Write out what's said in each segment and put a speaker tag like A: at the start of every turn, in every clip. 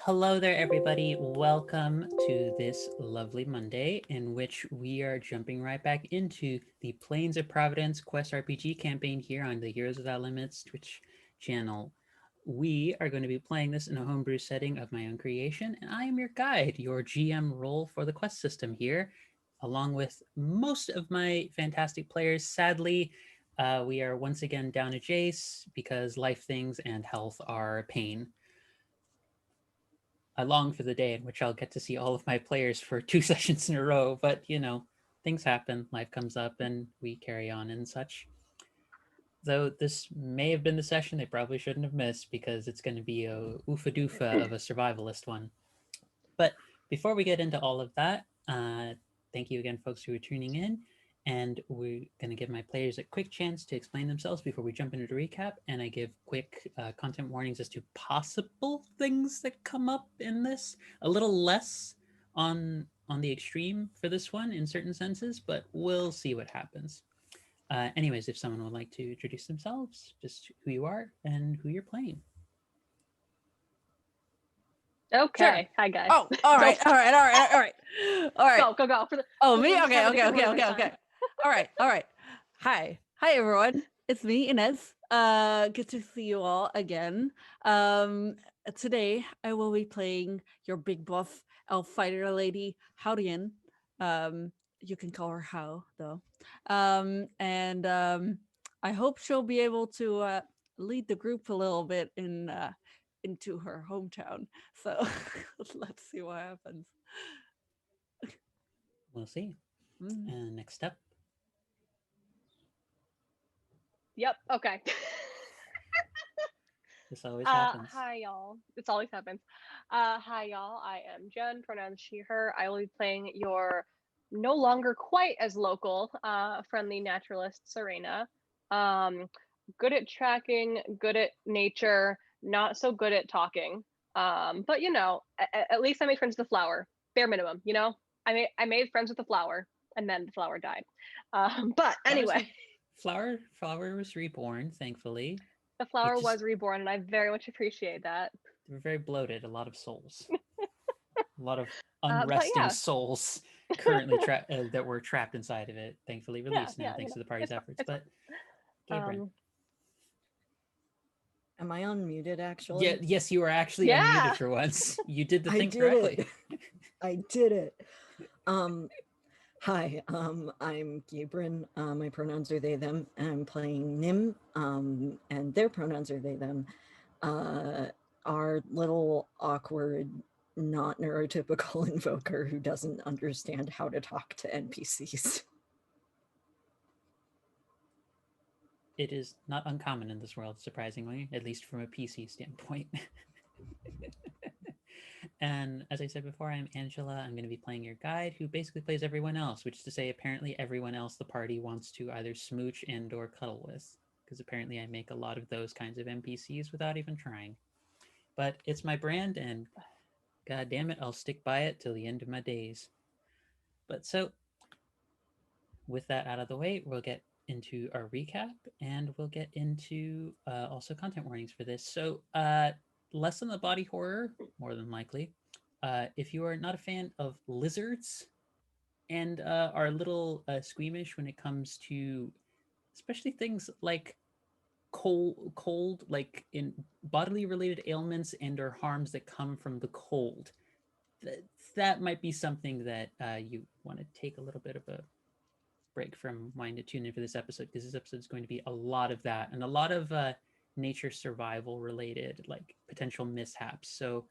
A: Hello there, everybody. Welcome to this lovely Monday in which we are jumping right back into the Plains of Providence Quest RPG campaign here on the Heroes Without Limits Twitch channel. We are going to be playing this in a homebrew setting of my own creation, and I am your guide, your GM role for the quest system here, along with most of my fantastic players. Sadly, we are once again down a Jace because life things and health are a pain. I long for the day in which I'll get to see all of my players for 2 sessions in a row, but things happen, life comes up, and we carry on and such. Though this may have been the session they probably shouldn't have missed because it's going to be a oofa doofa of a survivalist one. But before we get into all of that, thank you again, folks, who are tuning in. And we're going to give my players a quick chance to explain themselves before we jump into the recap. And I give quick content warnings as to possible things that come up in this. A little less on the extreme for this one in certain senses, but we'll see what happens. Anyways, if someone would like to introduce themselves, just who you are and who you're playing.
B: Okay.
C: Sure.
B: Hi, guys.
C: Oh, all right. Go. All right.
B: Go.
C: Oh, me? Okay. All right. Hi, everyone. It's me, Inez. Good to see you all again. Today I will be playing your big buff elf fighter lady, Howdian. You can call her How, though. And I hope she'll be able to lead the group a little bit into her hometown. So let's see what happens.
A: We'll see. And next up.
B: Yep. Okay.
A: This always happens.
B: Hi, y'all. This always happens. Hi, y'all. I am Jen, pronouns she, her. I will be playing your no longer quite as local friendly naturalist, Serena. Good at tracking, good at nature, not so good at talking. But at least I made friends with the flower. Bare minimum, I made friends with the flower, and then the flower died. But anyway,
A: flower was reborn, thankfully.
B: The flower was reborn, and I very much appreciate that.
A: They were very bloated, a lot of souls. A lot of unresting souls currently that were trapped inside of it, thankfully released now, thanks to the party's efforts. But Gabriel.
D: Am I unmuted, actually?
A: Yeah, yes, you are actually unmuted for once. You did the thing correctly.
D: I did it. Hi, I'm Gabriel. My pronouns are they, them. I'm playing Nim, and their pronouns are they, them. Our little awkward, not neurotypical invoker who doesn't understand how to talk to NPCs.
A: It is not uncommon in this world, surprisingly, at least from a PC standpoint. And as I said before, I'm Angela. I'm going to be playing your guide, who basically plays everyone else, which is to say apparently everyone else the party wants to either smooch and or cuddle with, because apparently I make a lot of those kinds of NPCs without even trying. But it's my brand, and god damn it, I'll stick by it till the end of my days. But so, with that out of the way, we'll get into our recap, and we'll get into also content warnings for this. So, less than the body horror, more than likely. If you are not a fan of lizards and are a little squeamish when it comes to especially things like cold, like in bodily related ailments and or harms that come from the cold, that might be something that you want to take a little bit of a break from wanting to tune in for this episode, because this episode is going to be a lot of that and a lot of nature survival related, like potential mishaps. So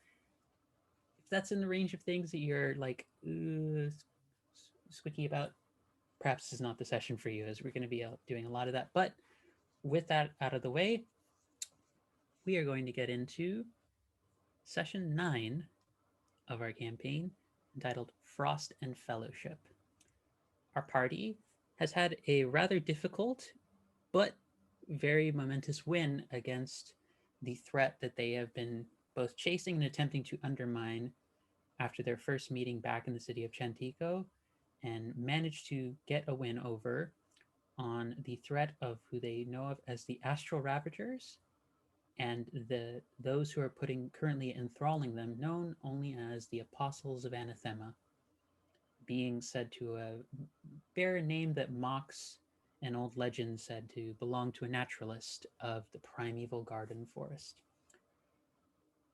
A: if that's in the range of things that you're like squicky about, perhaps this is not the session for you, as we're going to be doing a lot of that. But with that out of the way, we are going to get into session 9 of our campaign, entitled Frost and Fellowship. Our party has had a rather difficult but very momentous win against the threat that they have been both chasing and attempting to undermine after their first meeting back in the city of Chantico, and managed to get a win over on the threat of who they know of as the Astral Ravagers, and those who are currently enthralling them, known only as the Apostles of Anathema, being said to bear a name that mocks an old legend said to belong to a naturalist of the primeval garden forest.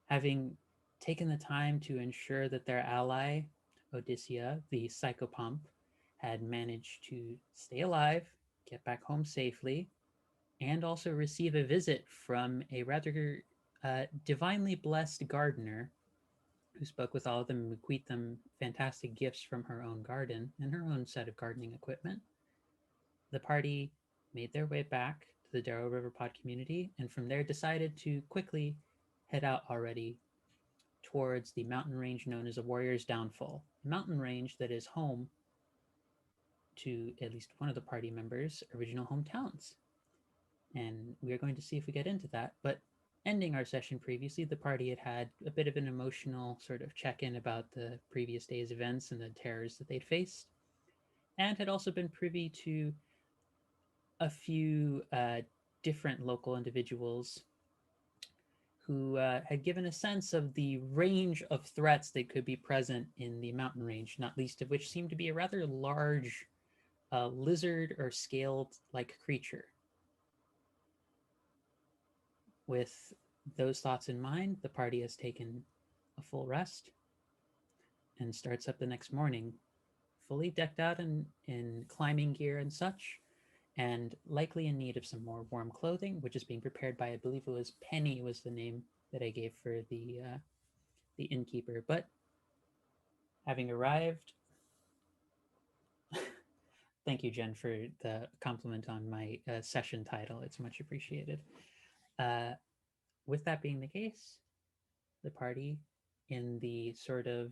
A: Having taken the time to ensure that their ally, Odyssea, the psychopomp, had managed to stay alive, get back home safely, and also receive a visit from a rather divinely blessed gardener who spoke with all of them and bequeathed them fantastic gifts from her own garden and her own set of gardening equipment. The party made their way back to the Darrow River Pod community, and from there decided to quickly head out already towards the mountain range known as a Warrior's Downfall, a mountain range that is home to at least one of the party members' original hometowns. And we are going to see if we get into that. But ending our session previously, the party had a bit of an emotional sort of check-in about the previous day's events and the terrors that they'd faced, and had also been privy to a few different local individuals who had given a sense of the range of threats that could be present in the mountain range, not least of which seemed to be a rather large lizard or scaled-like creature. With those thoughts in mind, the party has taken a full rest and starts up the next morning, fully decked out in climbing gear and such, and likely in need of some more warm clothing, which is being prepared by, I believe it was Penny was the name that I gave for the innkeeper. But having arrived, thank you, Jen, for the compliment on my session title. It's much appreciated. With that being the case, the party, in the sort of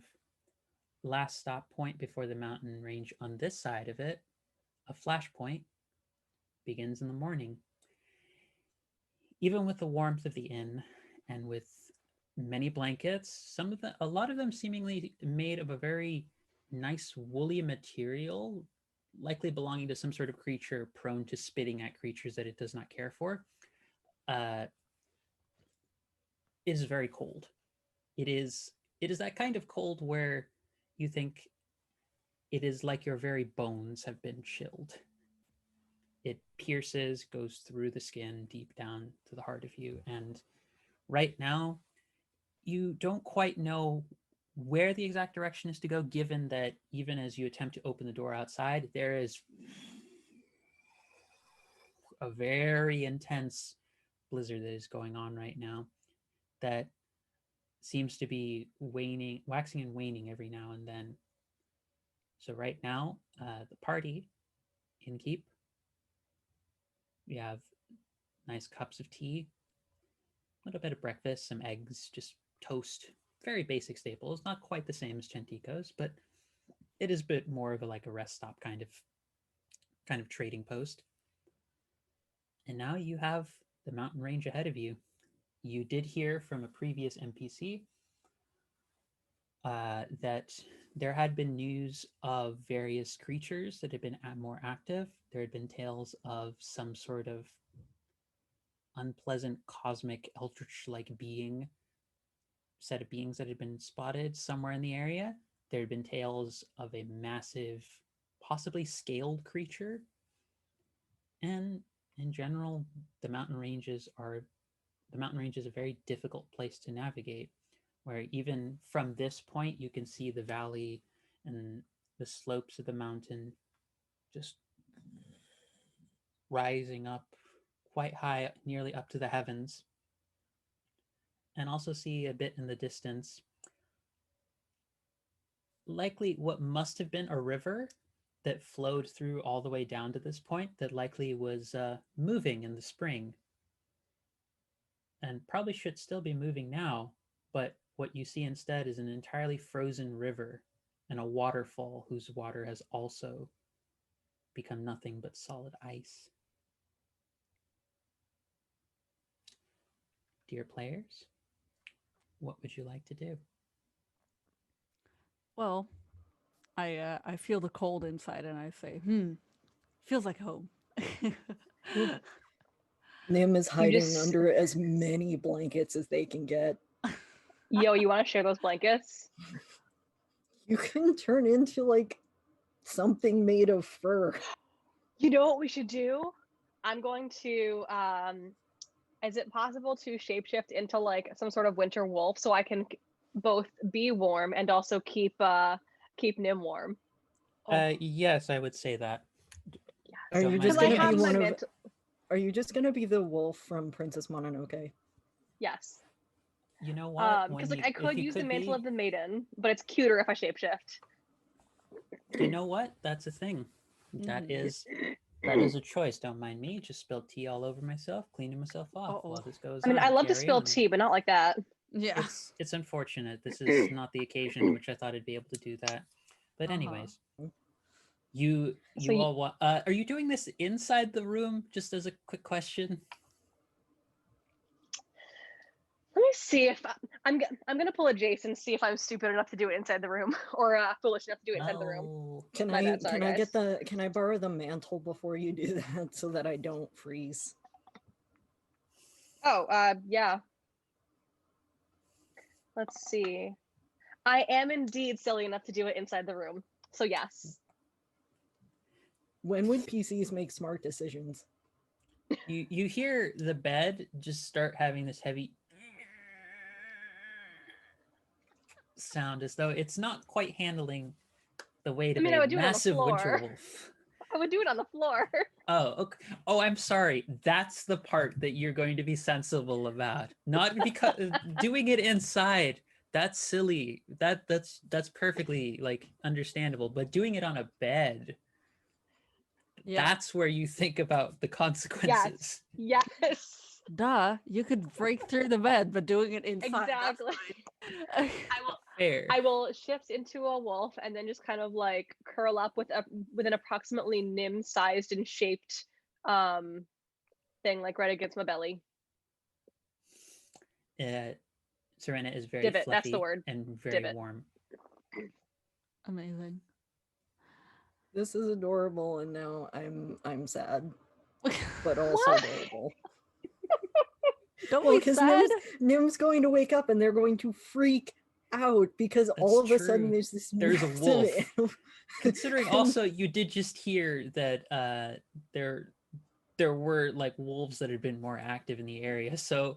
A: last stop point before the mountain range on this side of it, a flashpoint, begins in the morning. Even with the warmth of the inn and with many blankets, a lot of them seemingly made of a very nice woolly material, likely belonging to some sort of creature prone to spitting at creatures that it does not care for, is very cold. It is that kind of cold where you think it is like your very bones have been chilled. It pierces, goes through the skin deep down to the heart of you. And right now, you don't quite know where the exact direction is to go, given that even as you attempt to open the door outside, there is a very intense blizzard that is going on right now that seems to be waxing and waning every now and then. So right now, the party in keep, we have nice cups of tea, a little bit of breakfast, some eggs, just toast, very basic staples. Not quite the same as Chantico's, but it is a bit more of a rest stop kind of trading post. And now you have the mountain range ahead of you. You did hear from a previous NPC that there had been news of various creatures that had been more active. There had been tales of some sort of unpleasant cosmic eldritch-like set of beings that had been spotted somewhere in the area. There had been tales of a massive, possibly scaled creature. And in general, the mountain range is a very difficult place to navigate, where even from this point, you can see the valley and the slopes of the mountain just rising up quite high, nearly up to the heavens. And also see a bit in the distance, likely what must have been a river that flowed through all the way down to this point, that likely was moving in the spring and probably should still be moving now, but What you see instead is an entirely frozen river and a waterfall whose water has also become nothing but solid ice. Dear players, what would you like to do?
C: Well, I feel the cold inside, and I say, feels like home.
D: Nim is hiding
B: just-
D: under as many blankets as they can get.
B: Yo, you want to share those blankets?
D: You can turn into like something made of fur.
B: You know what we should do? I'm going to is it possible to shapeshift into like some sort of winter wolf so I can both be warm and also keep Nim warm?
A: Yes, I would say that.
D: Are
A: Don't
D: you
A: mind
D: just
B: Because I
A: me.
D: gonna
B: have
D: be
B: my
D: one of?
B: mantle.
D: Are you just gonna be the wolf from Princess Mononoke?
B: Yes.
A: You know what?
B: Because
A: When
B: like I
A: if
B: could
A: you
B: use the
A: could
B: mantle
A: be,
B: of the maiden, but it's cuter if I shapeshift.
A: you know what? That's a thing. That
C: Mhm.
A: is a choice. Don't mind me. Just spilled tea all over myself, cleaning myself off
C: Uh-oh.
A: while this goes
B: I mean,
A: on.
B: I love to
A: Carry
B: spill
A: on.
B: tea, but not like that.
C: Yeah.
A: It's unfortunate. This is not the occasion in which I thought I'd be able to do that. But
C: Uh-huh.
A: anyways, you
B: So
A: all want. Are you doing this inside the room? Just as a quick question.
B: Let me see if I'm gonna pull a Jason, see if I'm stupid enough to do it inside the room or foolish enough to do it inside the room.
A: Well,
D: Can
B: My
D: I
B: bad, sorry,
D: can I get
B: guys.
D: can I borrow the mantle before you do that so that I don't freeze?
B: Oh, yeah. Let's see. I am indeed silly enough to do it inside the room. So yes.
D: When would PCs make smart decisions?
A: you hear the bed just start having this heavy sound as though it's not quite handling the weight
B: I
A: of
B: mean, I
A: a
B: would do it on the
A: massive winter
B: floor.
A: wolf.
B: I would do it on the floor.
A: Oh, okay. Oh, I'm sorry. That's the part that you're going to be sensible about. Not because doing it inside. That's silly. That's perfectly like understandable. But doing it on a bed,
C: Yeah.
A: that's where you think about the consequences.
B: Yes. Yes.
C: Duh. You could break through the bed, but doing it inside.
B: Exactly.
C: That's
A: Fair.
B: I will shift into a wolf and then just kind of like curl up with an approximately Nim-sized and shaped thing like right against my belly.
A: Serena is very
B: Divot,
A: fluffy
B: that's the word.
A: and very
B: Divot.
A: warm.
C: amazing.
D: This is adorable, and now I'm sad, but also
B: What?
D: adorable.
C: Don't
D: Well,
C: be
D: because
C: sad.
D: Nim's going to wake up and they're going to freak out because all of a sudden
A: true. There's a
D: massive
A: wolf. Considering also you did just hear that there were like wolves that had been more active in the area. So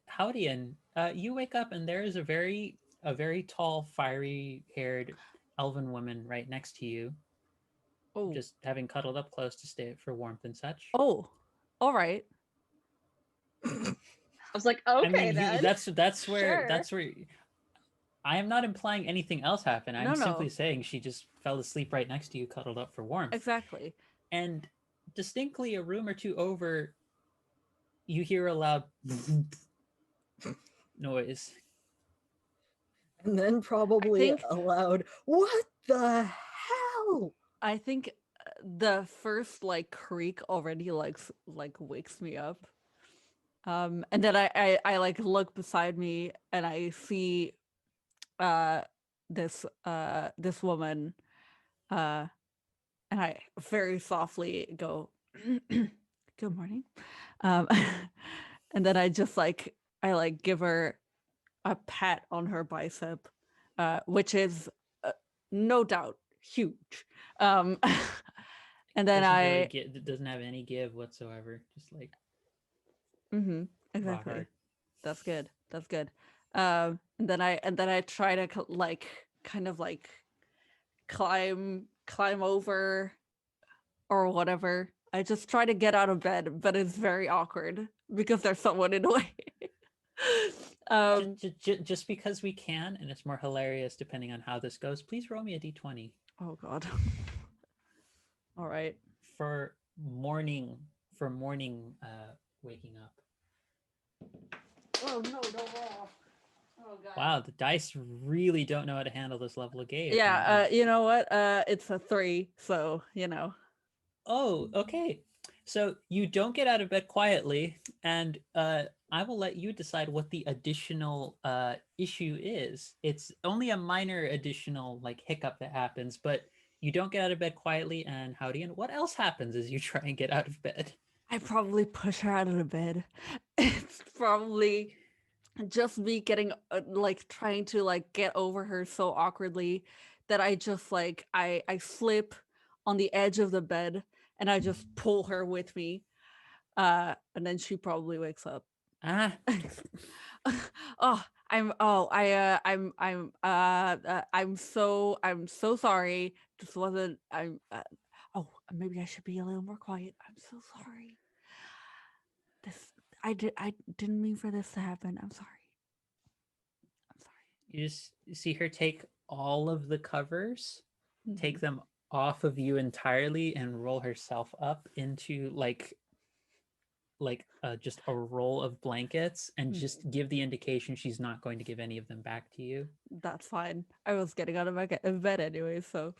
A: howdy, and you wake up and there is a very tall, fiery haired elven woman right next to you,
C: Oh.
A: just having cuddled up close to stay for warmth and such.
C: Oh. All right.
B: I was like,
A: I
B: okay,
A: mean,
B: then.
A: that's where
B: Sure.
A: that's where I am not implying anything else happened. I'm
C: No.
A: simply saying she just fell asleep right next to you, cuddled up for warmth.
C: Exactly.
A: And distinctly a room or two over, you hear a loud noise.
D: and then probably
C: think-
D: a loud, "What the hell?"
C: I think the first like creak already like wakes me up. And then I like look beside me and I see this woman and I very softly go good morning. Um and then I just like give her a pat on her bicep, which is no doubt huge. And then
A: It doesn't have any give whatsoever. Just like rock
C: exactly.
A: hard.
C: That's good. That's good. And then I try to kind of like climb over or whatever. I just try to get out of bed, but it's very awkward because there's someone in the way.
A: Just because we can, and it's more hilarious depending on how this goes. Please roll me a d20
C: Oh God. All right.
A: for morning waking up.
C: Oh no, no. Oh god.
A: Wow, the dice really don't know how to handle this level of gay.
C: Yeah,
A: apparently.
C: you know what? It's a 3, so you know.
A: Oh, okay. So you don't get out of bed quietly, and I will let you decide what the additional issue is. It's only a minor additional like hiccup that happens, but you don't get out of bed quietly. And howdy, and what else happens as you try and get out of bed?
C: I probably push her out of the bed. It's probably just me getting like trying to like get over her so awkwardly that I just like I slip on the edge of the bed and I just pull her with me. And then she probably wakes up.
A: Ah,
C: Oh, I'm so sorry. This wasn't oh, maybe I should be a little more quiet. I'm so sorry. This I didn't mean for this to happen. I'm sorry. I'm sorry.
A: you just see her take all of the covers, take
C: Mhm.
A: them off of you entirely, and roll herself up into just a roll of blankets and just give the indication she's not going to give any of them back to you.
C: That's fine. I was getting out of my bed anyway, so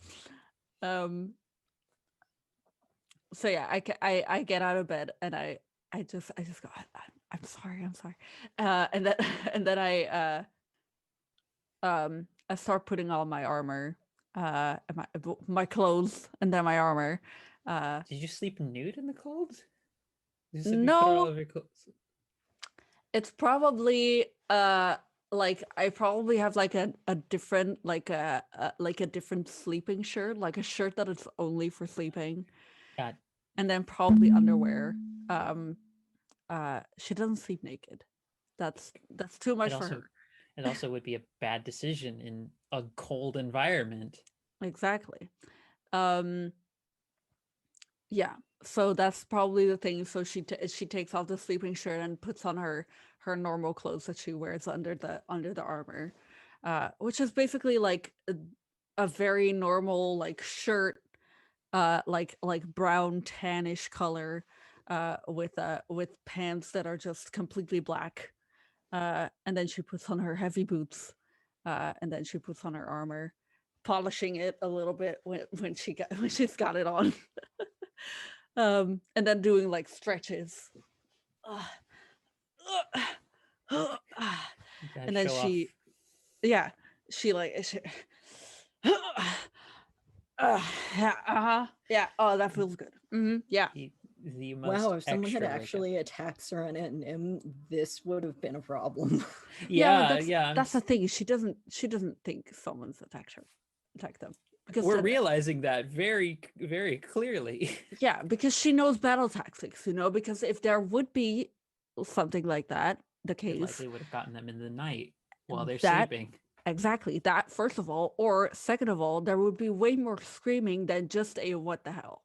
C: um so yeah, I get out of bed and I just go I'm sorry, I'm sorry. And then and then I start putting on my armor, and my clothes and then my armor.
A: Did you sleep nude in the clothes? You said you put on all
C: No,
A: of your clothes.
C: it's probably like I probably have like a different like a different sleeping shirt, like a shirt that is only for sleeping,
A: God,
C: and then probably underwear. Um she doesn't sleep naked. That's too
A: it
C: much for
A: also
C: her.
A: it also would be a bad decision in a cold environment.
C: Exactly. Um yeah, so that's probably the thing. So she takes off the sleeping shirt and puts on her normal clothes that she wears under the armor, which is basically like a very normal like shirt, like brown tannish color, with pants that are just completely black, and then she puts on her heavy boots, and then she puts on her armor, polishing it a little bit when when she's got it on. And then doing like stretches.
A: You gotta
C: And then
A: show off.
C: yeah, she like, yeah, yeah. Oh, that feels good. Yeah,
A: The
D: Wow,
A: most
D: if someone had
A: extra workout.
D: actually attacked Serena and Nim, this would have been a problem.
C: yeah. But
A: Yeah, yeah.
C: that's the thing. She doesn't think someone's attacked them because
A: We're
C: then
A: realizing that very, very clearly.
C: yeah, because she knows battle tactics. Because if there would be something like that, the
A: It
C: case
A: likely would have gotten them in the night while they're
C: that
A: sleeping.
C: exactly that first of all, or second of all, there would be way more screaming than just a what the hell.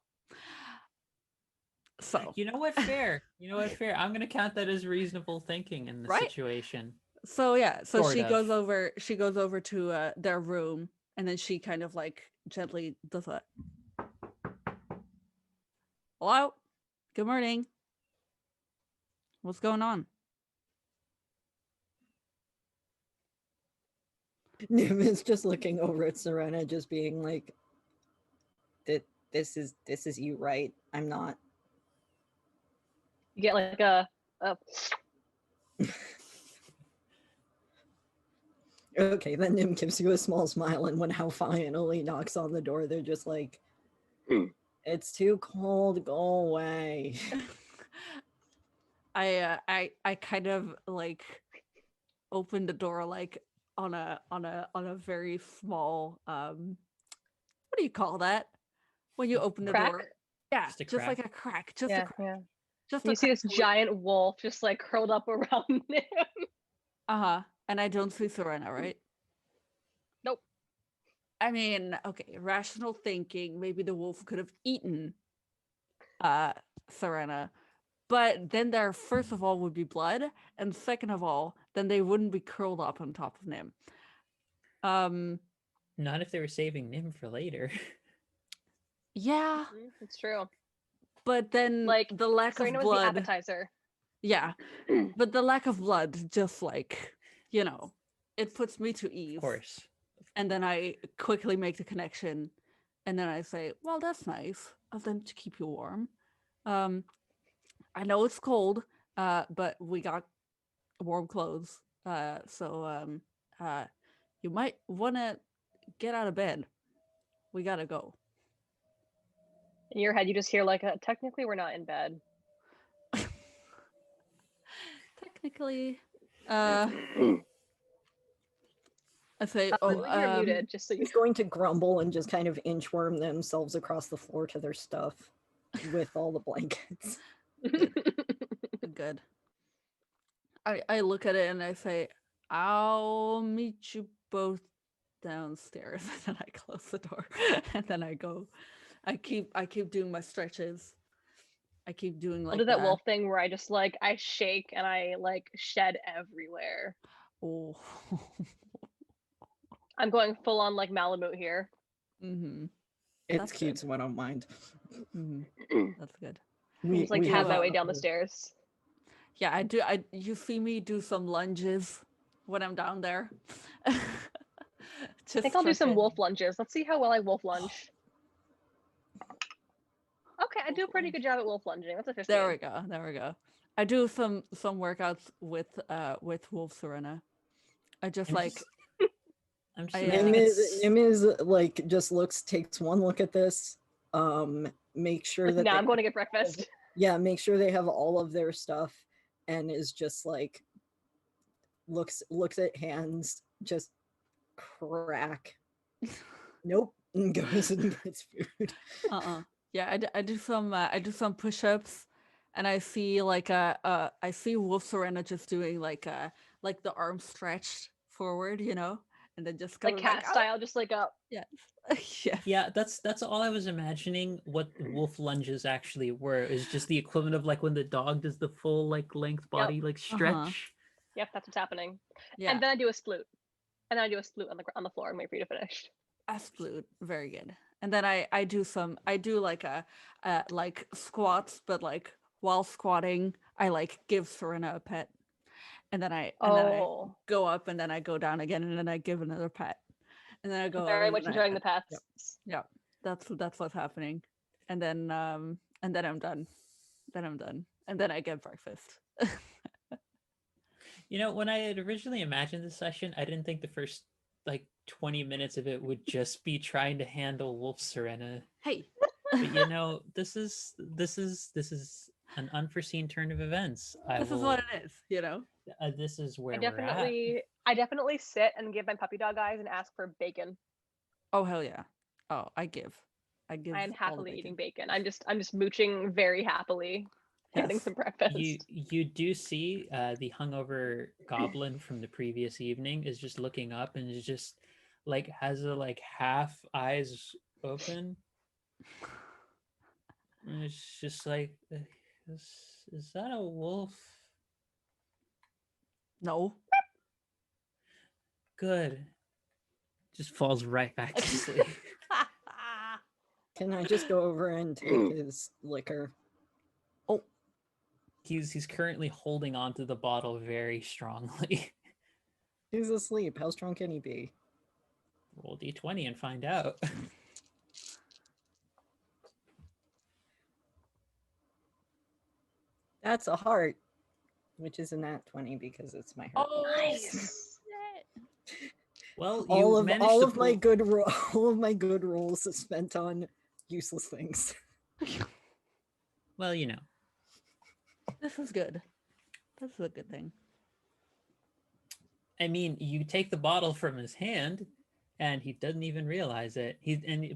C: So
A: You know what? Fair. You know what? Fair. I'm gonna count that as reasonable thinking in the
C: right.
A: situation.
C: So yeah, so
A: Sort of.
C: she goes over to their room, and then she kind of like gently does a hello, good morning, what's going on?
D: Nim is just looking over at Serena, just being like, this is you, right? I'm not.
B: You get like a
D: Okay, then Nim gives you a small smile, and when Hal finally knocks on the door, they're just like, it's too cold, go away.
C: I kind of like open the door like on a very small what do you call that when you open the
B: crack.
C: door? Yeah,
A: Just a
C: just like
A: crack.
C: a crack, just a
B: Yeah,
C: crack,
B: yeah.
C: just
B: And
C: a
B: you see
C: crack.
B: this giant wolf just like curled up around him.
C: And I don't see Serena, right?
B: Nope.
C: I mean, okay, rational thinking, maybe the wolf could have eaten Serena, but then there first of all would be blood, and second of all, then they wouldn't be curled up on top of him.
A: Not if they were saving Nim for later.
C: Yeah,
B: It's true.
C: but then
B: Like
C: the lack
B: Serena
C: of
B: was the
C: blood.
B: appetizer.
C: Yeah, but the lack of blood, just like, you know, it puts me to ease.
A: Of course.
C: And then I quickly make the connection, and then I say, "Well, that's nice of them to keep you warm. I know it's cold, but we got warm clothes. So you might want to get out of bed. We gotta go."
B: In your head, you just hear like, technically, we're not in bed.
C: Technically, I say,
B: Lily, you're muted, just so you
D: He's going to grumble and just kind of inchworm themselves across the floor to their stuff with all the blankets.
C: good. I look at it and I say, "I'll meet you both downstairs," and then I close the door, and then I go. I keep doing my stretches. I keep doing
B: I'll
C: like
B: do that wolf thing where I just like I shake and I like shed everywhere.
C: Oh.
B: I'm going full on like Malamute here.
C: Mm-hmm.
D: It's
C: That's
D: cute,
C: good.
D: so I don't mind.
C: Mm-hmm. That's good.
B: I just like
D: we
B: tab
D: have
B: my
D: a-
B: way down the stairs.
C: Yeah, I do. You see me do some lunges when I'm down there.
B: I think I'll do some
C: stretching.
B: wolf lunges. Let's see how well I wolf lunge. Okay, I do a pretty good job at wolf lunging. That's a 15.
C: There we go. There we go. I do some workouts with Wolf Serena. I just
A: I'm
C: like
A: just- I'm just
C: I,
A: imagining it's-
D: Nim is like just takes one look at this, make sure
B: Like,
D: that
B: now
D: they
B: I'm going to get breakfast.
D: make sure they have all of their stuff, and is just like looks at hands, just crack. Nope, and goes and gets food.
C: Yeah, I do some push-ups, and I see like I see Wolf Serena just doing like the arm stretched forward, and then just
B: Like
C: coming
B: cat
C: back out.
B: style, just like up.
C: Yes. Yes.
A: Yeah, that's all I was imagining what wolf lunges actually were. Is just the equivalent of like when the dog does the full like length body like stretch.
B: Yep, that's what's happening.
C: Yeah.
B: And then I do a sploot. And then I do a sploot on the floor and wait for you to finish.
C: Absolute, very good. And then I do like a like squats, but like while squatting, I like give Serena a pet, and then I go up, and then I go down again, and then I give another pet, and then I go
B: very
C: up,
B: much
C: and
B: enjoying the pets.
C: Yeah, that's what's happening, and then I'm done. Then I'm done, and then I get breakfast.
A: When I had originally imagined this session, I didn't think the first like 20 minutes of it would just be trying to handle Wolf Serena.
C: Hey.
A: But this is an unforeseen turn of events.
C: This is what it is,
A: This is where
B: I definitely sit and give my puppy dog eyes and ask for bacon.
C: Oh hell yeah. Oh, I give.
B: I am happily eating bacon. I'm just mooching very happily, getting some breakfast.
A: You do see the hungover goblin from the previous evening is just looking up and is just like has a like half eyes open. And it's just like, is that a wolf?
C: No.
A: Good. Just falls right back to sleep.
D: Can I just go over and take his liquor?
C: Oh.
A: He's currently holding onto the bottle very strongly.
D: He's asleep. How strong can he be?
A: Roll d20 and find out.
D: That's a heart, which is a nat 20 because it's my heart.
C: Oh,
B: nice.
A: Well,
D: all of my good rolls are spent on useless things.
A: Well,
C: this is good. This is a good thing.
A: I mean, you take the bottle from his hand, and he doesn't even realize it.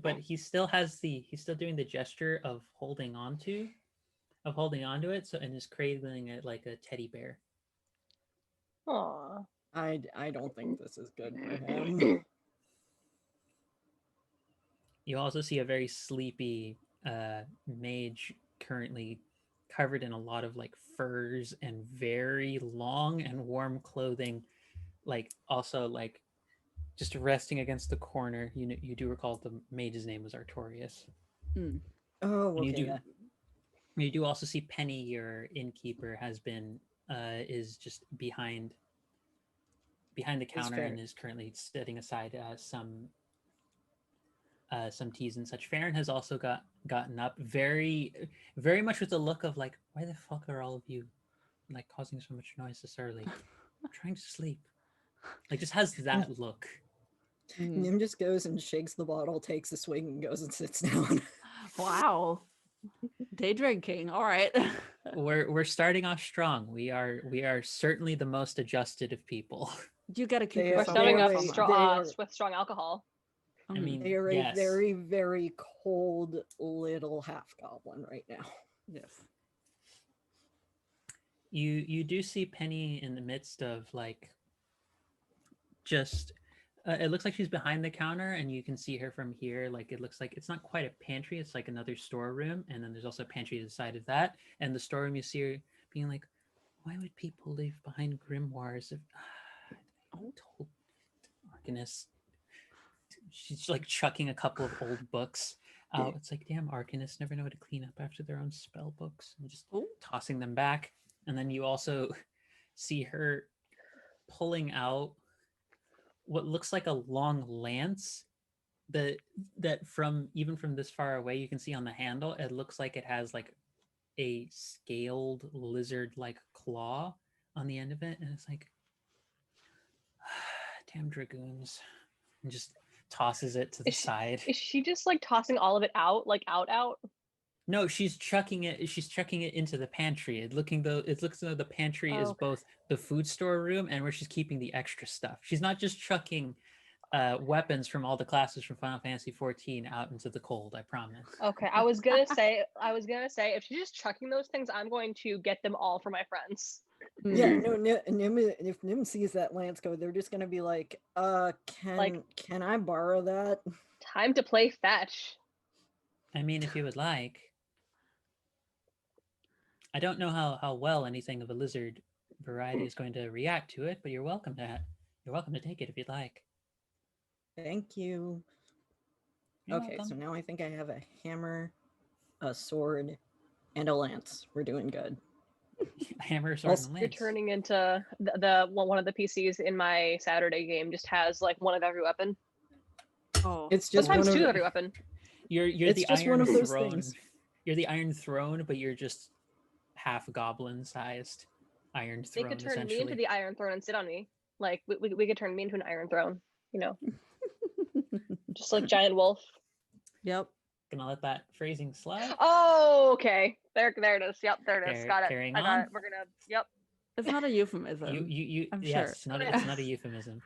A: But he's still doing the gesture of holding onto it. So and is cradling it like a teddy bear.
B: Aww.
D: I don't think this is good for him.
A: You also see a very sleepy mage currently covered in a lot of like furs and very long and warm clothing, like also like just resting against the corner. You do recall the mage's name was Artorius.
C: Mm.
D: Oh, okay.
A: You do also see Penny, your innkeeper, has been is just behind behind the
D: That's
A: counter
D: fair.
A: and is currently setting aside some teas and such. Farron has also gotten up, very very much with the look of like, why the fuck are all of you like causing so much noise this early? I'm trying to sleep. Like, just has that look.
C: Mm.
D: Nim just goes and shakes the bottle, takes a swig, and goes and sits down.
C: Wow. Day drinking. All right.
A: We're starting off strong. We are certainly the most adjusted of people.
C: You got to keep
D: They
B: We're
D: are-
C: yourself
B: starting
D: they
B: off
D: are
C: away
D: a-
C: from
D: they
C: that.
D: are-
B: with strong alcohol.
A: I
C: Mm.
A: mean,
D: They are
A: yes.
D: a very, very cold little half goblin right now.
C: Yes.
A: You do see Penny in the midst of like just it looks like she's behind the counter and you can see her from here. Like, it looks like it's not quite a pantry, it's like another storeroom, and then there's also a pantry to the side of that, and the storeroom you see her being like, why would people leave behind grimoires if I told Arcanist. She's like chucking a couple of old books out. It's like, damn, Arcanists never know how to clean up after their own spell books, and just
C: Oh.
A: tossing them back. And then you also see her pulling out what looks like a long lance that from even from this far away you can see on the handle it looks like it has like a scaled lizard like claw on the end of it, and it's like, damn dragoons, and just tosses it to the side.
B: Is she just like tossing all of it out, like out?
A: No, she's chucking it into the pantry. It looks though the pantry
B: Oh,
A: is
B: okay.
A: both the food store room and where she's keeping the extra stuff. She's not just chucking weapons from all the classes from Final Fantasy 14 out into the cold, I promise.
B: Okay, I was gonna say if she's just chucking those things, I'm going to get them all for my friends.
D: Yeah,
C: Mm.
D: no, Nim, if Nim sees that lance go, they're just gonna be like, can I borrow that?
B: Time to play fetch.
A: I mean, if you would like. I don't know how well anything of a lizard variety is going to react to it, but you're welcome to take it if you'd like.
D: Thank you.
A: You're
D: Okay, so
A: welcome.
D: now I think I have a hammer, a sword, and a lance. We're doing good.
A: Hammer, sword,
D: Also,
A: and a
B: You're
A: lance.
B: turning into one of the PCs in my Saturday game just has like one of every weapon.
C: Oh.
D: It's just
B: Sometimes
D: one
B: two of
D: of
B: every weapon.
A: You're
D: It's
A: the
D: just
A: Iron
D: one of those
A: Throne.
D: things.
A: You're the Iron Throne, but you're just half goblin sized Iron
B: They
A: Throne.
B: could turn
A: essentially.
B: me into the Iron Throne and sit on me. Like we could turn me into an Iron Throne, you know, just like giant wolf.
C: Yep.
A: Gonna let that phrasing slide.
B: Oh, okay. There it is. Yep, there it is. Got it.
A: Carrying
B: I got
A: on.
B: it. We're gonna. Yep.
C: It's not a euphemism. I'm
A: yes,
C: sure.
A: it's not a euphemism.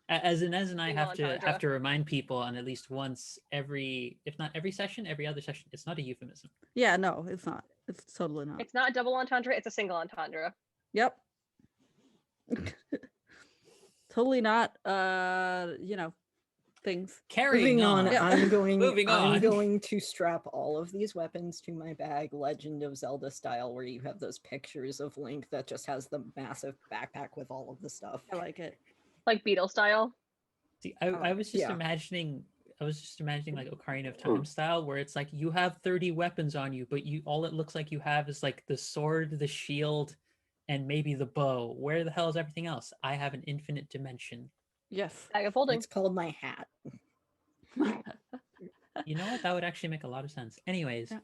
A: As Inez and I
B: Single
A: have to
B: entendre.
A: remind people on at least once every, if not every session, every other session, it's not a euphemism.
C: Yeah, no, it's not. It's totally not.
B: It's not a double entendre. It's a single entendre.
C: Yep. Totally not things.
A: Carrying
D: Moving on,
C: Yeah.
D: I'm going
A: Moving
D: I'm
A: on.
D: going to strap all of these weapons to my bag, Legend of Zelda style, where you have those pictures of Link that just has the massive backpack with all of the stuff.
C: I like it.
B: Like Beetle style.
A: See, I was just
D: Yeah.
A: imagining like Ocarina of Time style, where it's like you have 30 weapons on you, but all it looks like you have is like the sword, the shield, and maybe the bow. Where the hell is everything else? I have an infinite dimension.
C: Yes.
B: Bag of holding.
D: It's called my hat.
A: You know what? That would actually make a lot of sense. Anyways,
C: Yeah.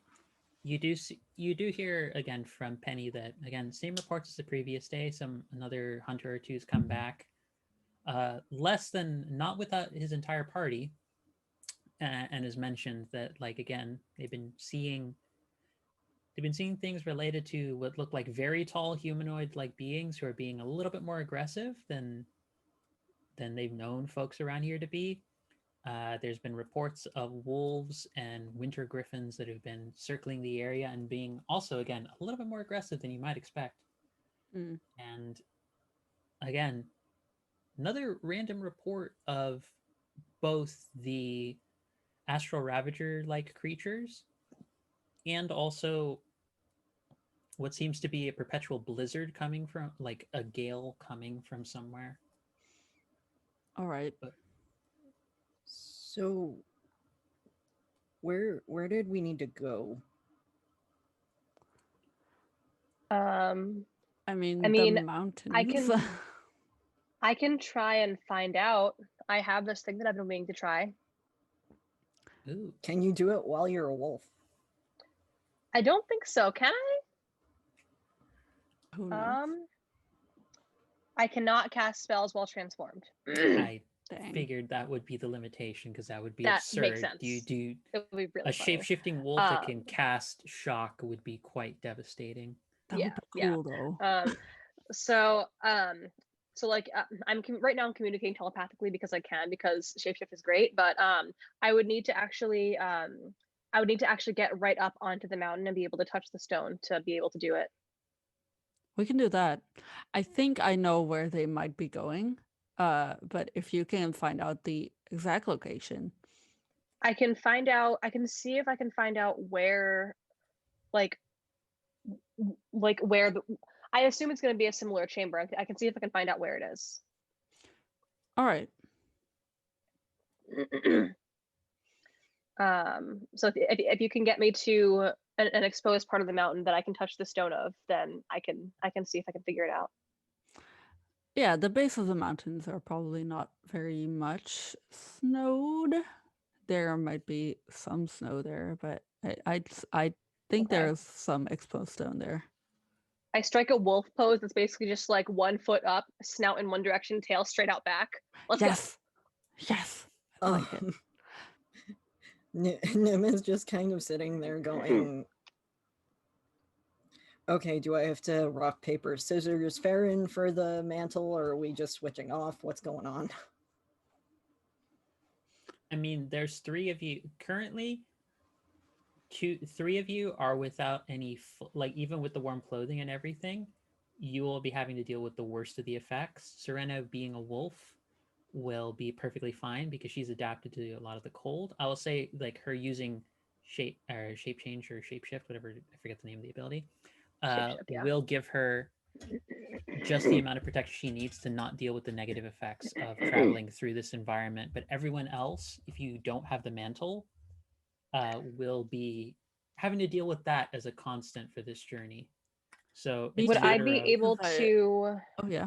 A: you do hear again from Penny that again same reports as the previous day. Another hunter or two's come back. Less than not without his entire party, and has mentioned that like again they've been seeing things related to what look like very tall humanoid like beings who are being a little bit more aggressive than they've known folks around here to be. There's been reports of wolves and winter griffins that have been circling the area and being also again a little bit more aggressive than you might expect.
C: Mm.
A: And again, another random report of both the astral ravager like creatures and also what seems to be a perpetual blizzard coming from like a gale coming from somewhere.
C: All right.
D: So where did we need to go?
C: I mean,
B: I mean,
C: the mountains.
B: I can- I can try and find out. I have this thing that I've been waiting to try.
A: Ooh.
D: Can you do it while you're a wolf?
B: I don't think so. Can
C: Who knows?
B: I? I cannot cast spells while transformed.
A: I
C: Dang.
A: figured that would be the limitation because that would be
B: That makes
A: absurd. Do you
B: sense.
A: do
B: It would be really
A: a
B: funny.
A: shape-shifting wolf that can cast shock would be quite devastating.
C: That
B: Yeah,
C: would be cool though.
B: So like right now I'm communicating telepathically because I can, because shapeshift is great, but I would need to actually get right up onto the mountain and be able to touch the stone to be able to do it.
C: We can do that. I think I know where they might be going. But if you can find out the exact location.
B: I can see if I can find out where, like where I assume it's going to be a similar chamber. I can see if I can find out where it is.
C: All right.
B: So if you can get me to an exposed part of the mountain that I can touch the stone of, then I can see if I can figure it out.
C: Yeah, the base of the mountains are probably not very much snowed. There might be some snow there, but I think
B: Okay.
C: there's some exposed stone there.
B: I strike a wolf pose that's basically just like 1 foot up, snout in one direction, tail straight out back. Let's go.
C: Yes. I like it.
D: Nim is just kind of sitting there going, okay, do I have to rock, paper, scissors Farron for the mantle, or are we just switching off? What's going on?
A: I mean, there's 3 of you currently. 3 of you are without any, like, even with the warm clothing and everything, you will be having to deal with the worst of the effects. Serena, being a wolf, will be perfectly fine because she's adapted to a lot of the cold. I will say, like, her using shape change or shape shift, whatever, I forget the name of the ability,
B: Shapeshift, yeah.
A: will give her just the amount of protection she needs to not deal with the negative effects of traveling through this environment. But everyone else, if you don't have the mantle, will be having to deal with that as a constant for this journey. So
C: Me
B: Would
C: too.
B: I be able to?
C: Oh yeah.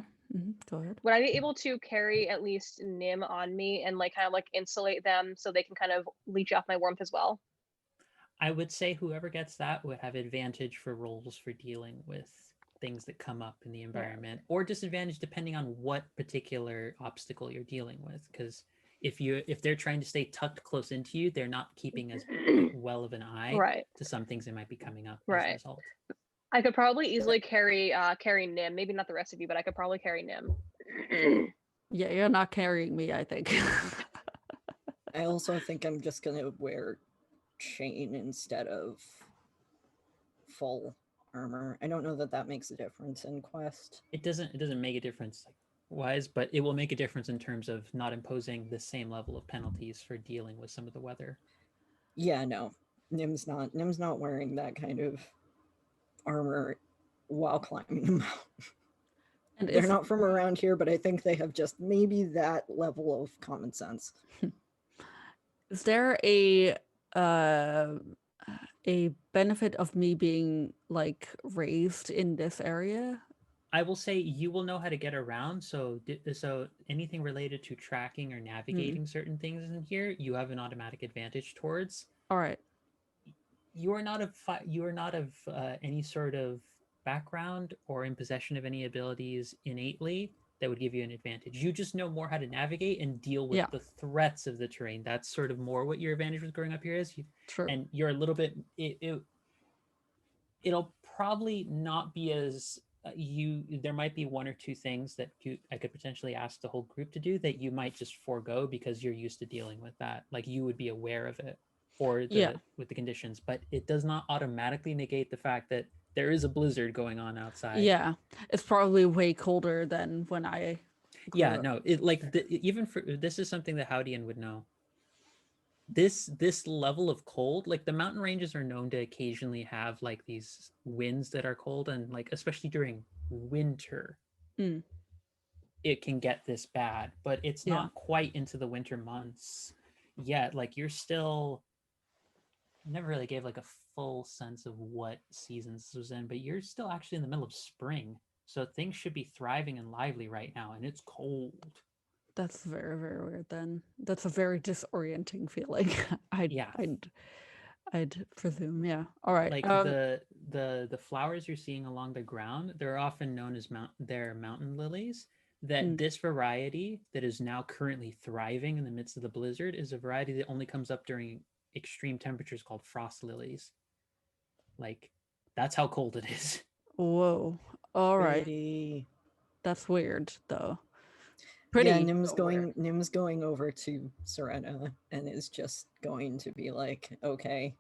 C: Go ahead.
B: Would I be able to carry at least Nim on me and like kind of like insulate them so they can kind of leech off my warmth as well?
A: I would say whoever gets that would have advantage for rolls for dealing with things that come up in the environment, or disadvantage depending on what particular obstacle you're dealing with. Because if they're trying to stay tucked close into you, they're not keeping as well of an eye
B: Right.
A: to some things that might be coming up as a
B: Right.
A: result.
B: I could probably easily carry Nim. Maybe not the rest of you, but I could probably carry Nim.
C: Yeah, you're not carrying me, I think.
D: I also think I'm just gonna wear chain instead of full armor. I don't know that that makes a difference in quest.
A: It doesn't make a difference wise, but it will make a difference in terms of not imposing the same level of penalties for dealing with some of the weather.
D: Yeah, no. Nim's not wearing that kind of armor while climbing the mountain.
C: And
D: They're not from around here, but I think they have just maybe that level of common sense.
C: Is there a benefit of me being like raised in this area?
A: I will say you will know how to get around. So anything related to tracking or navigating certain things in here, you have an automatic advantage towards.
C: All right.
A: You are not of any sort of background or in possession of any abilities innately that would give you an advantage. You just know more how to navigate and deal with the threats of the terrain. That's sort of more what your advantage with growing up here is.
C: True.
A: And you're a little bit. It'll probably not be as there might be 1 or 2 things that I could potentially ask the whole group to do that you might just forego because you're used to dealing with that. Like you would be aware of it or with the conditions, but it does not automatically negate the fact that there is a blizzard going on outside.
C: Yeah, it's probably way colder than when I.
A: Yeah, no, it like even for this is something that Howdian would know. This level of cold, like the mountain ranges are known to occasionally have like these winds that are cold, and like especially during winter it can get this bad, but it's not quite into the winter months yet. Like you're still never really gave like a full sense of what seasons this was in, but you're still actually in the middle of spring. So things should be thriving and lively right now, and it's cold.
C: That's very, very weird then. That's a very disorienting feeling. I'd
A: Yeah.
C: I'd presume, yeah. All right.
A: Like the flowers you're seeing along the ground, they're often known as they're mountain lilies. That this variety that is now currently thriving in the midst of the blizzard is a variety that only comes up during extreme temperatures called frost lilies. Like that's how cold it is.
C: Whoa. All right.
D: Pretty.
C: That's weird though.
D: Yeah,
C: Pretty.
D: Nim's going over to Serena and is just going to be like, okay,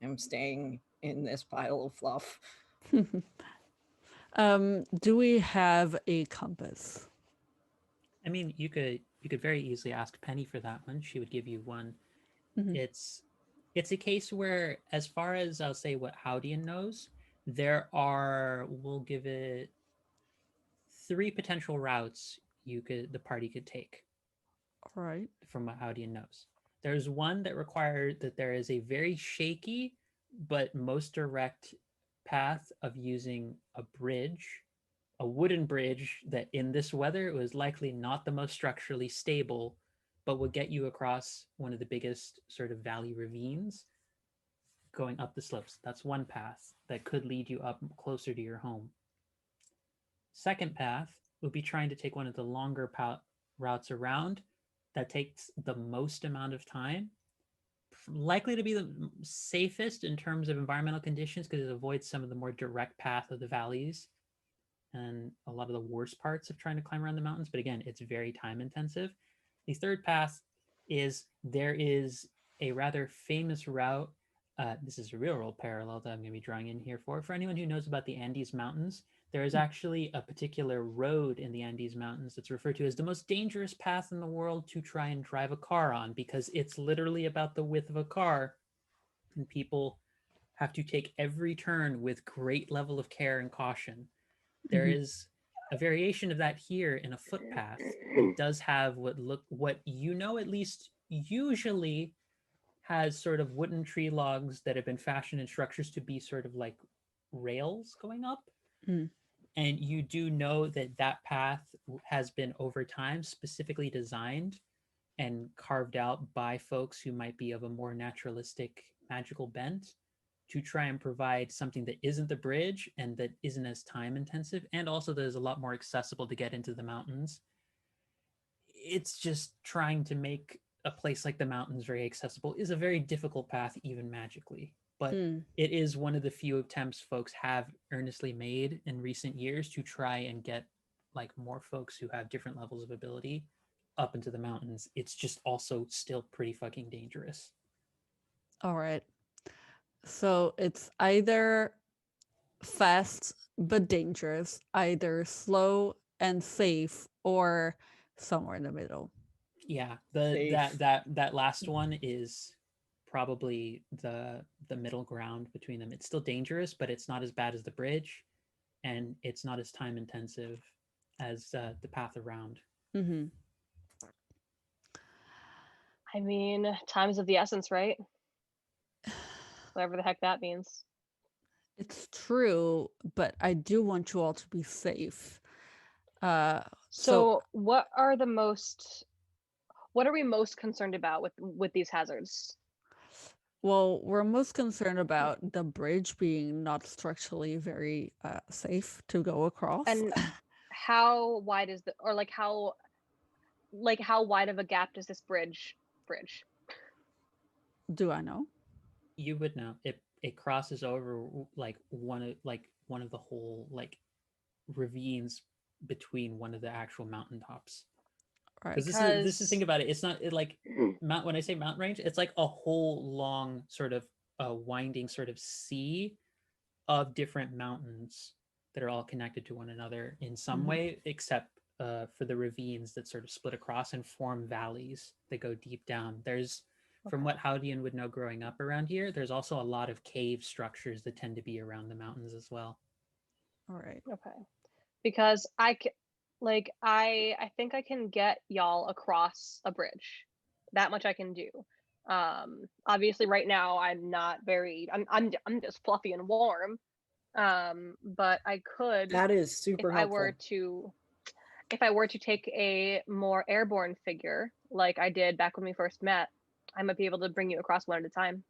D: I'm staying in this pile of fluff.
C: Do we have a compass?
A: I mean, you could very easily ask Penny for that one. She would give you one.
C: Mhm.
A: It's a case where, as far as I'll say what Howdian knows, there are, we'll give it 3 potential routes the party could take
C: All right.
A: from what Howdian knows. There's one that required that there is a very shaky but most direct path of using a bridge, a wooden bridge that in this weather was likely not the most structurally stable, but would get you across one of the biggest sort of valley ravines going up the slopes. That's one path that could lead you up closer to your home. Second path would be trying to take one of the longer routes around that takes the most amount of time, likely to be the safest in terms of environmental conditions because it avoids some of the more direct path of the valleys and a lot of the worst parts of trying to climb around the mountains. But again, it's very time intensive. The third path is there is a rather famous route. This is a real world parallel that I'm going to be drawing in here for. For anyone who knows about the Andes Mountains, there is actually a particular road in the Andes Mountains that's referred to as the most dangerous path in the world to try and drive a car on because it's literally about the width of a car. And people have to take every turn with great level of care and caution. There is a variation of that here in a footpath. It does have what you know at least usually has sort of wooden tree logs that have been fashioned in structures to be sort of like rails going up.
C: Mm.
A: And you do know that that path has been over time specifically designed and carved out by folks who might be of a more naturalistic magical bent to try and provide something that isn't the bridge and that isn't as time intensive and also that is a lot more accessible to get into the mountains. It's just trying to make a place like the mountains very accessible is a very difficult path even magically, but it is one of the few attempts folks have earnestly made in recent years to try and get like more folks who have different levels of ability up into the mountains. It's just also still pretty fucking dangerous.
C: All right. So it's either fast but dangerous, either slow and safe, or somewhere in the middle.
A: Yeah,
D: Safe.
A: that last one is probably the middle ground between them. It's still dangerous, but it's not as bad as the bridge, and it's not as time intensive as the path around.
C: Mm-hmm.
B: I mean, time's of the essence, right? Whatever the heck that means.
C: It's true, but I do want you all to be safe. So
B: what are we most concerned about with these hazards?
C: well, we're most concerned about the bridge being not structurally very safe to go across.
B: And how wide is how wide of a gap does this bridge?
C: Do I know?
A: You would know it crosses over like one of the whole like ravines between one of the actual mountaintops.
C: Right.
A: Because this is think about it. It's not like when I say mountain range, it's like a whole long sort of winding sort of sea of different mountains that are all connected to one another in some way, except for the ravines that sort of split across and form valleys that go deep down. There's from what Howdian would know growing up around here, there's also a lot of cave structures that tend to be around the mountains as well.
C: All right.
B: Okay. Because I think I can get y'all across a bridge. That much I can do. Obviously right now I'm not very I'm just fluffy and warm. But I could,
D: That is super
B: if
D: helpful.
B: I were to take a more airborne figure, like I did back when we first met, I might be able to bring you across one at a time.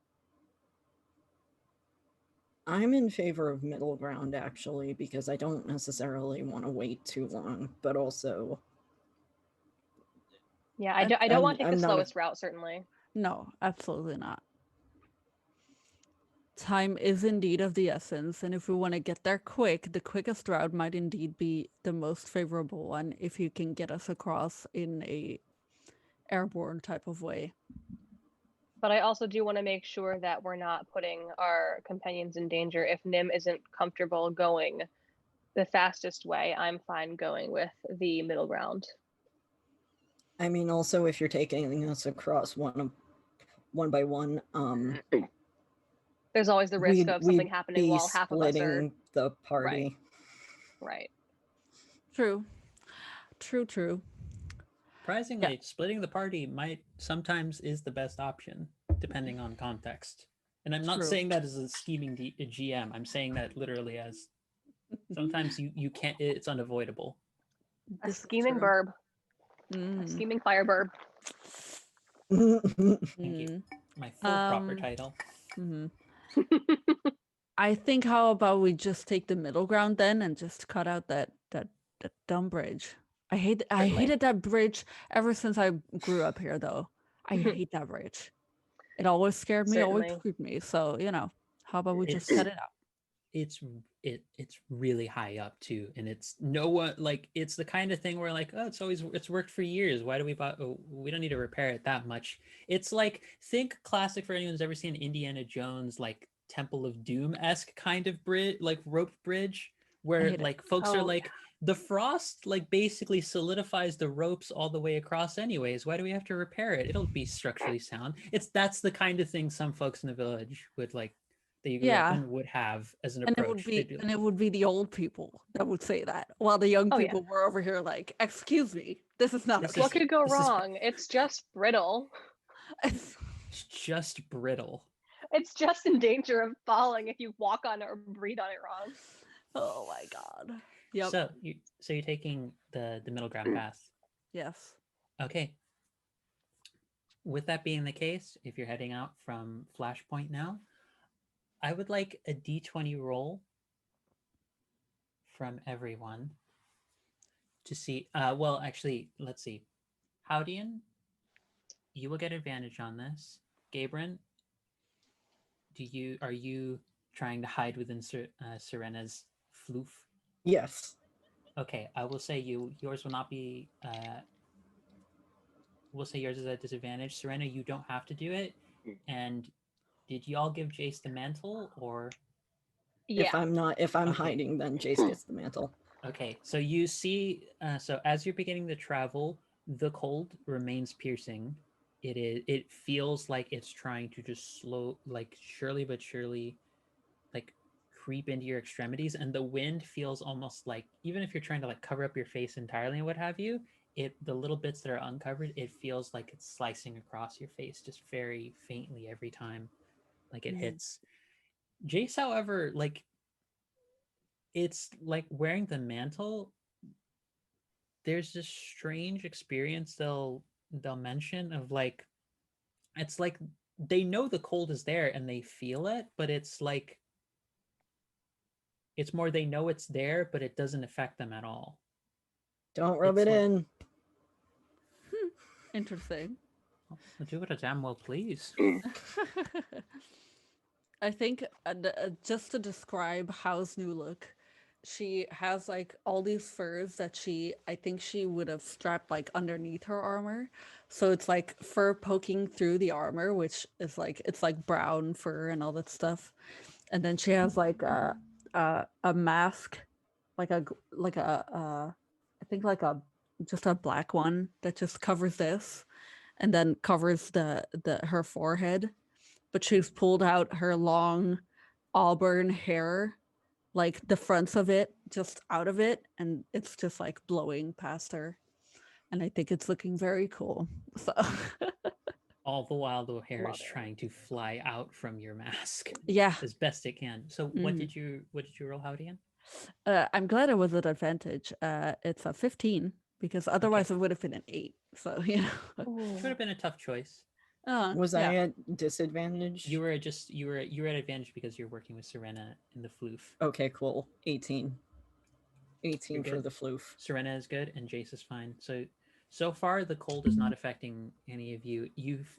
D: I'm in favor of middle ground, actually, because I don't necessarily want to wait too long, but also...
B: Yeah, I don't want to take
D: I'm
B: the
D: not a-
B: slowest route, certainly.
C: No, absolutely not. Time is indeed of the essence, and if we want to get there quick, the quickest route might indeed be the most favorable one if you can get us across in a airborne type of way.
B: But I also do want to make sure that we're not putting our companions in danger. If Nim isn't comfortable going the fastest way, I'm fine going with the middle ground.
D: I mean, also, if you're taking us across one by one,
B: there's always the risk of something
D: we'd
B: happening
D: be
B: while half of us are...
D: splitting the party.
B: Right.
C: True. True.
A: Surprisingly, splitting the party might sometimes is the best option, depending on context. And I'm not
C: True.
A: saying that as a scheming GM. I'm saying that literally as sometimes you can't. It's unavoidable.
B: A scheming burb. A scheming fire burb.
A: Thank you. My full proper title.
C: I think how about we just take the middle ground then and just cut out that dumb bridge. I hated that bridge ever since I grew up here though. I hate that bridge. It always scared me, always creeped me. So, how about we just cut it out?
A: It's really high up too, and it's no one like it's the kind of thing where like, oh, it's worked for years. Why do we buy? Oh, we don't need to repair it that much. It's like, think classic for anyone who's ever seen Indiana Jones, like Temple of Doom-esque kind of bridge, like roped bridge, where like folks are like, the frost like basically solidifies the ropes all the way across anyways. Why do we have to repair it? It'll be structurally sound. That's the kind of thing some folks in the village would like, that you grew up in would have as an approach.
C: And it would be the old people that would say that, while the young people were over here like, excuse me, this is not
B: what could go wrong? It's just brittle.
A: It's just brittle.
B: It's just in danger of falling if you walk on it or breathe on it wrong.
C: Oh my god. Yep.
A: So you're taking the middle ground path.
C: Yes.
A: Okay. With that being the case, if you're heading out from Flashpoint now, I would like a d20 roll from everyone to see. Well, actually, let's see. Howdian, you will get advantage on this. Gabrin, are you trying to hide within Serena's floof?
D: Yes.
A: Okay, I will say yours will not be. We'll say yours is at disadvantage. Serena, you don't have to do it. And did y'all give Jace the mantle, or?
B: Yeah.
D: If I'm hiding, then Jace gets the mantle.
A: Okay, so you see, so as you're beginning to travel, the cold remains piercing. It feels like it's trying to just surely but surely, like creep into your extremities, and the wind feels almost like, even if you're trying to like cover up your face entirely and what have you, the little bits that are uncovered, it feels like it's slicing across your face just very faintly every time like it hits. Jace, however, like, it's like wearing the mantle, there's this strange experience they'll mention of like, it's like they know the cold is there and they feel it, but it's like, it's more they know it's there, but it doesn't affect them at all.
D: Don't rub it in.
C: Interesting.
A: I'll do what I damn well please.
C: I think just to describe How's new look, she has like all these furs that I think she would have strapped like underneath her armor. So it's like fur poking through the armor, which is like, it's like brown fur and all that stuff. And then she has like a mask, like a I think like just a black one that just covers this, and then covers her forehead. But she's pulled out her long auburn hair, like the fronts of it just out of it, and it's just like blowing past her. And I think it's looking very cool. So
A: All the while, the hair
B: Love
A: is
B: it.
A: trying to fly out from your mask
C: Yeah.
A: as best it can. So, what did you roll, Howdian?
C: I'm glad it was an advantage. It's a 15 because otherwise it would have been an 8. So, you know.
A: Which would have been a tough choice.
D: Was
C: yeah.
D: I at disadvantage?
A: You were at advantage because you're working with Serena in the floof.
D: Okay, cool. 18. 18
A: You're
D: for
A: good.
D: the floof.
A: Serena is good, and Jace is fine. So far, the cold is not affecting any of you.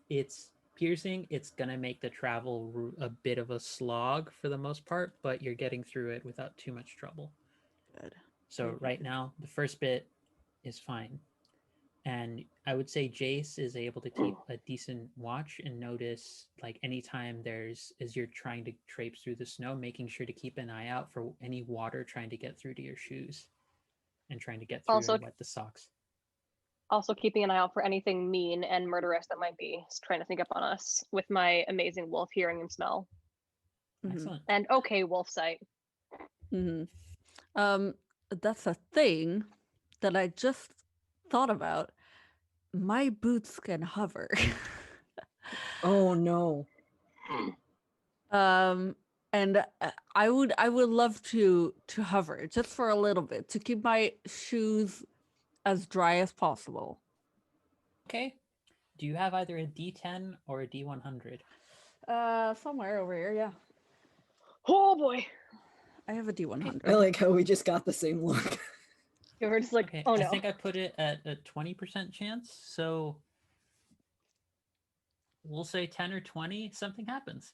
A: It's piercing. It's gonna make the travel a bit of a slog for the most part, but you're getting through it without too much trouble.
C: Good.
A: So
C: Good,
A: right
C: good.
A: now, the first bit is fine, and I would say Jace is able to keep a decent watch and notice, like, anytime as you're trying to traipse through the snow, making sure to keep an eye out for any water trying to get through to your shoes and trying to get through
B: Also-
A: and wet the socks.
B: Also keeping an eye out for anything mean and murderous that might be trying to sneak up on us with my amazing wolf hearing and smell.
C: Mhm.
A: Excellent.
B: And okay, wolf sight.
C: That's a thing that I just thought about. My boots can hover.
D: Oh no.
C: And I would love to hover just for a little bit to keep my shoes as dry as possible.
A: Okay. Do you have either a D10 or a D100?
C: Somewhere over here, yeah.
B: Oh boy.
C: I have a D100.
D: I like how we just got the same look.
B: You were just like,
A: Okay.
B: oh no.
A: I think I put it at a 20% chance. So we'll say 10 or 20, something happens.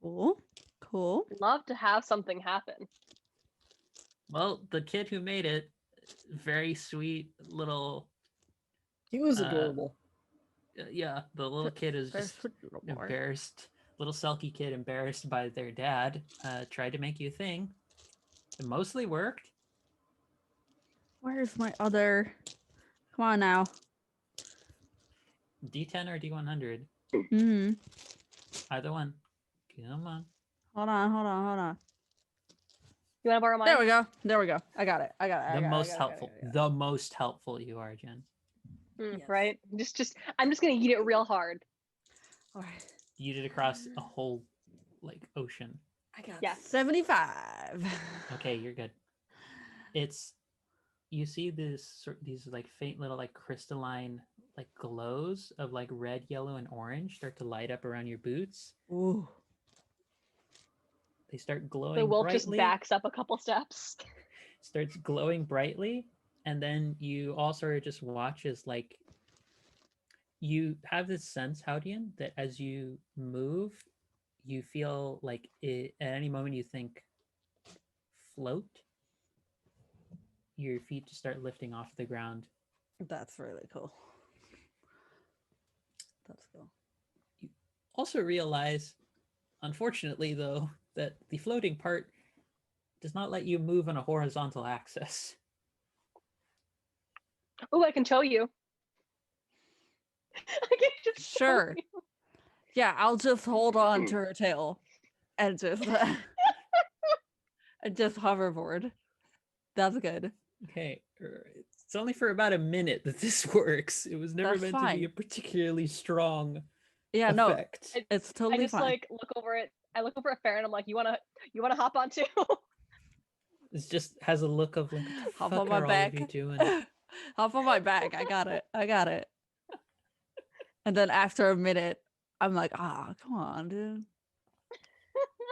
C: Cool.
B: Love to have something happen.
A: Well, the kid who made it, very sweet little.
D: He was adorable.
A: Yeah, the little kid is just embarrassed. Little sulky kid embarrassed by their dad. Tried to make you a thing. It mostly worked.
C: Where's my other? Come on now.
A: D10 or D100?
C: Hmm.
A: Either one. Come on.
C: Hold on.
B: You want to borrow mine?
C: There we go. I got it.
A: The most helpful. The most helpful you are, Jen.
C: Yes.
B: Right? I'm just gonna eat it real hard.
C: All right.
A: You did across a whole ocean.
C: I got
B: Yes.
C: 75.
A: Okay, you're good. You see these faint little crystalline glows of red, yellow, and orange start to light up around your boots.
C: Ooh.
A: They start glowing
B: The wolf
A: brightly.
B: just backs up a couple steps.
A: Starts glowing brightly, and then you all sort of just watch as you have this sense, Howdian, that as you move, you feel like at any moment you think float, your feet just start lifting off the ground.
C: That's really cool. That's cool.
A: You also realize, unfortunately though, that the floating part does not let you move on a horizontal axis.
B: Oh, I can show you. I can just show
C: Sure.
B: you.
C: Yeah, I'll just hold on to her tail and just and just hoverboard. That's good.
A: Okay, it's only for about a minute that this works. It was never
C: That's
A: meant to be a
C: fine.
A: particularly strong
C: Yeah,
A: effect.
B: no.
C: It's
B: I
C: totally
B: just
C: fine.
B: look over it. I look over at Farron. I'm like, you wanna hop on too?
A: It just has a look of what the
C: Hop
A: fuck
C: on my
A: are all
C: back.
A: of you doing?
C: Hop on my back. I got it. And then after a minute, I'm like, come on, dude.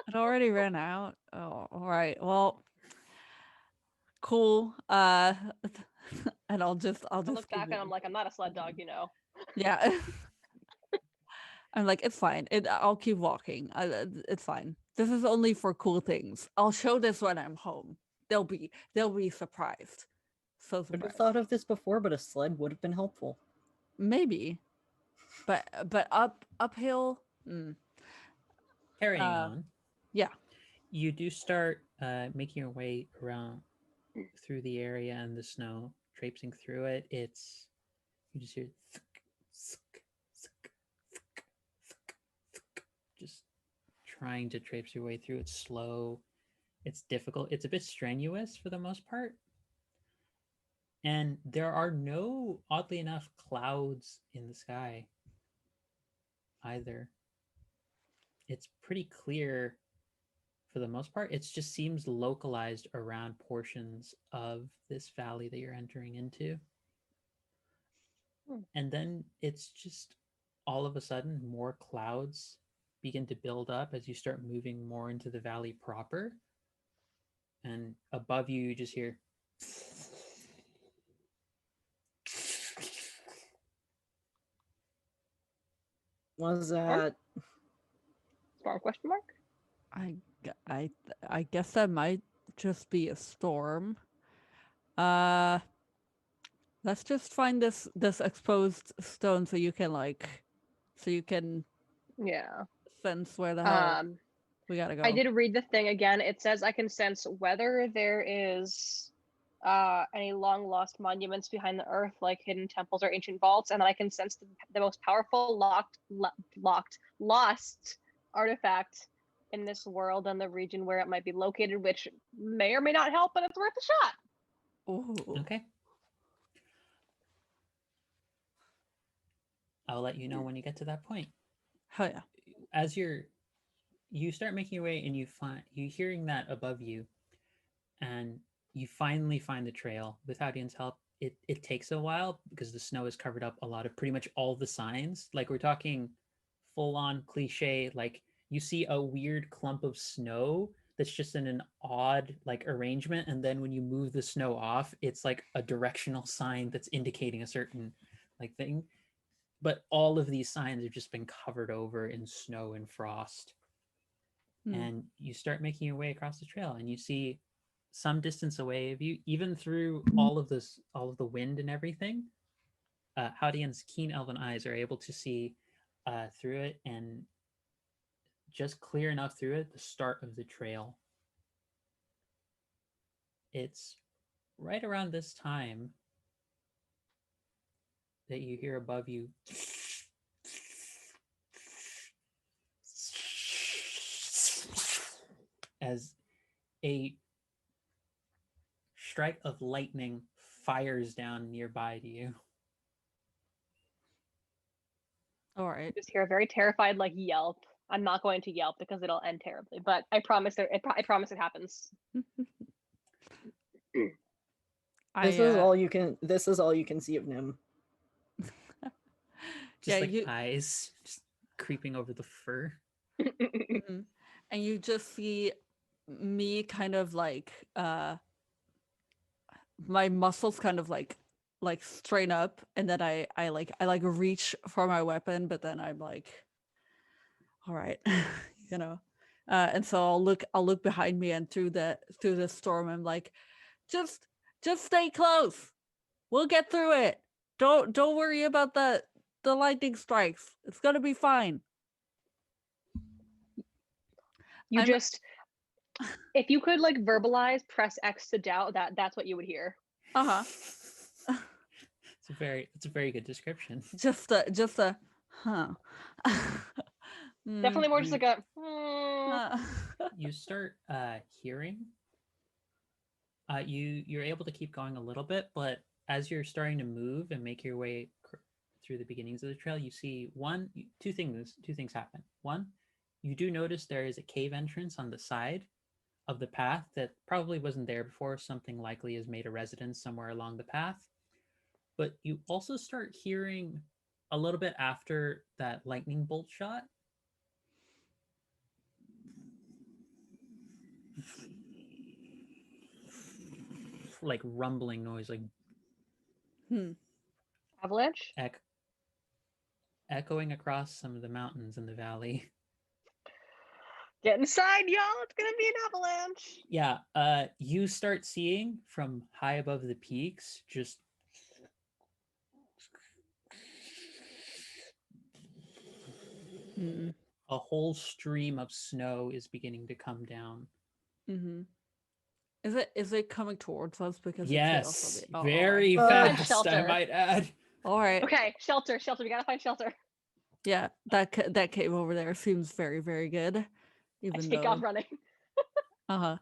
C: It already ran out. Oh, all right. Well, cool. And I'll just
B: I look
C: keep
B: back and I'm
C: walking.
B: like, I'm not a sled dog, you know.
C: Yeah. I'm like, it's fine. I'll keep walking. It's fine. This is only for cool things. I'll show this when I'm home. They'll be surprised. So
D: Would have
C: surprised.
D: thought of this before, but a sled would have been helpful.
C: Maybe, but uphill.
A: Carrying on.
C: Yeah.
A: You do start making your way around through the area and the snow, traipsing through it. You just hear just trying to traipse your way through. It's slow. It's difficult. It's a bit strenuous for the most part. And there are no, oddly enough, clouds in the sky. either. It's pretty clear for the most part. It just seems localized around portions of this valley that you're entering into. And then it's just all of a sudden more clouds begin to build up as you start moving more into the valley proper. And above you, you just hear.
D: Was that?
B: Storm question mark?
C: I guess that might just be a storm. Let's just find this exposed stone so you can
B: Yeah.
C: sense where the hell we gotta go.
B: I did read the thing again. It says I can sense whether there is any long lost monuments behind the earth, like hidden temples or ancient vaults, and then I can sense the most powerful lost artifact in this world and the region where it might be located, which may or may not help, but it's worth a shot.
C: Ooh.
A: Okay. I'll let you know when you get to that point.
C: Hell yeah.
A: As you start making your way and you hearing that above you, and you finally find the trail with Howdian's help. It takes a while because the snow has covered up a lot of pretty much all the signs. Like we're talking full on cliche, like you see a weird clump of snow that's just in an odd like arrangement, and then when you move the snow off, it's like a directional sign that's indicating a certain like thing. But all of these signs have just been covered over in snow and frost. And you start making your way across the trail, and you see some distance away of you, even through all of the wind and everything. Howdian's keen elven eyes are able to see through it, and just clear enough through it, the start of the trail. It's right around this time that you hear above you as a strike of lightning fires down nearby to you.
C: All right.
B: Just hear a very terrified like yelp. I'm not going to yelp because it'll end terribly, but I promise I promise it happens.
D: This is all you can. This is all you can see of Nim.
A: Just eyes just creeping over the fur.
C: And you just see me kind of like my muscles kind of like strain up, and then I reach for my weapon, but then I'm like, all right, and so I'll look behind me, and through the storm I'm like, just stay close, we'll get through it, don't worry about the lightning strikes, it's gonna be fine.
B: If you could like verbalize, press X to doubt, that's what you would hear.
A: It's a very good description.
C: Just a huh.
B: Definitely more just like a
A: You start hearing. You're able to keep going a little bit, but as you're starting to move and make your way through the beginnings of the trail, you see two things happen. One, you do notice there is a cave entrance on the side of the path that probably wasn't there before. Something likely has made a residence somewhere along the path. But you also start hearing a little bit after that lightning bolt shot, like rumbling noise, like
B: avalanche
A: echoing across some of the mountains in the valley.
B: Get inside, y'all, it's gonna be an avalanche.
A: Yeah, you start seeing from high above the peaks just a whole stream of snow is beginning to come down.
C: Is it coming towards us? Because
A: yes, very fast, I might add.
C: All right.
B: Okay, shelter. We gotta find shelter.
C: Yeah, that cave over there seems very, very good.
B: I take off running.
C: I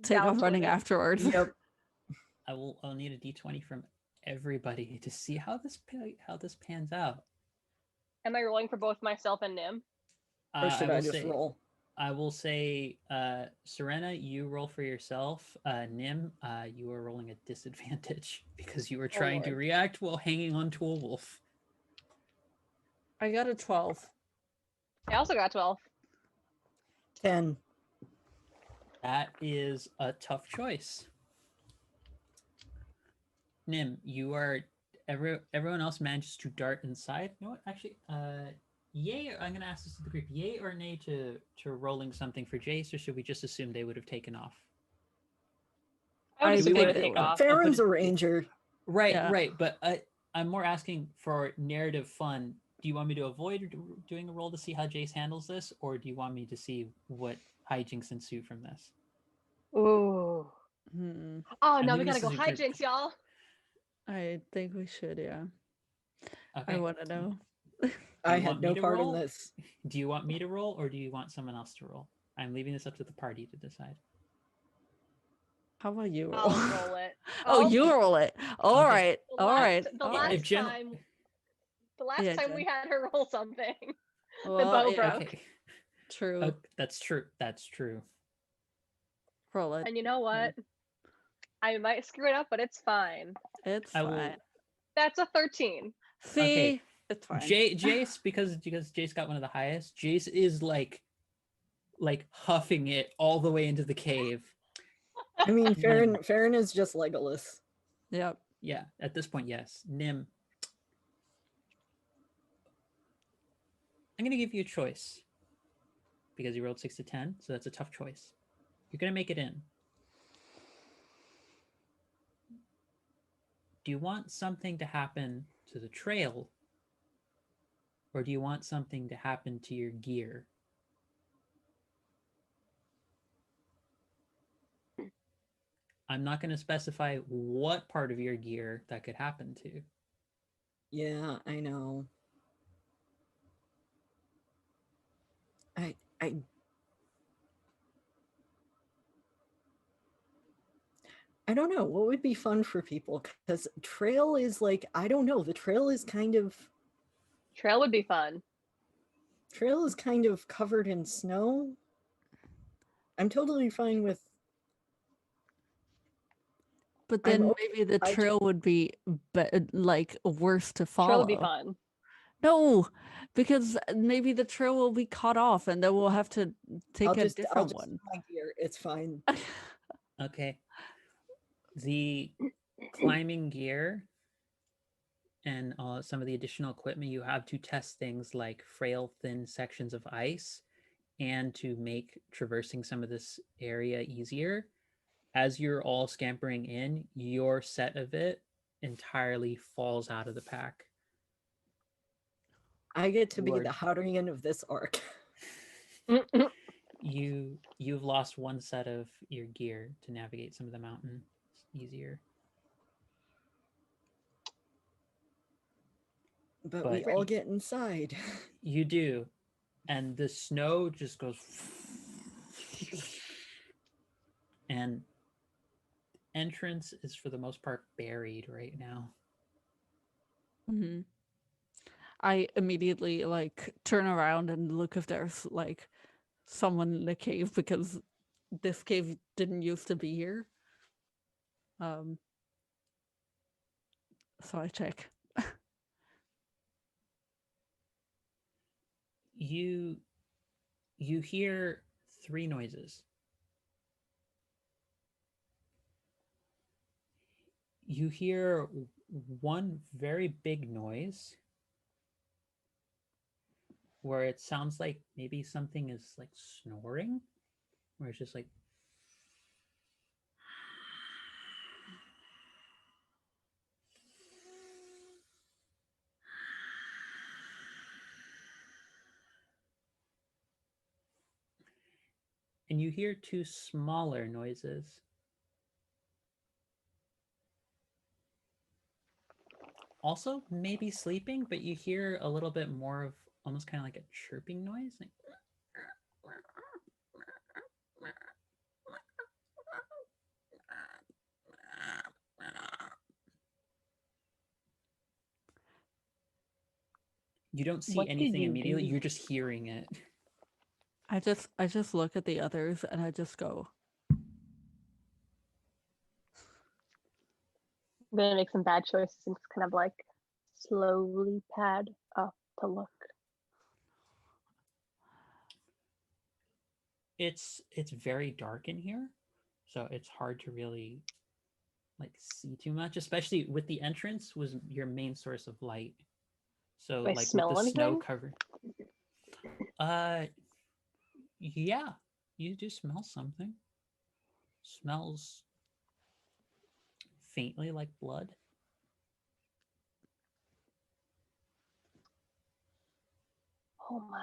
C: take off running afterwards.
D: Yep.
A: I'll need a d20 from everybody to see how this pans out.
B: Am I rolling for both myself and Nim?
D: Or should I just
A: say,
D: roll?
A: I will say, Serena, you roll for yourself. Nim, you are rolling a disadvantage because you are trying to
B: Lord.
A: react while hanging onto a wolf.
C: I got a 12.
B: I also got 12.
D: 10.
A: That is a tough choice. Nim, you are everyone else manages to dart inside. You know what? Actually, yay! I'm gonna ask this to the group. Yay or nay to rolling something for Jace, or should we just assume they would have taken off?
B: I would
C: I
B: assume they
C: think
B: would
C: they
B: take
C: would.
B: off.
D: Farron's a ranger.
A: Right,
C: Yeah.
A: right. But I'm more asking for narrative fun. Do you want me to avoid doing a roll to see how Jace handles this, or do you want me to see what hijinks ensue from this?
B: Ooh.
C: Hmm.
B: Oh,
A: I'm
B: now we
A: leaving
B: gotta
A: this
B: go
A: as a group.
B: hijinks, y'all.
C: I think we should, yeah.
A: Okay.
C: I want to know.
D: I
A: you
D: had
A: want me
D: no
A: to
D: part in
A: roll?
D: this.
A: Do you want me to roll, or do you want someone else to roll? I'm leaving this up to the party to decide.
C: How about you roll?
B: I'll roll it.
C: Oh,
B: I'll-
C: you roll it. All
A: Okay.
C: right.
B: The
C: All
B: last-
C: right.
B: the
C: all
B: last
C: right.
A: If Jen-
B: time, the last
C: Yeah,
B: time
C: Jen.
B: we had her roll something, the
C: Well,
B: bow
C: yeah,
B: broke.
A: Okay.
C: True.
A: That's true. That's true.
C: Roll it.
B: And you know what? I might screw it up, but it's fine.
C: It's
A: I will.
C: fine.
B: That's a 13.
C: See,
A: Okay.
C: it's fine.
A: Jace, because Jace got one of the highest. Jace is like huffing it all the way into the cave.
D: I mean,
A: Nim.
D: Farron is just Legolas.
C: Yep.
A: Yeah, at this point, yes. Nim, I'm gonna give you a choice because you rolled 6 to 10, so that's a tough choice. You're gonna make it in. Do you want something to happen to the trail, or do you want something to happen to your gear? I'm not going to specify what part of your gear that could happen to.
D: Yeah, I know. I don't know what would be fun for people, because trail is like, I don't know, the trail is kind of
B: Trail would be fun.
D: covered in snow. I'm totally fine with.
C: But
D: I'm
C: then
D: okay
C: maybe the
D: with
C: trail would be like worse to
B: Trail would be
C: follow.
B: fun.
C: No, because maybe the trail will be cut off and then we'll have to take
D: I'll
C: a
D: just
C: different
D: do
C: one.
D: my gear. It's fine.
A: Okay. The climbing gear and some of the additional equipment you have to test things like frail, thin sections of ice and to make traversing some of this area easier. As you're all scampering in, your set of it entirely falls out of the pack.
D: I get to be
A: Lord.
D: the Haudrian of this arc.
A: You've lost one set of your gear to navigate some of the mountain easier.
D: But we all get inside.
A: You do. And the snow just goes and entrance is for the most part buried right now.
C: Mm-hmm. I immediately turn around and look if there's someone in the cave, because this cave didn't used to be here. So I check.
A: You hear 3 noises. You hear one very big noise where it sounds like maybe something is snoring, where it's just and you hear 2 smaller noises. Also, maybe sleeping, but you hear a little bit more of almost kind of like a chirping noise. You don't see
B: What did
A: anything
B: you
A: immediately.
B: do?
A: You're just hearing it.
C: I just look at the others and I just go,
B: I'm gonna make some bad choices and just kind of like slowly pad up to look.
A: It's very dark in here, so it's hard to really like see too much, especially with the entrance was your main source of light. So
B: Do I
A: like with
B: smell
A: the snow
B: anything?
A: cover. Yeah, you do smell something. Smells faintly like blood.
B: Oh my.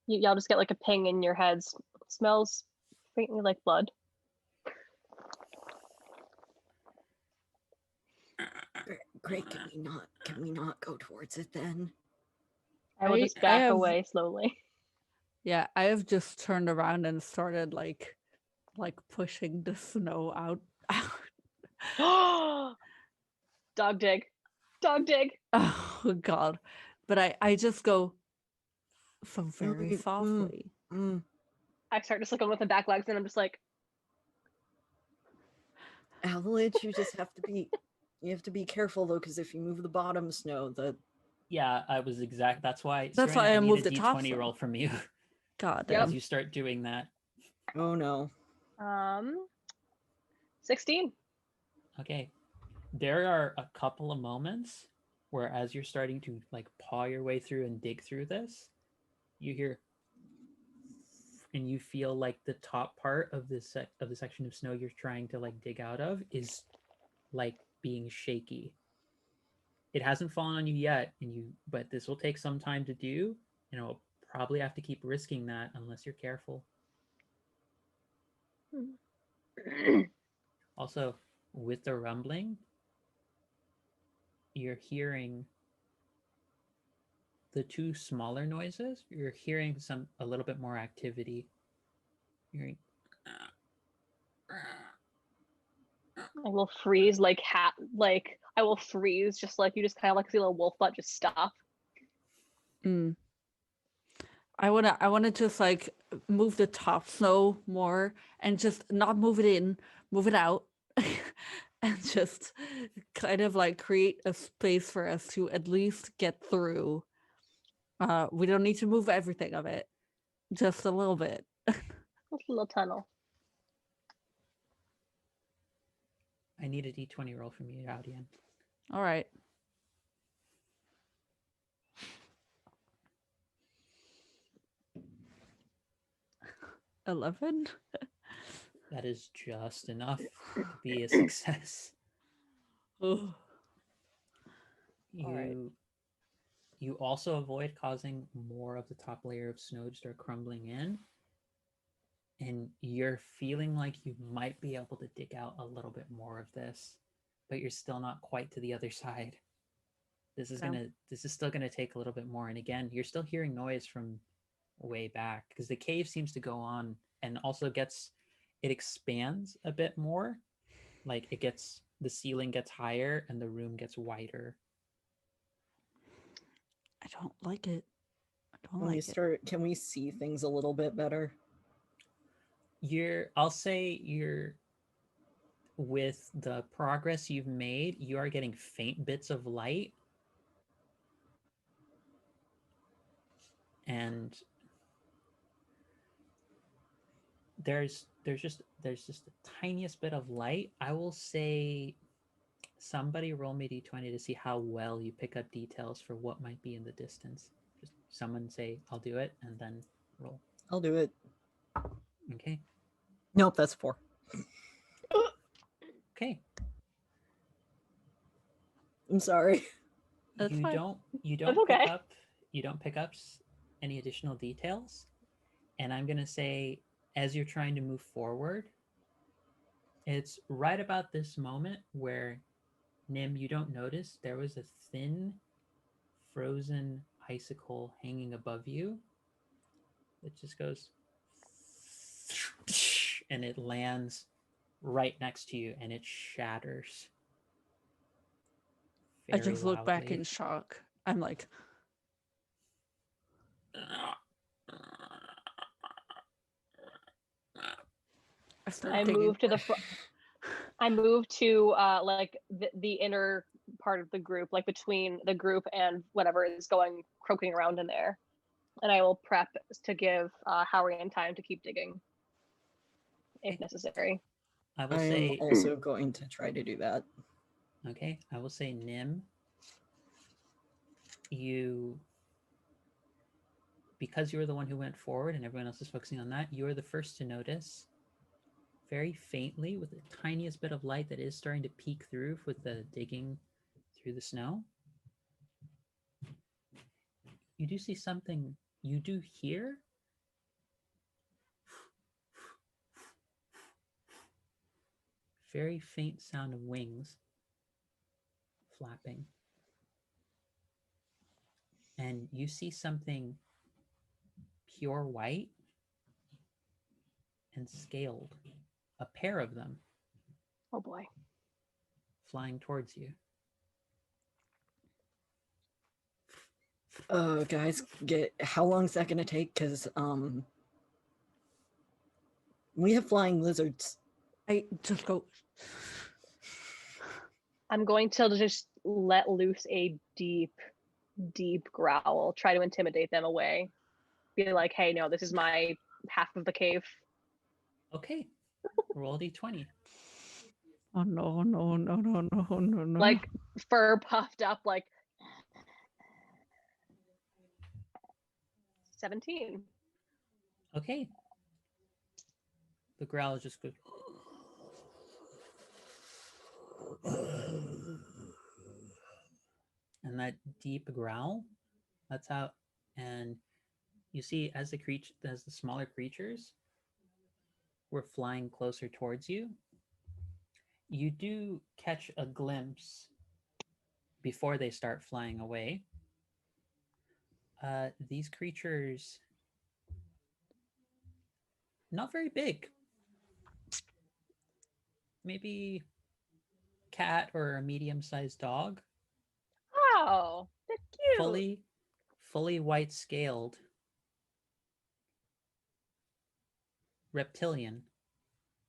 B: Y'all just get like a ping in your heads. Smells faintly like blood.
D: Great, can we not go towards it then?
B: I will just
C: I
B: back
C: have-
B: away slowly.
C: yeah, I have just turned around and started like pushing the snow out.
B: Dog dig. Dog dig.
C: Oh God. But I just go so very
D: Mm,
C: softly.
B: I start just looking with the back legs and I'm just like,
D: Avalanche, you have to be careful though, because if you move the bottom snow,
A: Yeah, I was exact. That's why.
C: That's
A: Serena,
C: why I
A: need
C: moved
A: a
C: the top
A: D20 roll
C: snow.
A: from you
C: God
B: Yep.
A: as
C: damn.
A: you start doing that.
D: oh no.
B: 16.
A: Okay. There are a couple of moments where as you're starting to like paw your way through and dig through this, you hear and you feel like the top part of this of the section of snow you're trying to like dig out of is like being shaky. It hasn't fallen on you yet, but this will take some time to do, and I'll probably have to keep risking that unless you're careful. Also, with the rumbling, you're hearing the two smaller noises. You're hearing a little bit more activity. You're hearing
B: I will freeze like I will freeze just like you just kind of like see a little wolf butt just stop.
C: Mm. I wanna just like move the top snow more and just not move it in, move it out, and just kind of like create a space for us to at least get through. We don't need to move everything of it, just a little bit.
B: Just a little tunnel.
A: I need a D20 roll from you, Audian.
C: All right. $11.
A: That is just enough to be a success.
C: Ugh.
A: You
C: Alright.
A: you also avoid causing more of the top layer of snow to start crumbling in. And you're feeling like you might be able to dig out a little bit more of this, but you're still not quite to the other side. This is still gonna take a little bit more. And again, you're still hearing noise from way back because the cave seems to go on and also it expands a bit more. Like the ceiling gets higher and the room gets wider.
C: I don't like it. I don't like it.
D: Can we see things a little bit better?
A: I'll say you're with the progress you've made, you are getting faint bits of light. And there's just the tiniest bit of light. I will say somebody roll me d20 to see how well you pick up details for what might be in the distance. Just someone say I'll do it and then roll.
D: I'll do it.
A: Okay.
D: Nope, that's 4.
A: Okay.
D: I'm sorry.
C: That's
A: you
C: fine.
A: don't
B: That's okay.
A: pick up any additional details. And I'm going to say as you're trying to move forward, it's right about this moment where Nim, you don't notice there was a thin frozen icicle hanging above you. It just goes and it lands right next to you and it shatters.
C: I just look back
A: loudly.
C: in shock. I'm like, start
B: I
C: digging.
B: move to the front. I move to like the inner part of the group, like between the group and whatever is going croaking around in there, and I will prep to give Howie and time to keep digging if necessary.
A: I will
D: I am
A: say,
D: also going to try to do that.
A: okay, I will say, Nim, because you were the one who went forward and everyone else is focusing on that, you are the first to notice very faintly with the tiniest bit of light that is starting to peek through with the digging through the snow. You do see something, you do hear very faint sound of wings flapping. And you see something pure white and scaled, a pair of them
B: Oh boy.
A: flying towards you.
D: Guys, how long is that gonna take? Because we have flying lizards.
C: I just go.
B: I'm going to just let loose a deep, deep growl, try to intimidate them away. Be like, hey, no, this is my half of the cave.
A: Okay, roll d20.
C: Oh no, no, no, no, no, no, no.
B: Like fur puffed up, like 17.
A: Okay. The growl just goes. And that deep growl, that's out. And you see, as the smaller creatures were flying closer towards you, you do catch a glimpse before they start flying away. These creatures, not very big, maybe cat or a medium-sized dog,
B: Oh, they're cute.
A: fully white scaled, reptilian.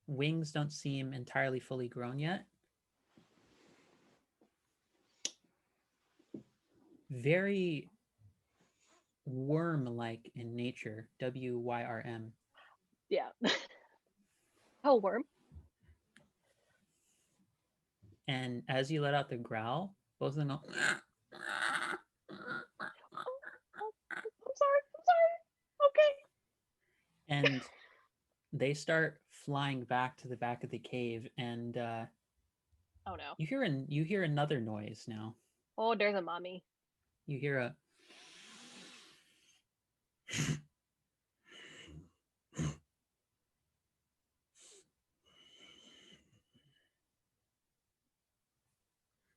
A: Wings don't seem entirely fully grown yet. Very worm-like in nature. WYRM.
B: Yeah. Oh, worm.
A: And as you let out the growl, both of them go.
B: I'm sorry. I'm sorry. Okay.
A: And they start flying back to the back of the cave, and
B: Oh no.
A: you hear another noise now.
B: Oh, there's a mommy.
A: You hear a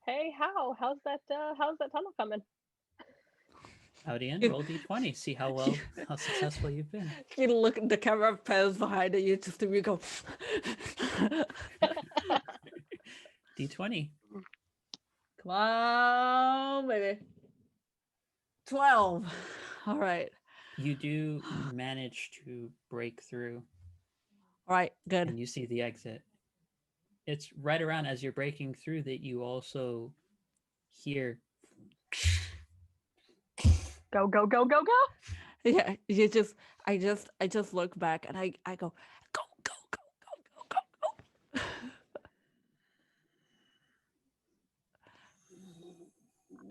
B: Hey, how's that tunnel coming?
A: Howdy, roll d20. See how successful you've been.
C: You look at the camera pans behind it, you just you go.
A: D20.
C: Come on, baby. 12. All right.
A: You do manage to break through,
C: All right. Good.
A: and you see the exit. It's right around as you're breaking through that you also hear.
B: Go, go, go, go, go.
C: Yeah. I just look back and I go, go, go, go, go, go, go, go.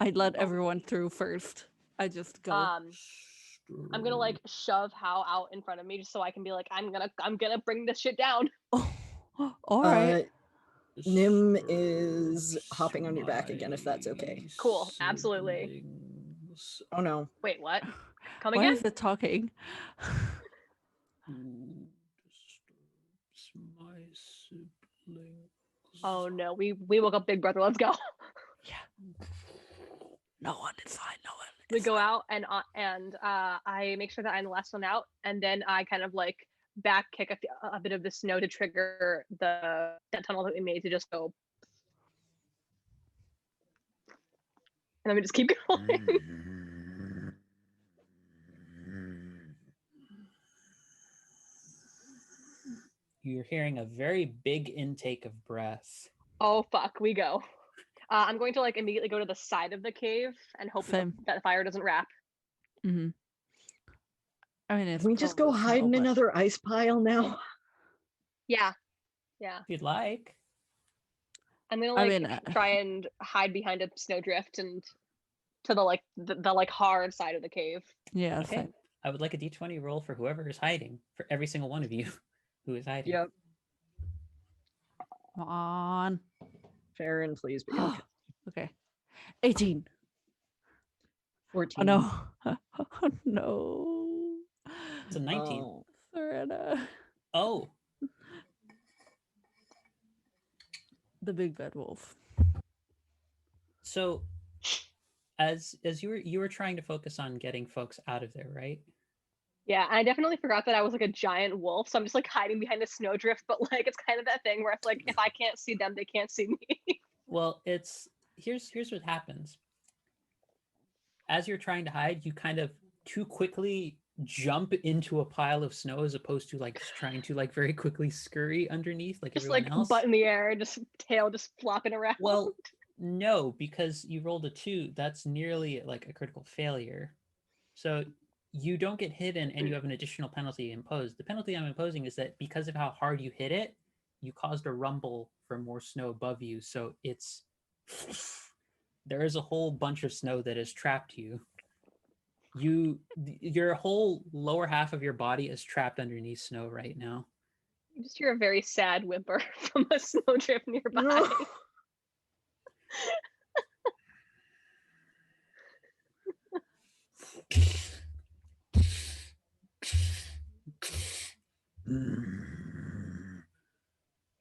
C: I let everyone through first. I just go.
B: I'm gonna like shove Hal out in front of me just so I can be like, I'm gonna bring this shit down.
C: Oh, all right.
D: Nim is hopping on your back again, if that's okay.
B: Cool, absolutely.
D: Oh no.
B: Wait, what? Come
C: Why
B: again?
C: is it talking?
A: My siblings.
B: Oh no, we woke up Big Brother. Let's go.
C: Yeah. No one inside. No one.
B: We go out and I make sure that I'm the last one out, and then I kind of like back kick a bit of the snow to trigger that tunnel that we made to just go, and then we just keep going.
A: you're hearing a very big intake of breath.
B: Oh fuck, we go. I'm going to like immediately go to the side of the cave and hope
C: Same.
B: that the fire doesn't wrap.
C: Mm-hmm. I mean, it's
D: Can we just go
C: probably
D: hide
C: snow,
D: in
C: but-
D: another ice pile now?
B: Yeah.
A: If you'd like.
B: I'm gonna
C: I
B: like
C: mean,
B: try and hide behind a snowdrift and to the like the like hard side of the cave.
C: Yeah,
A: Okay.
C: same.
A: I would like a d20 roll for whoever is hiding, for every single one of you who is hiding.
D: Yep.
C: Come on.
D: Farron, please be okay.
C: Okay. 18.
D: 14.
C: Oh no. Oh no.
A: It's a 19.
D: Oh.
C: Serena.
A: Oh,
C: The big bad wolf.
A: so as you were trying to focus on getting folks out of there, right?
B: Yeah, I definitely forgot that I was like a giant wolf, so I'm just like hiding behind a snowdrift. But like, it's kind of that thing where it's like, if I can't see them, they can't see me.
A: Well, here's what happens. As you're trying to hide, you kind of too quickly jump into a pile of snow as opposed to like just trying to like very quickly scurry underneath like
B: Just
A: everyone
B: like
A: else.
B: butt in the air, just tail just flopping around.
A: Well, no, because you rolled a 2, that's nearly like a critical failure. So you don't get hidden and you have an additional penalty imposed. The penalty I'm imposing is that because of how hard you hit it, you caused a rumble for more snow above you. So it's there is a whole bunch of snow that has trapped you. Your whole lower half of your body is trapped underneath snow right now.
B: You just hear a very sad whimper from a snowdrift nearby.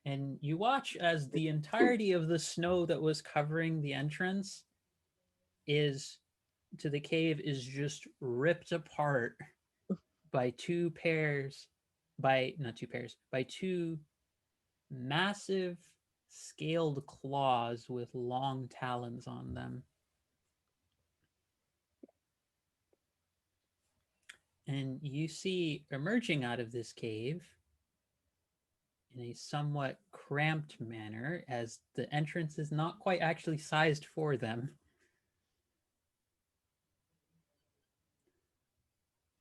A: And you watch as the entirety of the snow that was covering the entrance is to the cave is just ripped apart by by two massive scaled claws with long talons on them. And you see emerging out of this cave in a somewhat cramped manner, as the entrance is not quite actually sized for them,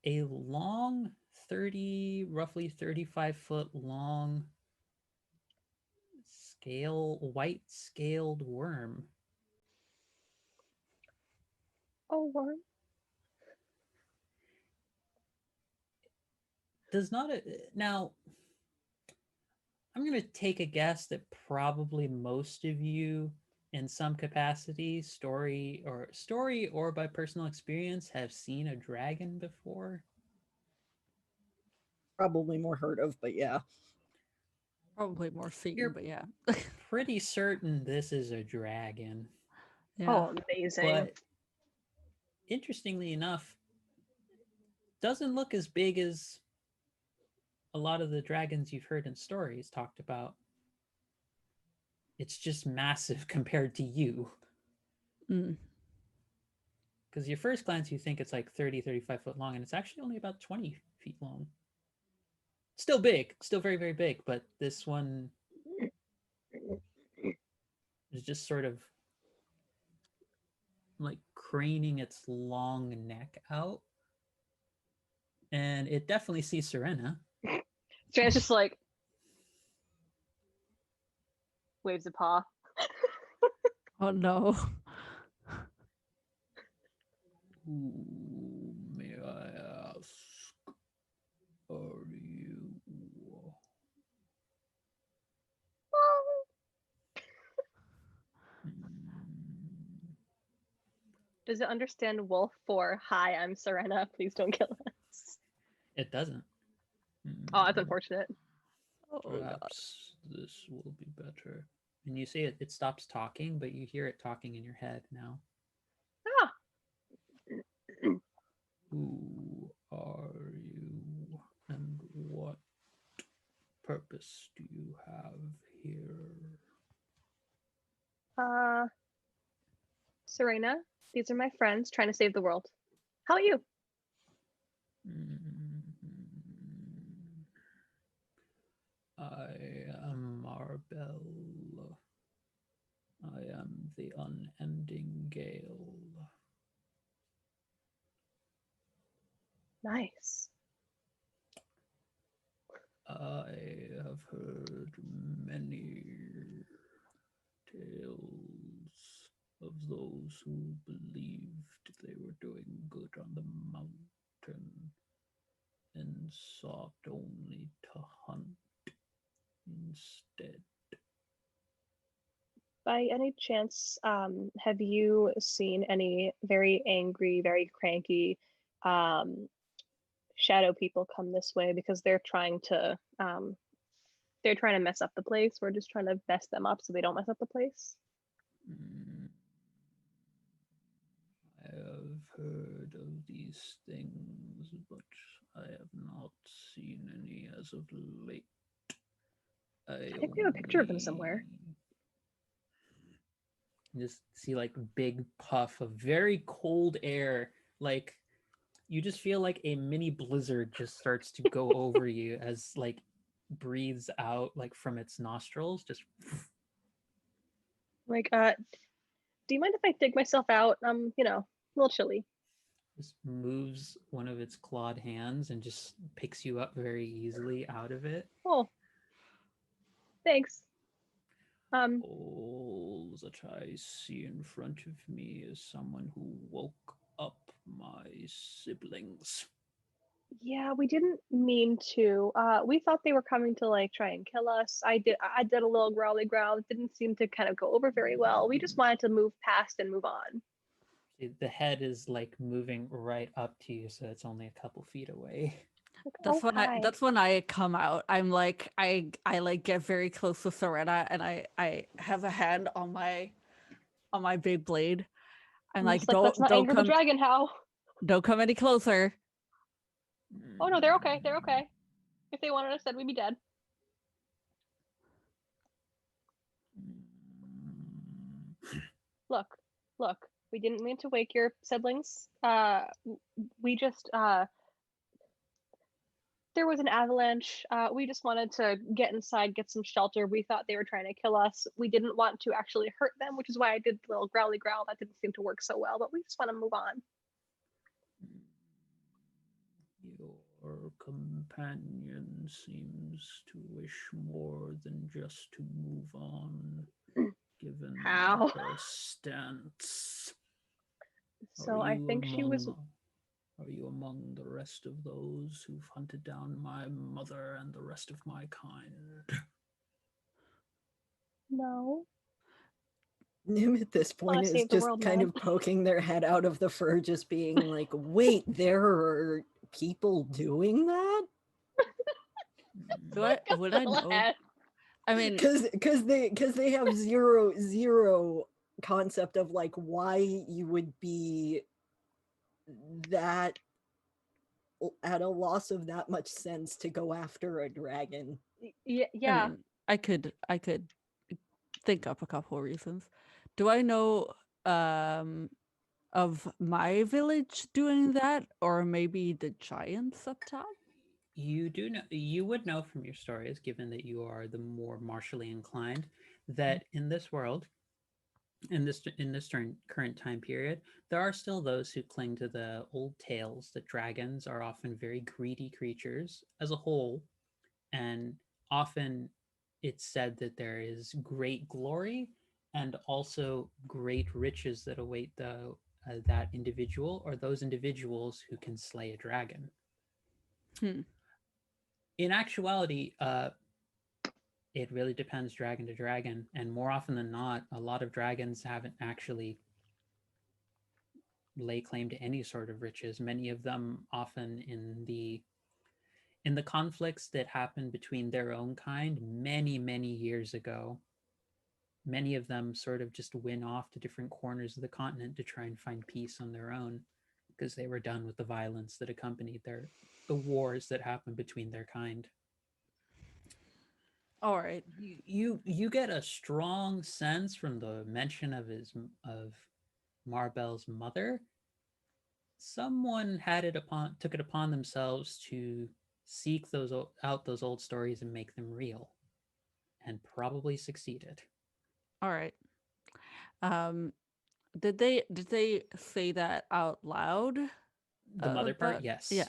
A: a long roughly 35-foot long white scaled worm.
B: Oh, worm.
A: Does not now I'm going to take a guess that probably most of you in some capacity, story or by personal experience, have seen a dragon before.
D: Probably more heard of, but yeah.
C: Probably more seen,
A: You're-
C: but yeah.
A: Pretty certain this is a dragon.
C: Yeah.
B: Oh, amazing.
A: But interestingly enough, doesn't look as big as a lot of the dragons you've heard in stories talked about. It's just massive compared to you.
C: Mm.
A: Because your first glance, you think it's like 35 foot long, and it's actually only about 20 feet long. Still big, still very, very big, but this one is just sort of like craning its long neck out. And it definitely sees Serena.
B: Stran's just like waves a paw.
C: Oh no.
A: Who, may I ask, are you?
B: Does it understand wolf for hi, I'm Serena, please don't kill us?
A: It doesn't.
B: Oh, that's unfortunate.
C: Oh god.
A: Perhaps this will be better. And you see it stops talking, but you hear it talking in your head now.
B: Ah,
A: Who are you, and what purpose do you have here?
B: Serena, these are my friends trying to save the world. How about you?
A: I am Marbell. I am the unending gale.
B: Nice.
A: I have heard many tales of those who believed they were doing good on the mountain and sought only to hunt instead.
B: By any chance, have you seen any very angry, very cranky shadow people come this way because they're trying to mess up the place? We're just trying to mess them up so they don't mess up the place.
A: Mm, I have heard of these things, but I have not seen any as of late.
B: I think we have a picture of them somewhere.
A: Just see like big puff of very cold air, like you just feel like a mini blizzard just starts to go over you as like breathes out like from its nostrils, just
B: Like, do you mind if I dig myself out? A little chilly.
A: just moves one of its clawed hands and just picks you up very easily out of it.
B: Oh, thanks.
A: All that I see in front of me is someone who woke up my siblings.
B: Yeah, we didn't mean to. We thought they were coming to like try and kill us. I did a little growly growl. It didn't seem to kind of go over very well. We just wanted to move past and move on.
A: The head is like moving right up to you, so it's only a couple feet away.
C: That's when
B: hi.
C: that's when I come out. I'm like I like get very close to Serena and I have a hand on my big blade. I'm like,
B: just like, let's not anger the dragon, how?
C: Don't come any closer.
B: Oh no, they're okay. They're okay. If they wanted us dead, we'd be dead. Look, we didn't mean to wake your siblings. We just there was an avalanche. We just wanted to get inside, get some shelter. We thought they were trying to kill us. We didn't want to actually hurt them, which is why I did the little growly growl. That didn't seem to work so well, but we just want to move on.
A: Your companion seems to wish more than just to move on, given
B: How?
A: her stance.
B: So I think she was.
A: Are you among the rest of those who've hunted down my mother and the rest of my kind?
B: No.
D: Nim at this point is just kind of poking their head out of the fur, just being like, wait, there are people doing that?
C: Would I know?
B: Head.
C: I mean,
D: because they have zero concept of like why you would be that at a loss of that much sense to go after a dragon.
B: Yeah.
C: I mean, I could think up a couple of reasons. Do I know of my village doing that, or maybe the giants up top?
A: You do know, you would know from your stories, given that you are the more martially inclined, that in this world, in this current time period, there are still those who cling to the old tales that dragons are often very greedy creatures as a whole, and often it's said that there is great glory and also great riches that await the that individual or those individuals who can slay a dragon. In actuality, it really depends dragon to dragon, and more often than not, a lot of dragons haven't actually lay claim to any sort of riches. Many of them often in the conflicts that happened between their own kind many years ago, many of them sort of just went off to different corners of the continent to try and find peace on their own because they were done with the violence that accompanied the wars that happened between their kind.
C: All right.
A: You get a strong sense from the mention of Marbell's mother. Someone took it upon themselves to seek out those old stories and make them real, and probably succeeded.
C: All right. Did they say that out loud?
A: The mother part,
C: But
A: yes.
C: yeah.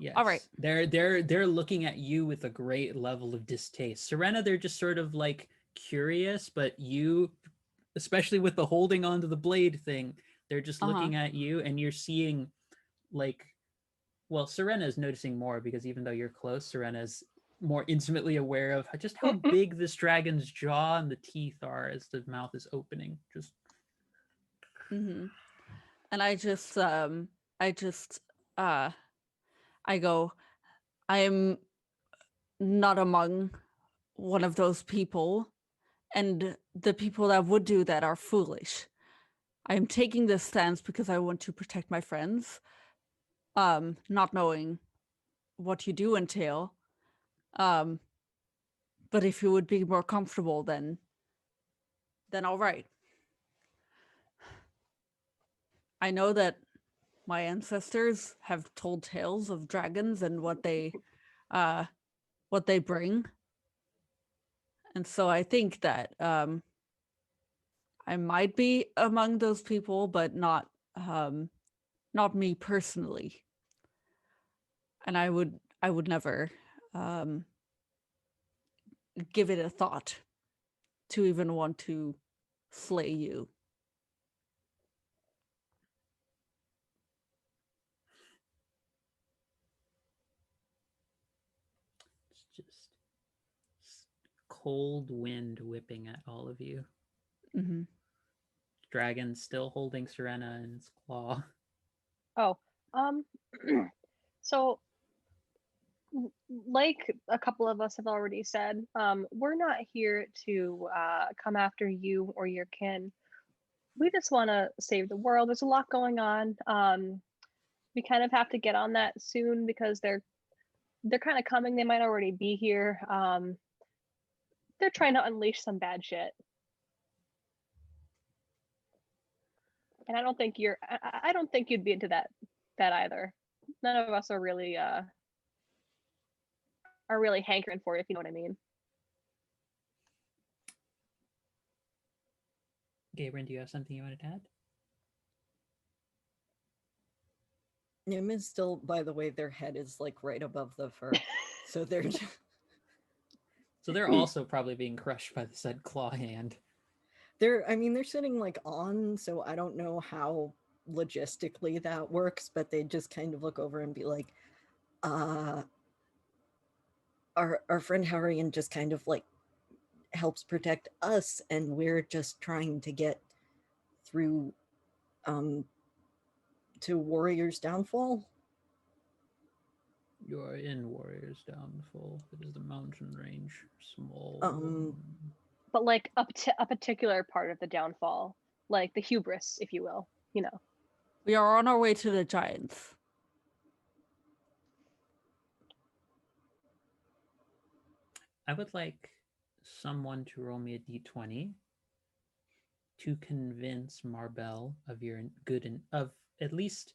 A: Yes.
C: All right.
A: They're looking at you with a great level of distaste. Serena, they're just sort of like curious, but you, especially with the holding onto the blade thing, they're just looking at you, and you're seeing like, well, Serena is noticing more because even though you're close, Serena's more intimately aware of just how big this dragon's jaw and the teeth are as the mouth is opening. Just
C: And I just I go, I'm not among one of those people, and the people that would do that are foolish. I'm taking this stance because I want to protect my friends, not knowing what you do entail. But if you would be more comfortable, then all right. I know that my ancestors have told tales of dragons and what they bring. And so I think that I might be among those people, but not me personally. And I would never give it a thought to even want to slay you.
A: it's just cold wind whipping at all of you. Dragon still holding Serena in its claw.
B: Oh, so like a couple of us have already said, we're not here to come after you or your kin. We just want to save the world. There's a lot going on. We kind of have to get on that soon because they're kind of coming. They might already be here. They're trying to unleash some bad shit. And I don't think I don't think you'd be into that either. None of us are really hankering for it, if you know what I mean.
A: Gabriel, do you have something you wanted to add?
D: Nim is still, by the way, their head is like right above the fur. So they're
A: So they're also probably being crushed by the said claw hand.
D: they're sitting like on, so I don't know how logistically that works, but they just kind of look over and be like, our friend Harian just kind of like helps protect us, and we're just trying to get through to Warrior's downfall.
A: You are in Warrior's Downfall. It is the mountain range. Small.
B: But like up to a particular part of the downfall, like the hubris, if you will, you know.
C: We are on our way to the giants.
A: I would like someone to roll me a d20 to convince Marbell of your good and of at least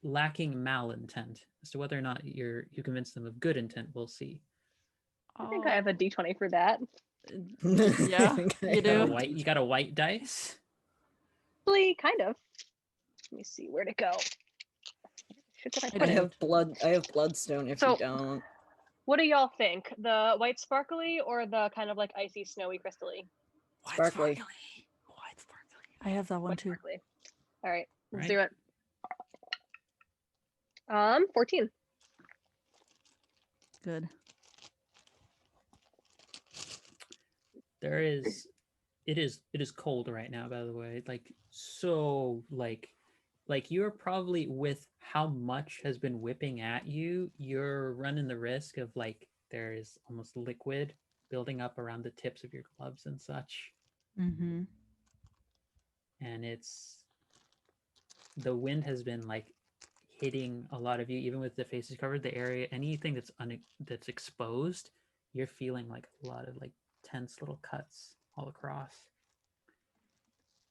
A: lacking malintent. As to whether or not you convince them of good intent, we'll see.
B: I think I have a d20 for that.
C: Yeah, you do.
A: You got a white dice?
B: Kind of. Let me see where'd it go.
D: I have bloodstone if you don't.
B: What do y'all think? The white sparkly or the kind of like icy, snowy, crystally?
D: Sparkly.
C: White sparkly. I have that one too.
B: Sparkly. All right, let's
A: Right.
B: do it. 14.
C: Good.
A: It is cold right now, by the way. Like, so like you're probably, with how much has been whipping at you, you're running the risk of like there is almost liquid building up around the tips of your gloves and such.
C: Mm-hmm.
A: And the wind has been like hitting a lot of you, even with the faces covered. The area, anything that's exposed, you're feeling like a lot of like tense little cuts all across.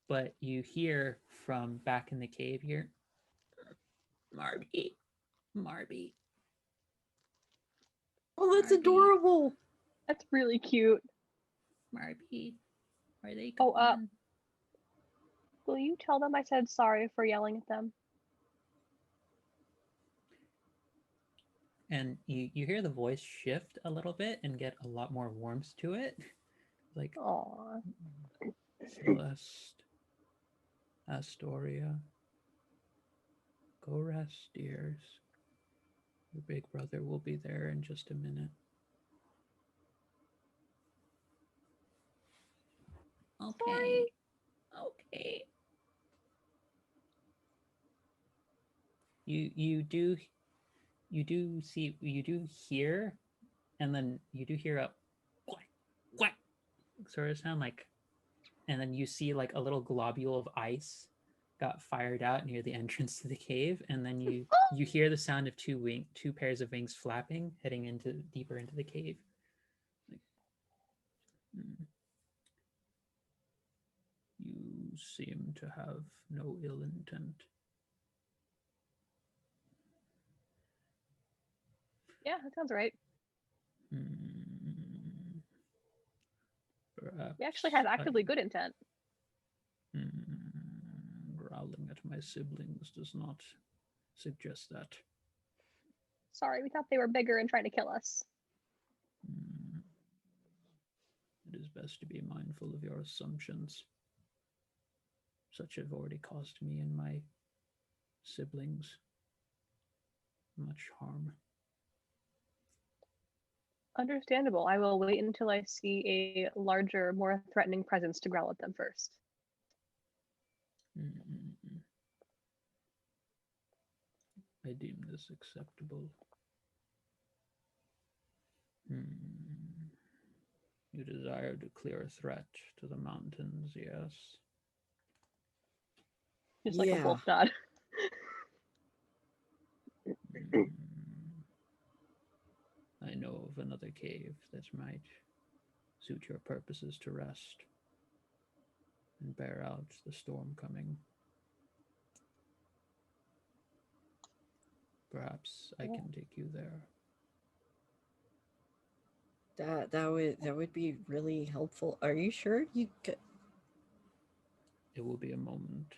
A: But you hear from back in the cave here, Marby.
D: Oh, that's
A: Marby.
D: adorable.
B: That's really cute.
A: Marby, are they
B: Oh,
A: gone?
B: Will you tell them I said sorry for yelling at them?
A: And you hear the voice shift a little bit and get a lot more warmth to it. Like,
B: Aw.
A: Celeste, Astoria, go rest, dears. Your big brother will be there in just a minute. Okay. Okay. You do hear, and then you do hear a quack, quack sort of sound like, and then you see like a little globule of ice got fired out near the entrance to the cave, and then you hear the sound of two pairs of wings flapping, heading into deeper into the cave. Like, you seem to have no ill intent.
B: Yeah, that sounds right.
A: Perhaps
B: We actually have actively good intent.
A: Growling at my siblings does not suggest that.
B: Sorry, we thought they were bigger and trying to kill us.
A: It is best to be mindful of your assumptions. Such have already caused me and my siblings much harm.
B: Understandable. I will wait until I see a larger, more threatening presence to growl at them first.
A: I deem this acceptable. You desire to clear a threat to the mountains, yes?
B: Just like a
D: Yeah.
B: wolf nod.
A: I know of another cave that might suit your purposes to rest and bear out the storm coming. Perhaps I can take you there.
D: That would be really helpful. Are you sure you could?
A: It will be a moment,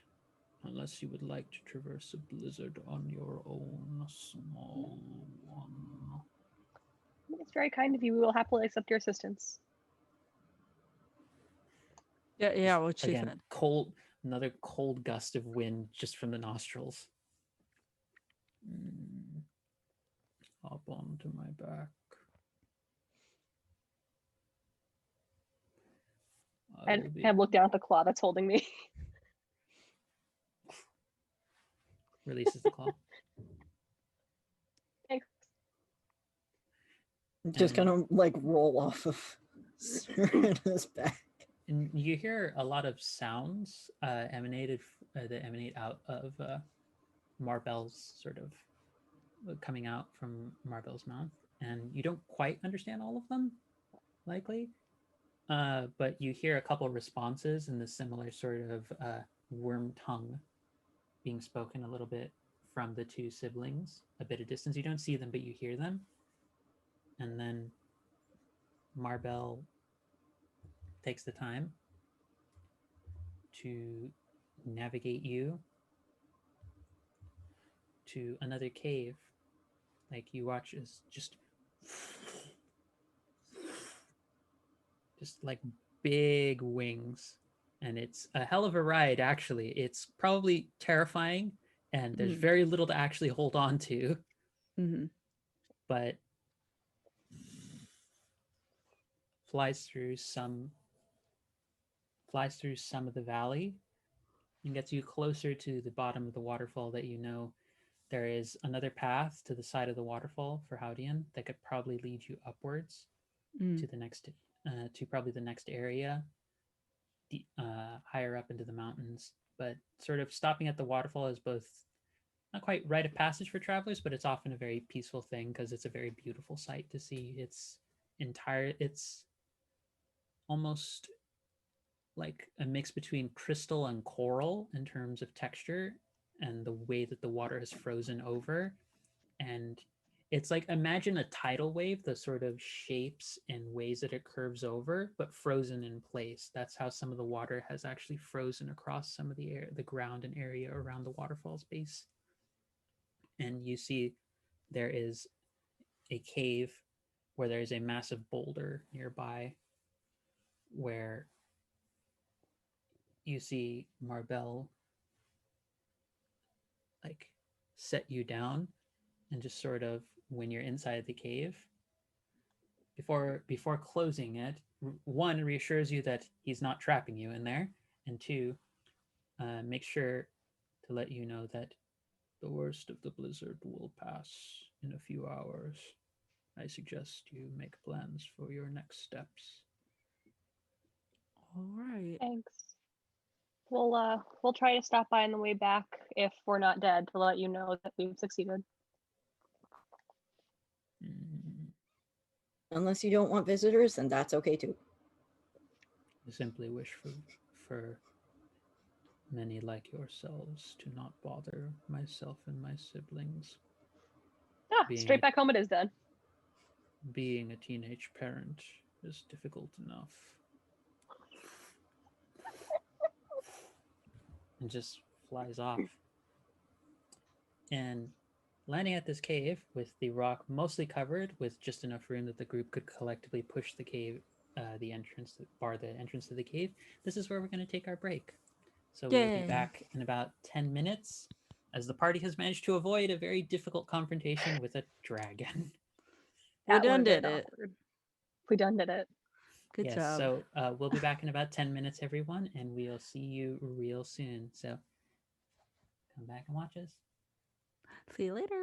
A: unless you would like to traverse a blizzard on your own, small one.
B: It's very kind of you. We will happily accept your assistance.
C: Yeah, we'll chase
A: Again,
C: it.
A: another cold gust of wind just from the nostrils. Hop onto my back.
B: I kind of look down at the claw that's holding me.
A: Releases the claw.
B: Thanks.
D: Just kind of like roll off of Serena's back.
A: And you hear a lot of sounds that emanate out of Marbell's sort of coming out from Marbell's mouth, and you don't quite understand all of them, likely. But you hear a couple of responses in the similar sort of worm tongue being spoken a little bit from the two siblings, a bit of distance. You don't see them, but you hear them. And then Marbell takes the time to navigate you to another cave. Like you watch as just like big wings, and it's a hell of a ride. Actually, it's probably terrifying, and there's very little to actually hold on to. But flies through some of the valley and gets you closer to the bottom of the waterfall. That you know there is another path to the side of the waterfall for Howdian that could probably lead you upwards to the next to probably the next area higher up into the mountains. But sort of stopping at the waterfall is both not quite rite of passage for travelers, but it's often a very peaceful thing because it's a very beautiful sight to see. It's almost like a mix between crystal and coral in terms of texture and the way that the water has frozen over. And It's like, imagine a tidal wave, the sort of shapes and ways that it curves over, but frozen in place. That's how some of the water has actually frozen across some of the air, the ground and area around the waterfall's base. And you see there is a cave where there is a massive boulder nearby, where you see Marbell like set you down, and just sort of, when you're inside the cave, before closing it, one, reassures you that he's not trapping you in there, and two, make sure to let you know that the worst of the blizzard will pass in a few hours. I suggest you make plans for your next steps.
C: All right.
B: Thanks. We'll try to stop by on the way back if we're not dead to let you know that we've succeeded.
D: Unless you don't want visitors, then that's okay too.
A: I simply wish for many like yourselves to not bother myself and my siblings.
B: Straight back home it is then.
A: Being a teenage parent is difficult enough. And just flies off. And landing at this cave with the rock mostly covered with just enough room that the group could collectively push the cave, the entrance to the cave. This is where we're going to take our break. So we'll be back in about 10 minutes as the party has managed to avoid a very difficult confrontation with a dragon.
C: We done did it.
B: We done did it.
C: Good job.
A: So we'll be back in about 10 minutes, everyone, and we'll see you real soon. So come back and watch us.
C: See you later.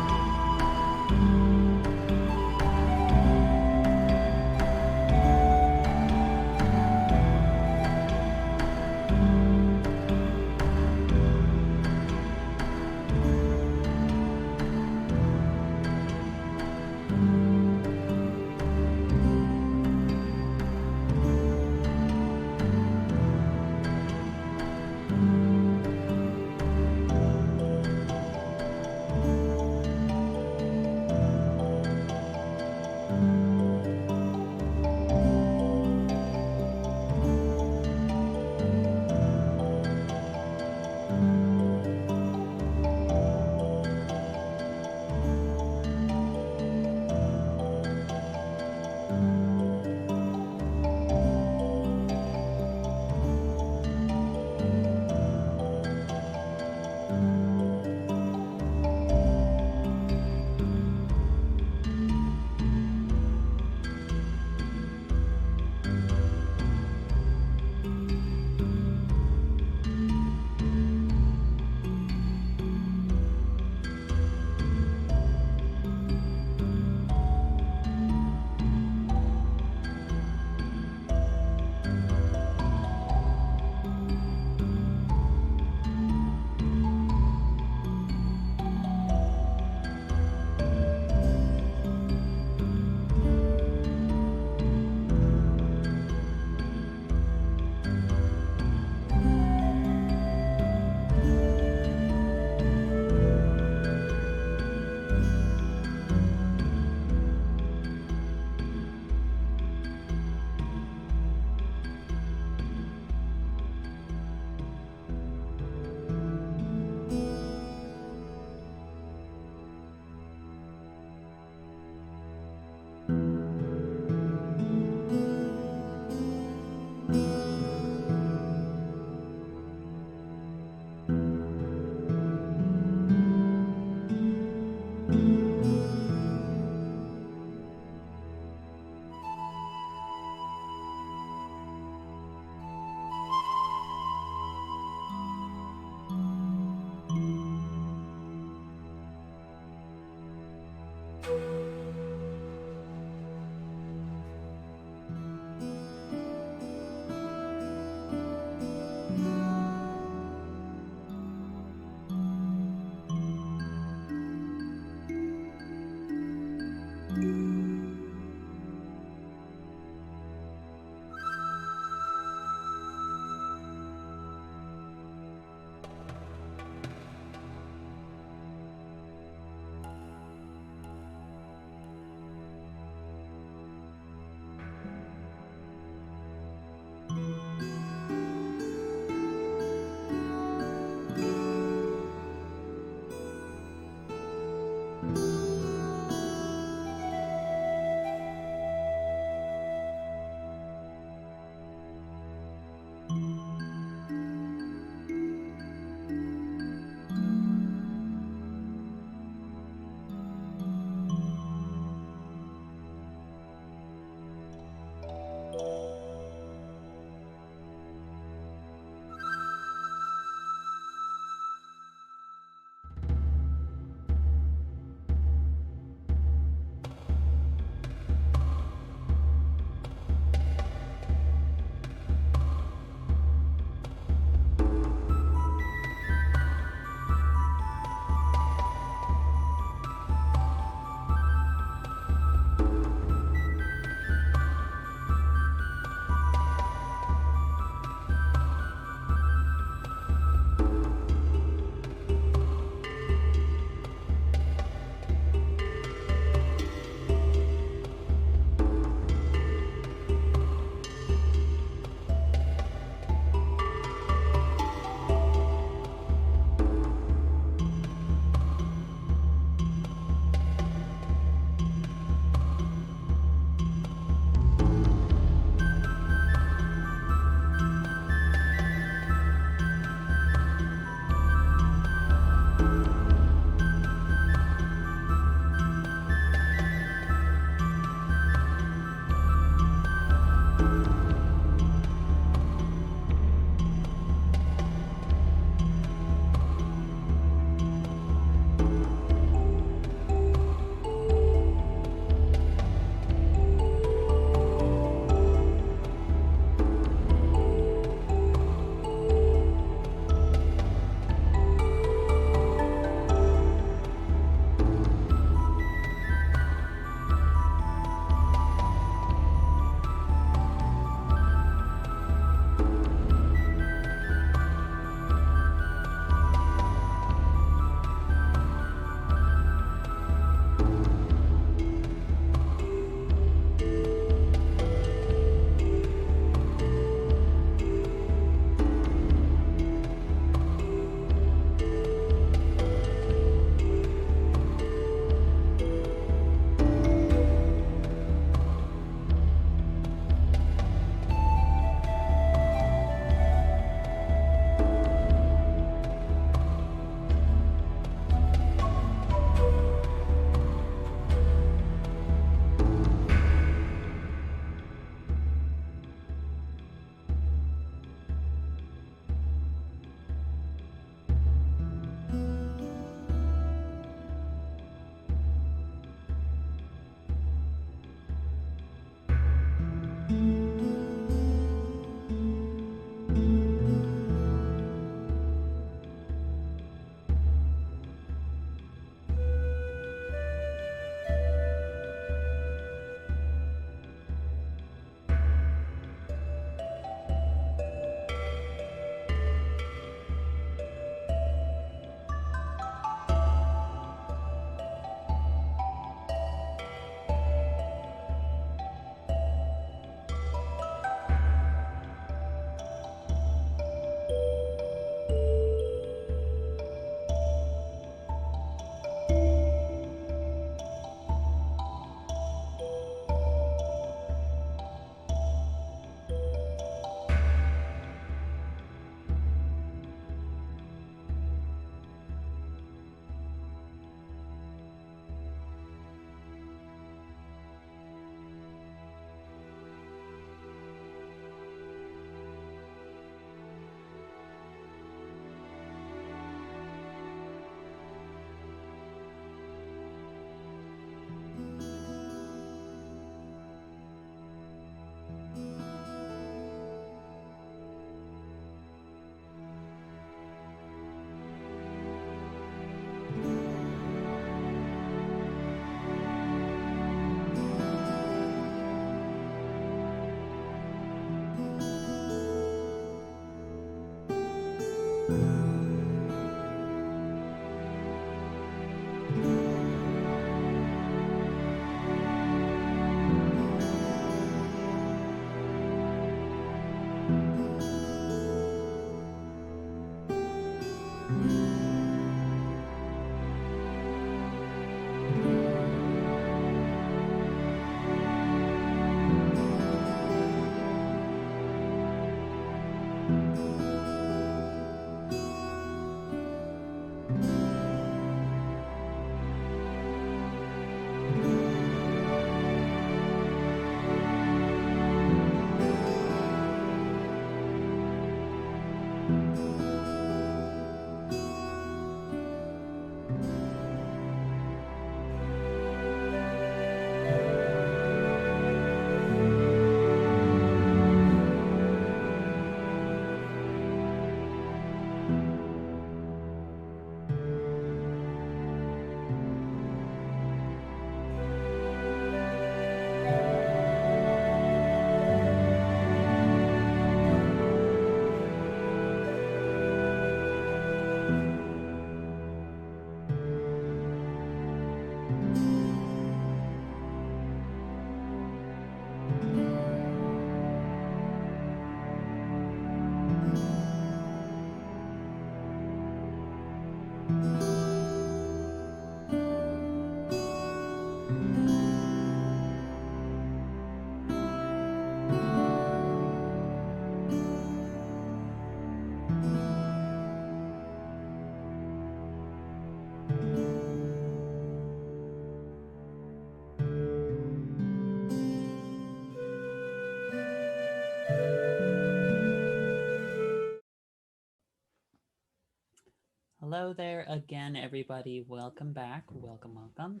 A: Hello there again, everybody. Welcome back. Welcome, welcome.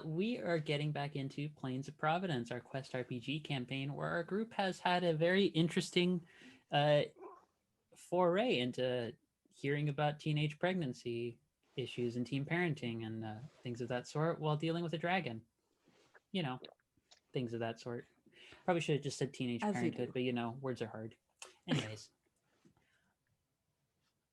A: We are getting back into Plains of Providence, our Quest RPG campaign, where our group has had a very interesting uh, foray into hearing about teenage pregnancy issues and teen parenting and things of that sort while dealing with a dragon. You know, things of that sort. Probably should have just said teenage
C: As you
A: parenthood,
C: do.
A: but words are hard. Anyways.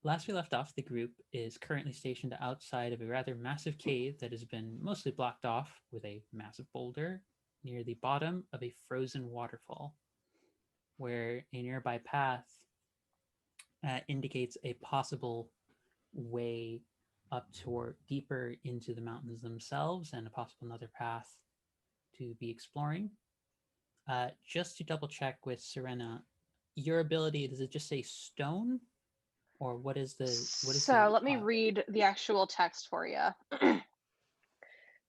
A: Last we left off, the group is currently stationed outside of a rather massive cave that has been mostly blocked off with a massive boulder near the bottom of a frozen waterfall, where a nearby path indicates a possible way up toward deeper into the mountains themselves and a possible another path to be exploring. Just to double check with Serena, your ability, does it just say stone? Or what is the
B: So let me read the actual text for you.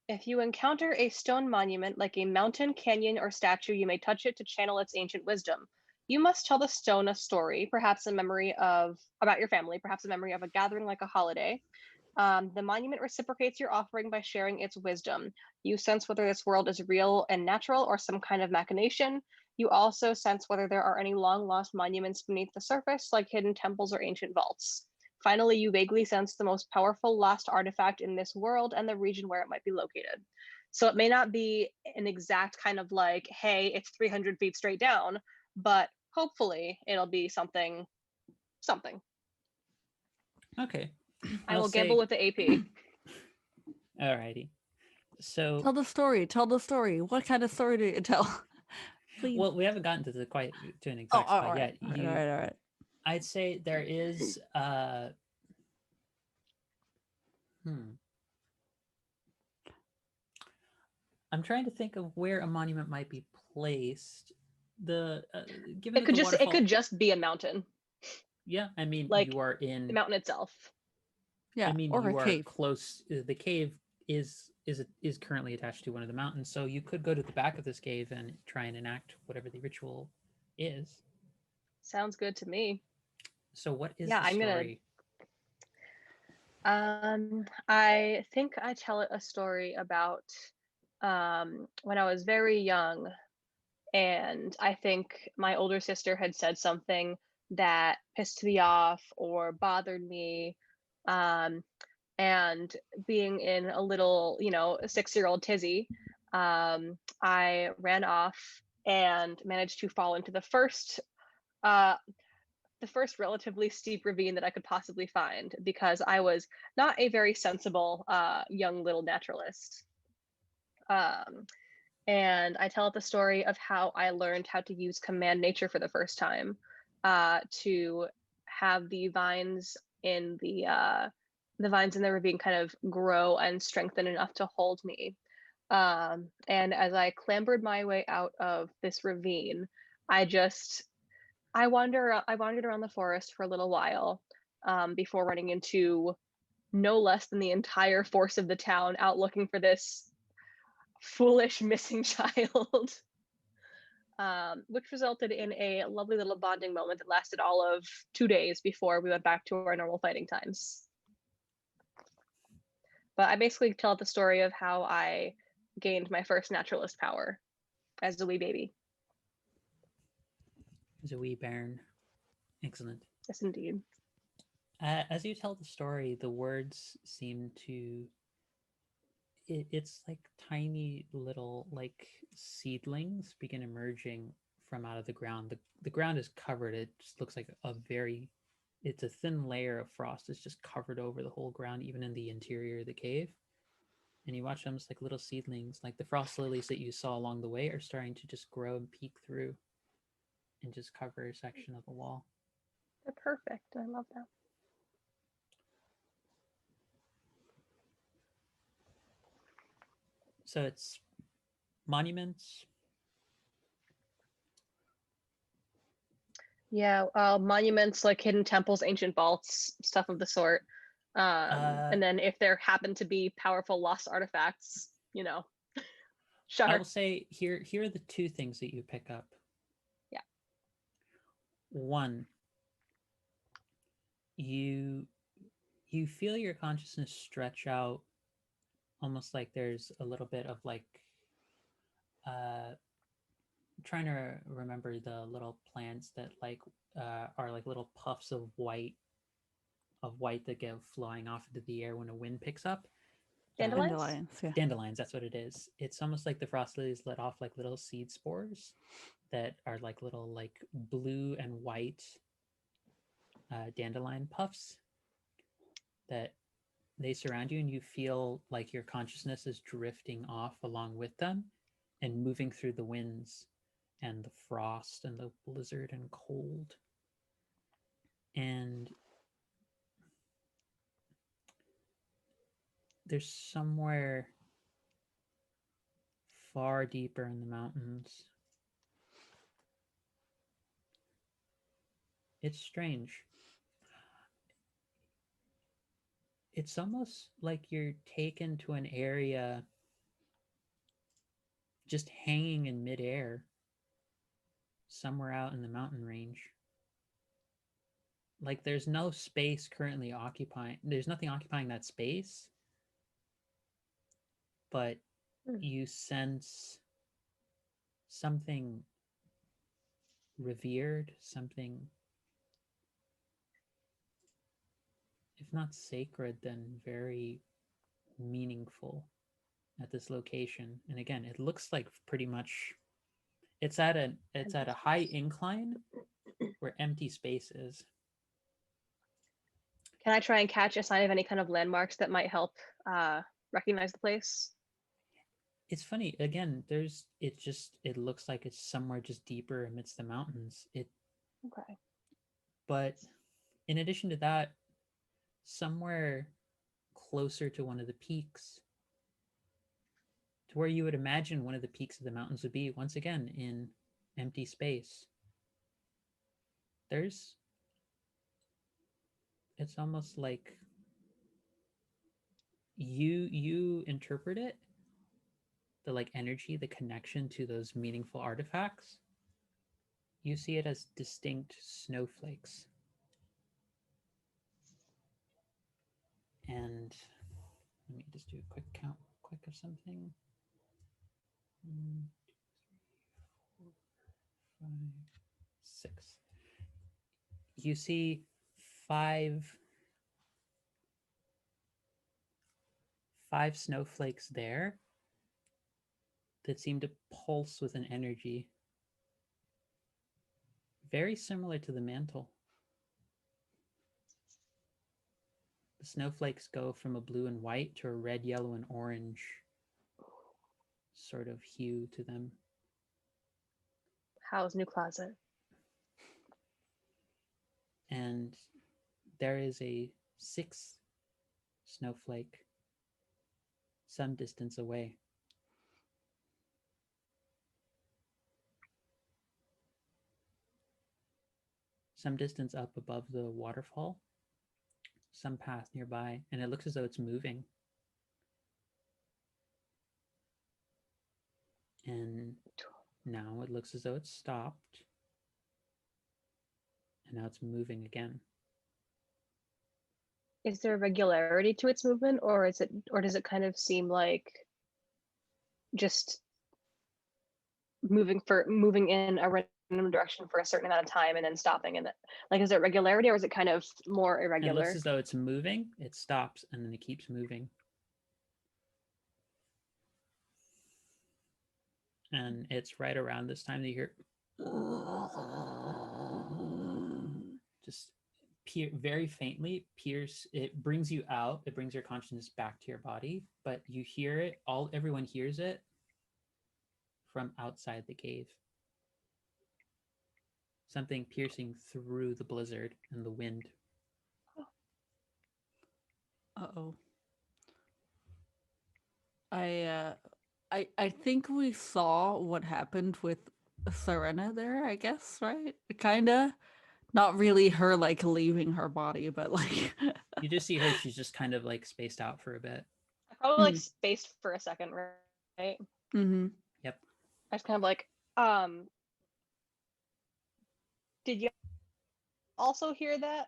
B: If you encounter a stone monument like a mountain, canyon, or statue, you may touch it to channel its ancient wisdom. You must tell the stone a story, perhaps a memory of about your family, perhaps a memory of a gathering like a holiday. The monument reciprocates your offering by sharing its wisdom. You sense whether this world is real and natural or some kind of machination. You also sense whether there are any long lost monuments beneath the surface, like hidden temples or ancient vaults. Finally, you vaguely sense the most powerful lost artifact in this world and the region where it might be located. So it may not be an exact kind of like, hey, it's 300 feet straight down, but hopefully it'll be something.
A: Okay.
B: I will gamble with the AP.
A: Alrighty. So
C: Tell the story. Tell the story. What kind of story do you tell? Please.
A: well, we haven't gotten to an exact
C: all
A: spot
C: right.
A: yet.
C: All right.
A: I'd say there is I'm trying to think of where a monument might be placed. The given
B: It
A: that
B: could
A: the
B: just
A: waterfall,
B: it could just be a mountain,
A: yeah, I mean
B: like
A: you are in
B: the mountain itself.
C: Yeah.
A: I mean
C: or
A: you
C: a
A: are
C: cave.
A: close. The cave is currently attached to one of the mountains, so you could go to the back of this cave and try and enact whatever the ritual is.
B: Sounds good to me.
A: So what is
B: Yeah,
A: the
B: I'm gonna.
A: story?
B: I think I tell it a story about when I was very young, and I think my older sister had said something that pissed me off or bothered me. Um, and being in a little, a 6-year-old tizzy, I ran off and managed to fall into uh, the first relatively steep ravine that I could possibly find because I was not a very sensible young little naturalist. Um, and I tell it the story of how I learned how to use command nature for the first time to have the vines in the ravine kind of grow and strengthen enough to hold me. And as I clambered my way out of this ravine, I just I wandered around the forest for a little while before running into no less than the entire force of the town out looking for this foolish missing child, which resulted in a lovely little bonding moment that lasted all of 2 days before we went back to our normal fighting times. But I basically tell the story of how I gained my first naturalist power as a wee baby.
A: As a wee bairn. Excellent.
B: Yes, indeed.
A: As you tell the story, the words seem to. It's like tiny little like seedlings begin emerging from out of the ground. The ground is covered. It just looks like it's a thin layer of frost. It's just covered over the whole ground, even in the interior of the cave. And you watch them just like little seedlings, like the frost lilies that you saw along the way, are starting to just grow and peek through and just cover a section of the wall.
B: They're perfect. I love that.
A: So it's monuments.
B: Yeah, monuments like hidden temples, ancient vaults, stuff of the sort. And then if there happen to be powerful lost artifacts, sure.
A: I will say here are the two things that you pick up.
B: Yeah.
A: One, you you feel your consciousness stretch out, almost like there's a little bit of like trying to remember the little plants that like are like little puffs of white that go flying off into the air when a wind picks up.
B: Dandelions?
C: Dandelions, yeah.
A: Dandelions, that's what it is. It's almost like the frost lilies let off like little seed spores that are like little like blue and white dandelion puffs that they surround you, and you feel like your consciousness is drifting off along with them and moving through the winds and the frost and the blizzard and cold. And there's somewhere far deeper in the mountains. It's strange. It's almost like you're taken to an area just hanging in midair somewhere out in the mountain range. Like there's no space currently occupying, there's nothing occupying that space, but you sense something revered, something, if not sacred, then very meaningful at this location. And again, it looks like pretty much it's at a high incline where empty space is.
B: Can I try and catch a sign of any kind of landmarks that might help recognize the place?
A: It's funny, again, it looks like it's somewhere just deeper amidst the mountains.
B: Okay.
A: But in addition to that, somewhere closer to one of the peaks, to where you would imagine one of the peaks of the mountains would be, once again in empty space, it's almost like you interpret it, the like energy, the connection to those meaningful artifacts, you see it as distinct snowflakes. And let me just do a quick count quick of something. 1, 2, 3, 4, 5, 6. You see five snowflakes there that seem to pulse with an energy very similar to the mantle. The snowflakes go from a blue and white to a red, yellow, and orange sort of hue to them.
B: How's New Closet?
A: And there is a 6th snowflake some distance away. Some distance up above the waterfall, some path nearby, and it looks as though it's moving. And now it looks as though it's stopped. And now it's moving again.
B: Is there a regularity to its movement, or does it kind of seem like just moving in a random direction for a certain amount of time and then stopping? And like, is it regularity, or is it kind of more irregular?
A: It looks as though it's moving, it stops, and then it keeps moving. And it's right around this time that you hear just very faintly pierce. It brings you out, it brings your consciousness back to your body, but you hear it, everyone hears it from outside the cave. Something piercing through the blizzard and the wind.
C: Uh-oh. I think we saw what happened with Serena there, I guess, right? Kinda. Not really her like leaving her body, but like
A: You just see her, she's just kind of like spaced out for a bit.
B: I probably like spaced for a second, right?
C: Mm-hmm.
A: Yep.
B: I was kind of like, did you also hear that?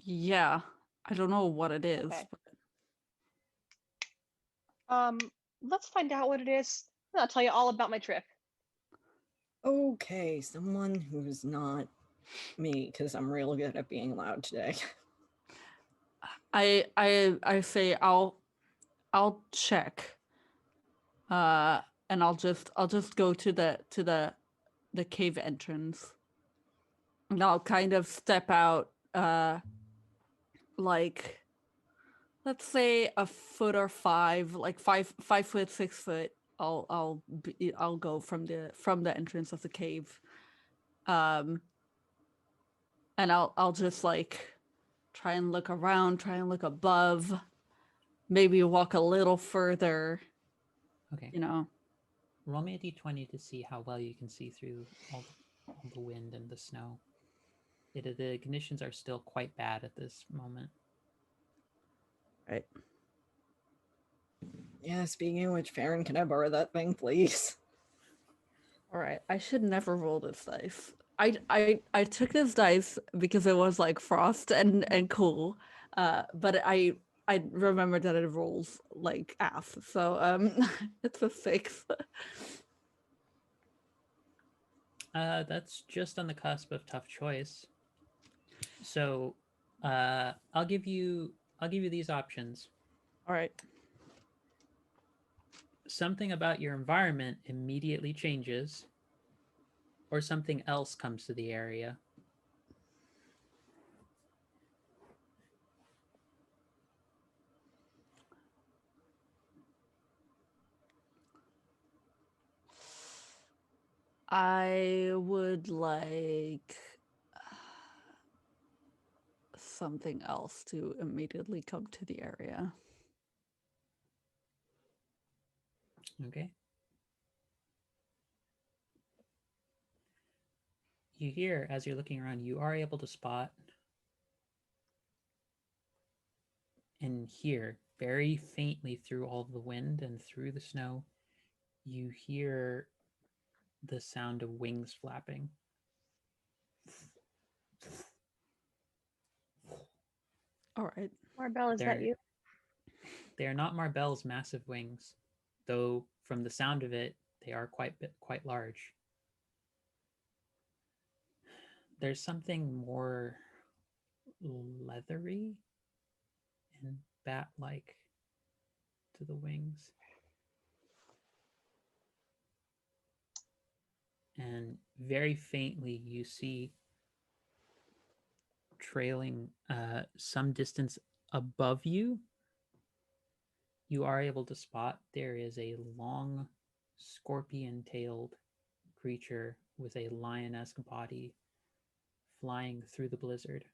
C: Yeah. I don't know what it is.
B: Okay.
C: But...
B: Let's find out what it is. I'll tell you all about my trip.
D: Okay, someone who's not me, because I'm real good at being loud today.
C: I say I'll check. And I'll just go to the cave entrance. And I'll kind of step out like let's say a foot or five, like 5 foot, 6 foot. I'll go from the entrance of the cave. And I'll just like try and look around, try and look above, maybe walk a little further.
A: Okay.
C: You know.
A: Roll me a d20 to see how well you can see through all the wind and the snow. The conditions are still quite bad at this moment.
C: Right.
D: Yeah, speaking of which, Farron, can I borrow that thing, please?
C: All right. I should never roll this dice. I took this dice because it was like frost and cool. But I remember that it rolls like ass. So it's a 6.
A: That's just on the cusp of tough choice. So, I'll give you these options.
C: All right.
A: Something about your environment immediately changes, or something else comes to the area.
C: I would like something else to immediately come to the area.
A: Okay. You hear, as you're looking around, you are able to spot and hear very faintly through all the wind and through the snow. You hear the sound of wings flapping.
C: All right.
B: Marbell, is that you?
A: They are not Marbell's massive wings, though from the sound of it, they are quite large. There's something more leathery and bat-like to the wings. And very faintly, you see trailing some distance above you, you are able to spot there is a long scorpion-tailed creature with a lion-esque body flying through the blizzard,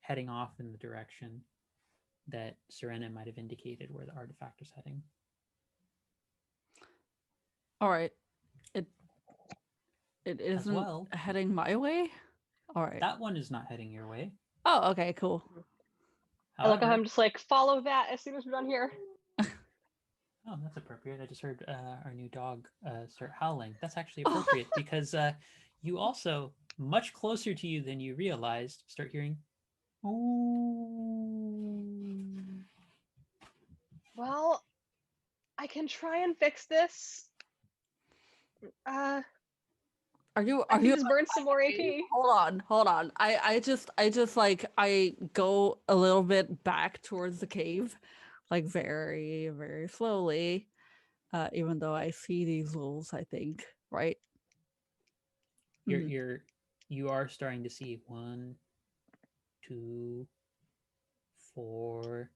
A: heading off in the direction that Serena might have indicated where the artifact was heading.
C: All right. It isn't
A: well,
C: heading my way? All right.
A: That one is not heading your way.
C: Oh, okay, cool.
B: I look at
A: However,
B: him, just like, follow that as soon as we're done here.
A: oh, that's appropriate. I just heard our new dog start howling. That's actually appropriate because you also, much closer to you than you realized, start hearing, ooh.
B: Well, I can try and fix this.
C: Are
B: I
C: you
B: can just burn some more AP.
C: Hold on. I just like I go a little bit back towards the cave, like very, very slowly. Even though I see these wolves, I think, right?
A: You are starting to see 1, 2, 4,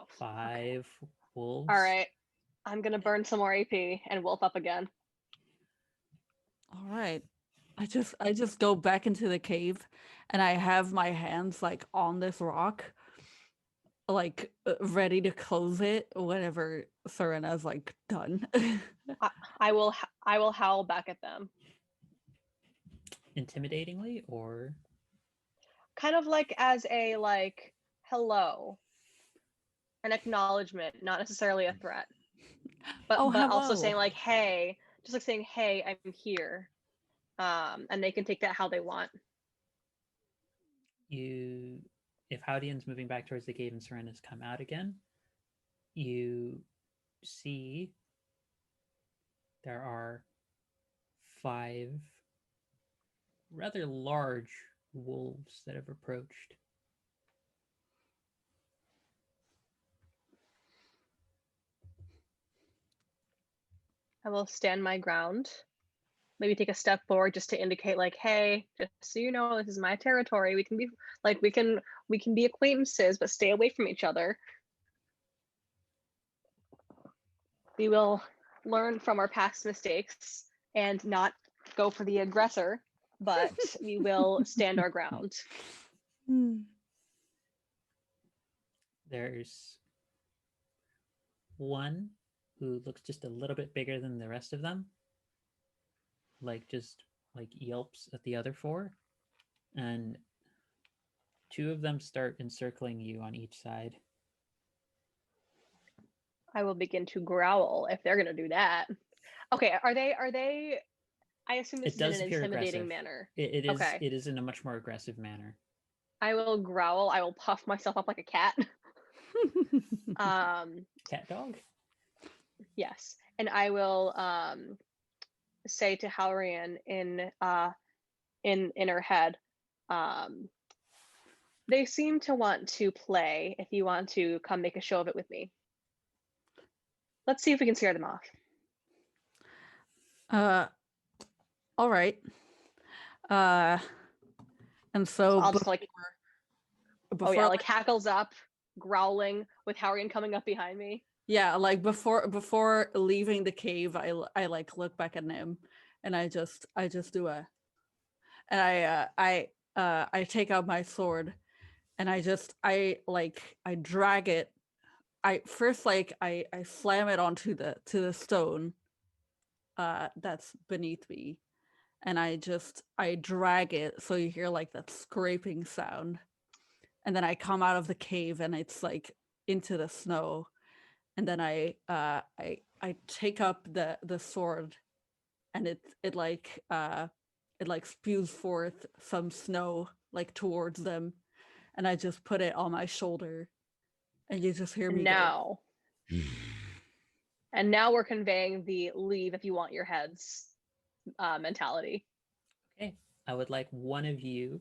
A: 5 wolves.
B: All right, I'm gonna burn some more AP and wolf up again.
C: All right. I just go back into the cave, and I have my hands like on this rock, like ready to close it whenever Serena's like done.
B: I will howl back at them.
A: Intimidatingly, or
B: kind of like as a like hello, an acknowledgement, not necessarily a threat, but also saying like hey, just like saying hey, I'm here, and they can take that how they want.
A: It if Howdian's moving back towards the cave and Serena's come out again, you see there are 5 rather large wolves that have approached.
B: I will stand my ground. Maybe take a step forward just to indicate, like, hey, just so you know, this is my territory. We can be like, we can be acquaintances, but stay away from each other. We will learn from our past mistakes and not go for the aggressor, but we will stand our ground.
A: There's one who looks just a little bit bigger than the rest of them, like just like yelps at the other 4, and 2 of them start encircling you on each side.
B: I will begin to growl if they're gonna do that. Okay, are they? I assume this
A: It
B: is in
A: does
B: an
A: appear
B: intimidating
A: aggressive.
B: manner.
A: It is.
B: Okay.
A: It is in a much more aggressive manner.
B: I will growl. I will puff myself up like a cat.
A: Cat dog.
B: Yes, and I will say to Halloran in her head, they seem to want to play. If you want to come make a show of it with me, let's see if we can scare them off.
C: All right. And so
B: I'll just like,
C: before,
B: like hackles up, growling with Halloran coming up behind me.
C: yeah, like before leaving the cave, I like look back at him, and I just do a, and I take out my sword, and I drag it. I first like I slam it onto the stone that's beneath me, and I drag it so you hear like that scraping sound, and then I come out of the cave and it's like into the snow, and then I take up the sword, and it like spews forth some snow like towards them, and I just put it on my shoulder, and you just hear me
B: now. And now we're conveying the leave if you want your heads mentality.
A: Okay, I would like one of you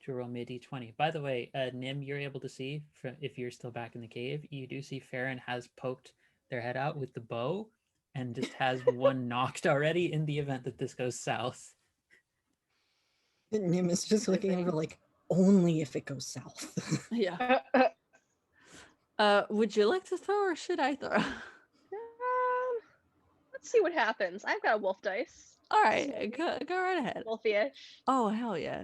A: to roll me a d20. By the way, Nim, you're able to see from, if you're still back in the cave, you do see Farron has poked their head out with the bow and just has one knocked already in the event that this goes south.
D: Nim is just looking over like, only if it goes south.
C: Yeah. Would you like to throw or should I throw?
B: Let's see what happens. I've got a wolf dice.
C: All right, go right ahead.
B: Wolfish.
C: Oh, hell yeah.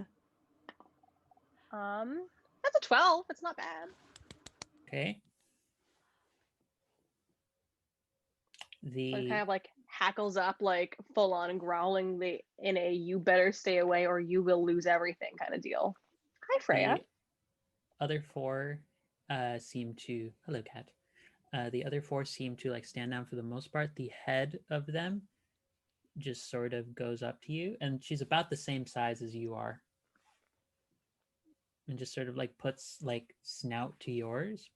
B: That's a 12. It's not bad.
A: Okay.
B: So it kind of like hackles up, like full on growling in a "you better stay away or you will lose everything" kind of deal. Hi, Freya.
A: The other 4 seem to. Hello, cat. The other 4 seem to like stand down for the most part. The head of them just sort of goes up to you, and she's about the same size as you are, and just sort of like puts like snout to yours.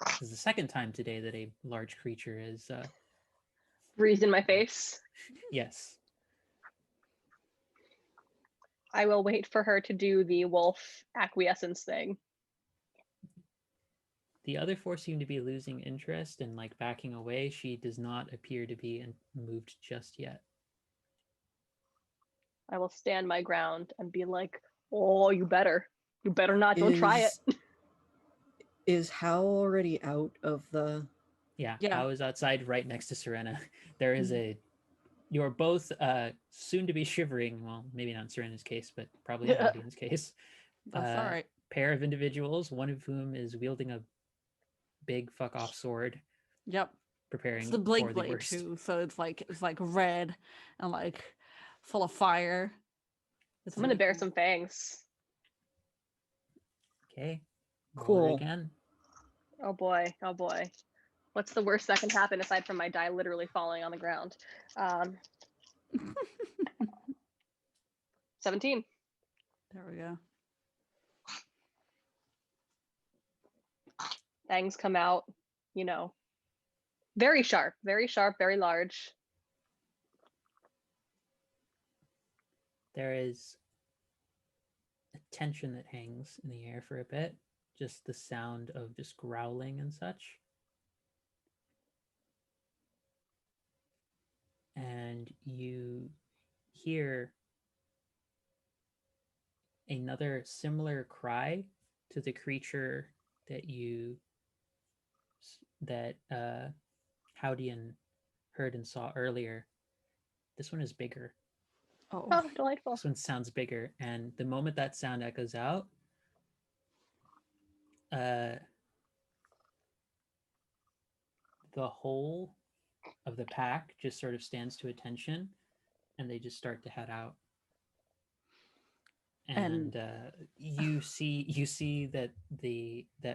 A: This is the second time today that a large creature is
B: breathed in my face.
A: Yes.
B: I will wait for her to do the wolf acquiescence thing.
A: The other 4 seem to be losing interest and like backing away. She does not appear to be moved just yet.
B: I will stand my ground and be like, "Oh, you better not. Don't try it."
D: Is Hal already out of the?
A: Yeah. I was outside right next to Serena. There is you're both soon to be shivering. Well, maybe not in Serena's case, but probably in Howdian's case.
C: That's all right.
A: Pair of individuals, one of whom is wielding a big fuck off sword.
C: Yep.
A: Preparing
C: it's the blade blade too, so it's like red and like full of fire.
B: I'm gonna bear some fangs.
A: Okay.
D: Cool.
A: Again.
B: Oh boy. Oh boy. What's the worst that can happen aside from my die literally falling on the ground? 17.
C: There we go.
B: Fangs come out, very sharp, very large.
A: There is a tension that hangs in the air for a bit, just the sound of just growling and such. And you hear another similar cry to the creature that Howdian heard and saw earlier. This one is bigger.
B: Oh,
C: Oh,
B: delightful.
A: This one sounds bigger, and the moment that sound echoes out, the whole of the pack just sort of stands to attention, and they just start to head out. And you see that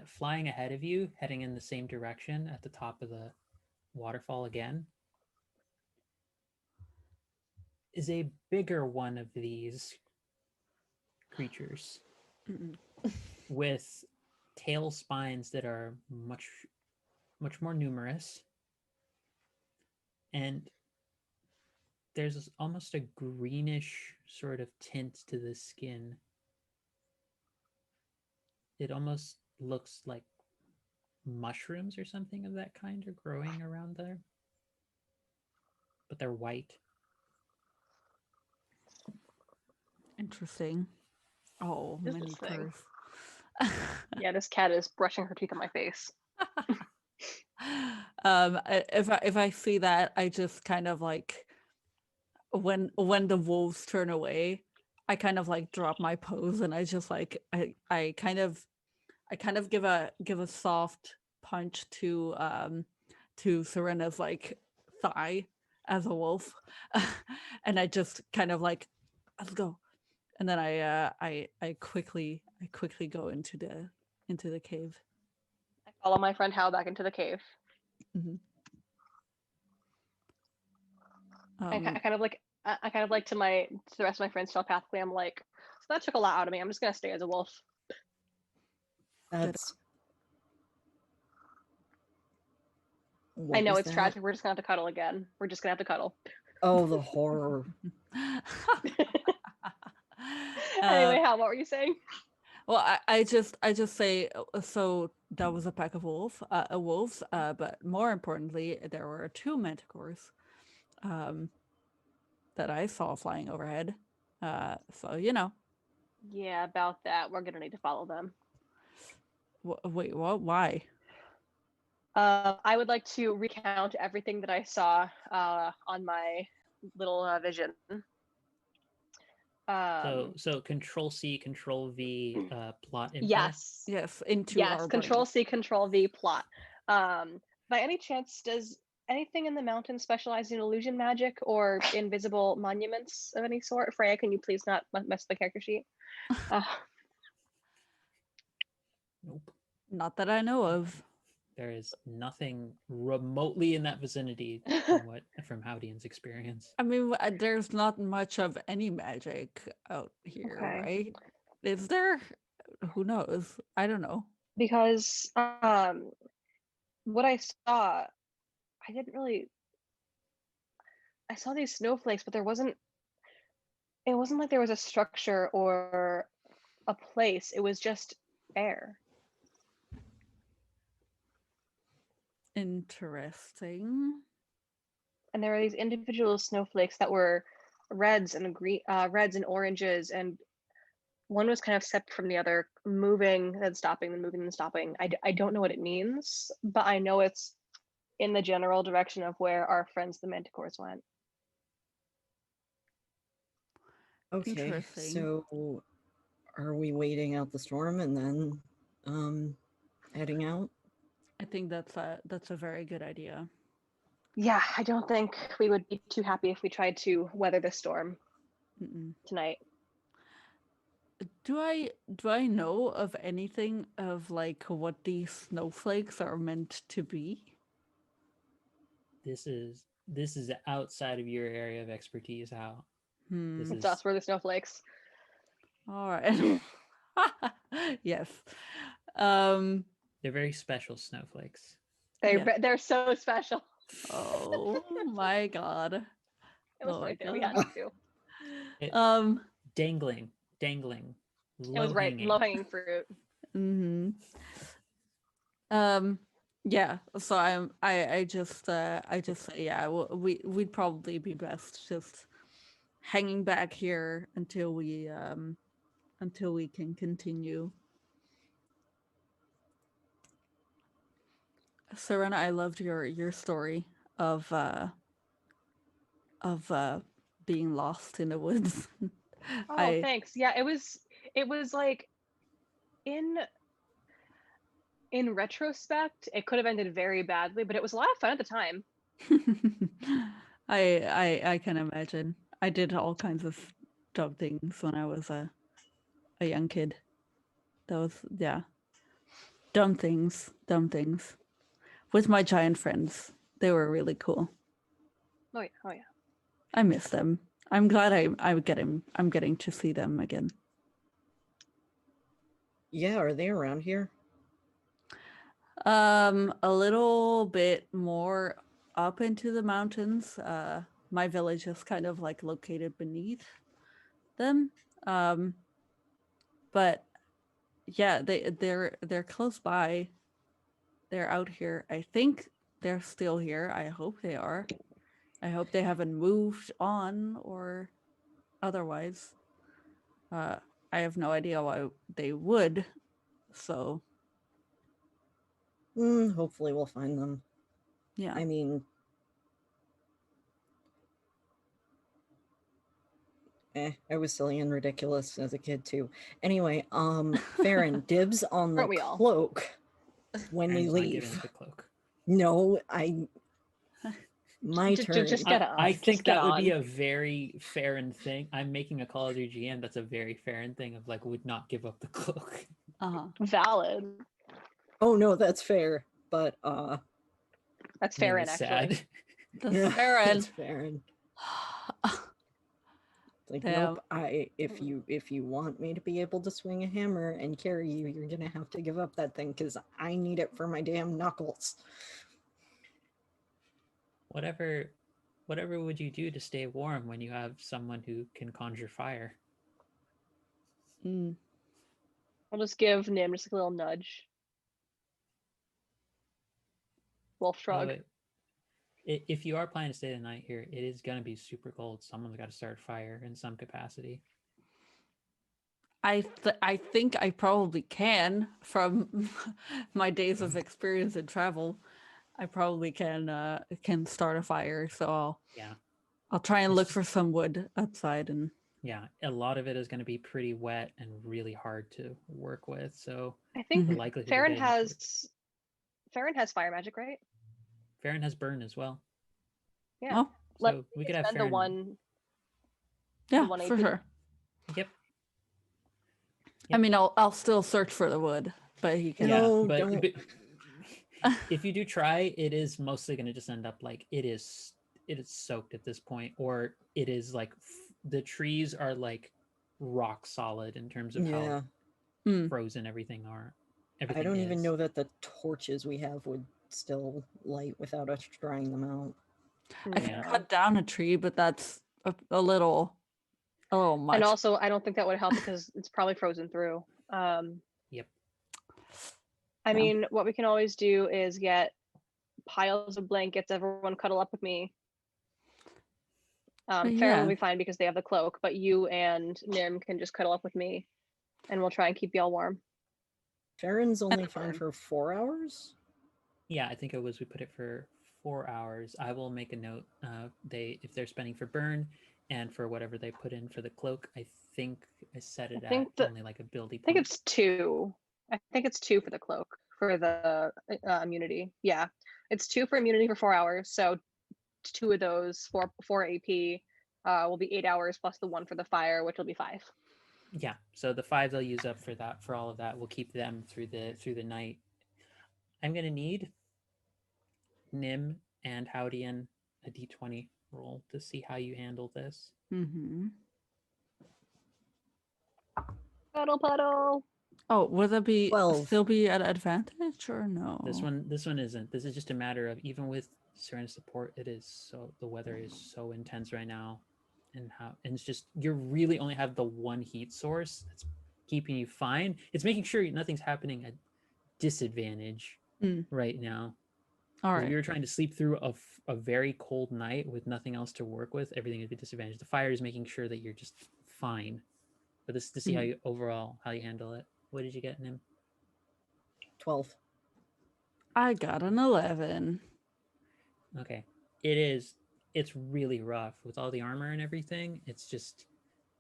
A: flying ahead of you, heading in the same direction at the top of the waterfall again, is a bigger one of these creatures with tail spines that are much more numerous, and there's almost a greenish sort of tint to the skin. It almost looks like mushrooms or something of that kind are growing around there, but they're white.
C: interesting. Oh, many
B: Interesting.
C: purrs.
B: Yeah, this cat is brushing her teeth on my face.
C: If I see that, I just kind of like when the wolves turn away, I kind of like drop my pose and I just like I kind of give a soft punch to Serena's like thigh as a wolf, and I just kind of like, let's go, and then I quickly go into the cave.
B: I follow my friend Hal back into the cave.
C: Mhm.
B: I kind of like to the rest of my friends telepathically. I'm like, so that took a lot out of me. I'm just gonna stay as a wolf.
D: That's.
B: I know
D: was
B: it's
D: that?
B: tragic. We're just gonna have to cuddle again. We're just gonna have to cuddle.
D: Oh, the horror.
B: Anyway, Hal, what were you saying?
C: Well, I just say so that was a pack of wolves, but more importantly, there were 2 manticores that I saw flying overhead. So
B: Yeah, about that. We're gonna need to follow them.
C: wait, what? Why?
B: I would like to recount everything that I saw on my little vision.
A: So Control C, Control V, plot info.
B: Yes,
C: into our
B: Control
C: brains.
B: C, Control V, plot. By any chance, does anything in the mountain specialize in illusion magic or invisible monuments of any sort? Freya, can you please not mess with the character sheet?
A: Nope.
C: Not that I know of.
A: There is nothing remotely in that vicinity from Howdian's experience.
C: I mean, there's not much of any magic out here,
B: Okay.
C: right? Is there? Who knows? I don't know.
B: Because what I saw, I saw these snowflakes, but it wasn't like there was a structure or a place. It was just air.
C: Interesting.
B: And there were these individual snowflakes that were reds and green, reds and oranges, and one was kind of separate from the other, moving then stopping, then moving and stopping. I don't know what it means, but I know it's in the general direction of where our friends the manticores went.
D: Okay,
C: Interesting.
D: so are we waiting out the storm and then heading out?
C: I think that's a very good idea.
B: Yeah, I don't think we would be too happy if we tried to weather the storm tonight.
C: Do I know of anything of like what these snowflakes are meant to be?
A: This is outside of your area of expertise, Hal. This
B: It's
A: is
B: us, we're the snowflakes.
C: All right. Yes. Um.
A: They're very special snowflakes.
C: Yeah.
B: They're so special.
C: Oh my god.
B: It was
C: Oh my
B: right there. We
C: god.
B: had to.
A: It- dangling,
B: It was
A: low
B: right.
A: hanging.
B: Low hanging fruit.
C: Mm-hmm. Yeah. So I just say yeah. We'd probably be best just hanging back here until we can continue. Serena, I loved your story of being lost in the woods.
B: Oh, thanks. Yeah, it was like in retrospect, it could have ended very badly, but it was a lot of fun at the time.
C: I can imagine. I did all kinds of dumb things when I was a young kid. Those yeah. Dumb things. With my giant friends. They were really cool.
B: Oh yeah, oh yeah.
C: I miss them. I'm glad I'm getting to see them again.
D: Yeah, are they around here?
C: A little bit more up into the mountains. My village is kind of like located beneath them. But yeah, they're close by. They're out here. I think they're still here. I hope they are. I hope they haven't moved on or otherwise. I have no idea why they would. So
D: Hopefully we'll find them.
C: yeah.
D: I mean, I was silly and ridiculous as a kid too. Anyway, Farron, dibs on the
B: Aren't we all?
D: cloak when we
A: Aaron's not giving
D: leave.
A: up the cloak.
D: No, my turn.
B: Just get on.
A: I
B: Just
A: think
B: get
A: that would be
B: on.
A: a very Farron thing. I'm making a call as your GM. That's a very Farron thing of like would not give up the cloak.
C: Uh-huh.
B: Valid.
D: Oh no, that's fair. But
B: That's
A: Nim
B: fair,
A: is
B: actually.
A: sad.
C: The Farron.
D: That's Farron. Like,
C: Damn.
D: nope, if you want me to be able to swing a hammer and carry you, you're gonna have to give up that thing because I need it for my damn knuckles.
A: Whatever would you do to stay warm when you have someone who can conjure fire?
C: Mm.
B: I'll just give Nim just a little nudge. Wolf shrug.
A: If you are planning to stay the night here, it is going to be super cold. Someone's got to start fire in some capacity.
C: I think I probably can from my days of experience in travel. I probably can start a fire. So I'll try and look for some wood outside and
A: yeah, a lot of it is going to be pretty wet and really hard to work with. So
B: I think
A: the likelihood
B: Farron
A: of getting it
B: has fire magic, right?
A: Farron has burn as well.
B: Yeah.
C: Oh,
A: So we could have
B: spend
A: Farron.
B: the one.
C: yeah,
B: one
C: for
B: AP.
C: sure.
A: Yep.
C: I mean, I'll still search for the wood, but he can.
D: No,
A: but,
D: don't.
A: but if you do try, it is mostly going to just end up like it is soaked at this point, or it is like the trees are like rock solid in terms of
D: Yeah.
A: how frozen everything are.
D: I don't even know that the torches we have would still light without us drying them out.
C: I can cut down a tree, but that's a little much.
B: And also, I don't think that would help because it's probably frozen through.
A: Yep.
B: I mean, what we can always do is get piles of blankets. Everyone cuddle up with me. Farron will be fine because they have the cloak, but you and Nim can just cuddle up with me, and we'll try and keep y'all warm.
D: Farron's only fine for 4 hours?
A: Yeah, I think it was we put it for 4 hours. I will make a note. If they're spending for burn and for whatever they put in for the cloak, I think I set it at only like a building.
B: I think it's 2. I think it's 2 for the cloak for the immunity. Yeah, it's 2 for immunity for 4 hours. So 2 of those for AP will be 8 hours plus the 1 for the fire, which will be 5.
A: Yeah, so the 5 they'll use up for that, for all of that. We'll keep them through the night. I'm gonna need Nim and Howdian a d20 roll to see how you handle this.
C: Mm-hmm.
B: Puddle.
C: Oh, would that be
D: 12.
C: still be at advantage or no?
A: This one isn't. This is just a matter of, even with Serena's support, the weather is so intense right now, and it's just, you really only have the one heat source that's keeping you fine. It's making sure nothing's happening at disadvantage right now.
C: All
A: 'Cause if
C: right.
A: you were trying to sleep through a very cold night with nothing else to work with, everything would be disadvantaged. The fire is making sure that you're just fine. But this is to see how you handle it. What did you get, Nim?
D: 12.
C: I got an 11.
A: Okay. It's really rough with all the armor and everything. It's just,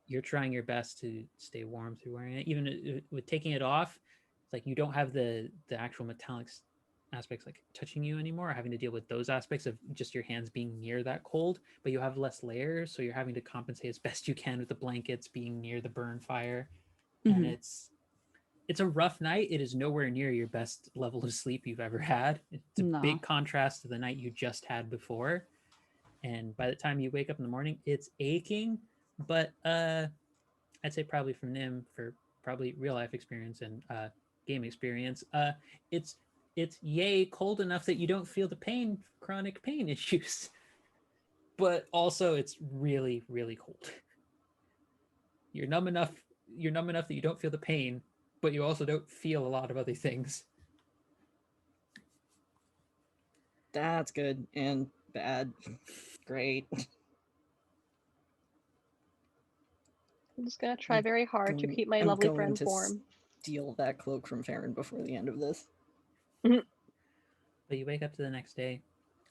A: you're trying your best to stay warm through wearing it. Even with taking it off, it's like you don't have the actual metallic aspects like touching you anymore, or having to deal with those aspects of just your hands being near that cold, but you have less layers, so you're having to compensate as best you can with the blankets being near the burn fire. And it's a rough night. It is nowhere near your best level of sleep you've ever had. It's a big contrast to the night you just had before. And by the time you wake up in the morning, it's aching. But I'd say probably from Nim, for probably real life experience and game experience, it's yay cold enough that you don't feel the pain, chronic pain issues. But also it's really, really cold. You're numb enough that you don't feel the pain, but you also don't feel a lot of other things.
D: That's good and bad. Great.
B: I'm just gonna try very hard to keep my
D: I'm
B: lovely
D: going
B: friend
D: to
B: warm.
D: steal that cloak from Farron before the end of this.
A: But you wake up to the next day,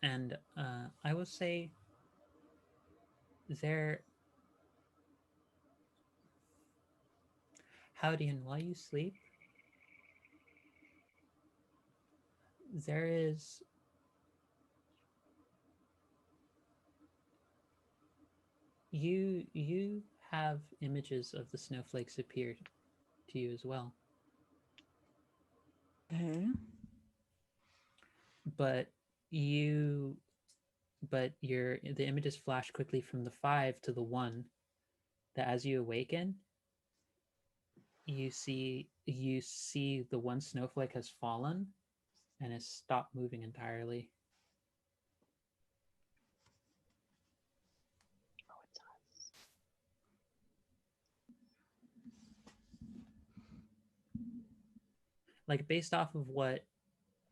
A: and I will say Howdy, and while you sleep, there is you have images of the snowflakes appear to you as well.
C: Okay.
A: But the images flash quickly from the 5 to the 1, that as you awaken, you see the one snowflake has fallen and has stopped moving entirely.
B: Oh, it's us.
A: Like, based off of what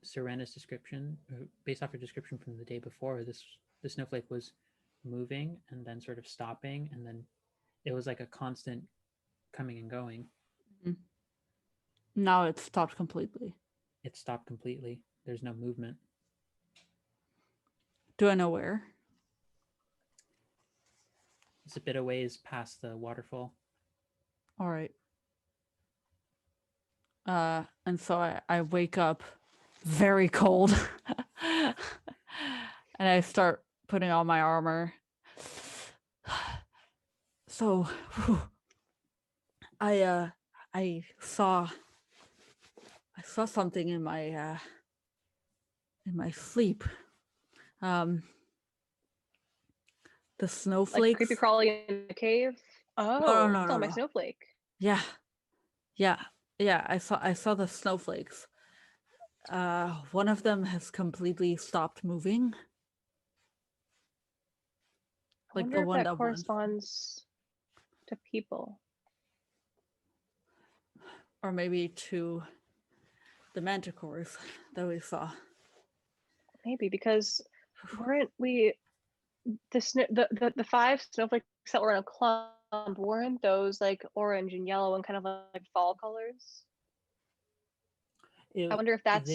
A: Serena's description, based off her description from the day before, the snowflake was moving and then sort of stopping, and then it was like a constant coming and going.
C: Now it's stopped completely.
A: It stopped completely. There's no movement.
C: Do I know where?
A: It's a bit of ways past the waterfall.
C: All right. And so I wake up very cold. And I start putting on my armor. So I saw something in my sleep. The snowflakes.
B: Like creepy crawly in the cave. Oh,
C: no,
B: my
C: no.
B: snowflake.
C: Yeah. I saw the snowflakes. One of them has completely stopped moving.
B: I
C: Like
B: wonder
C: the
B: if
C: one
B: that
C: that
B: corresponds to people.
C: or maybe to the manticores that we saw.
B: Maybe because weren't we the 5 snowflakes that were in a clump, weren't those like orange and yellow and kind of like fall colors? I wonder if that's